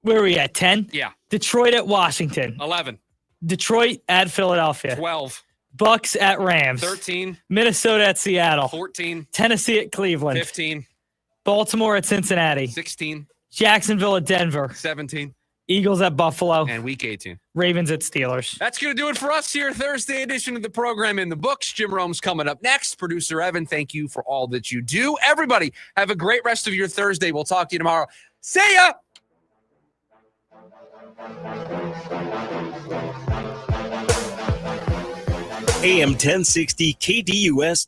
Where are we at? 10? Yeah. Detroit at Washington. 11. Detroit at Philadelphia. 12. Bucks at Rams. 13. Minnesota at Seattle. 14. Tennessee at Cleveland. 15. Baltimore at Cincinnati. 16. Jacksonville at Denver. 17. Eagles at Buffalo. And week 18. Ravens at Steelers. That's going to do it for us here. Thursday edition of the program in the books. Jim Rome's coming up next. Producer Evan, thank you for all that you do. Everybody, have a great rest of your Thursday. We'll talk to you tomorrow. See ya! AM 1060 KDUS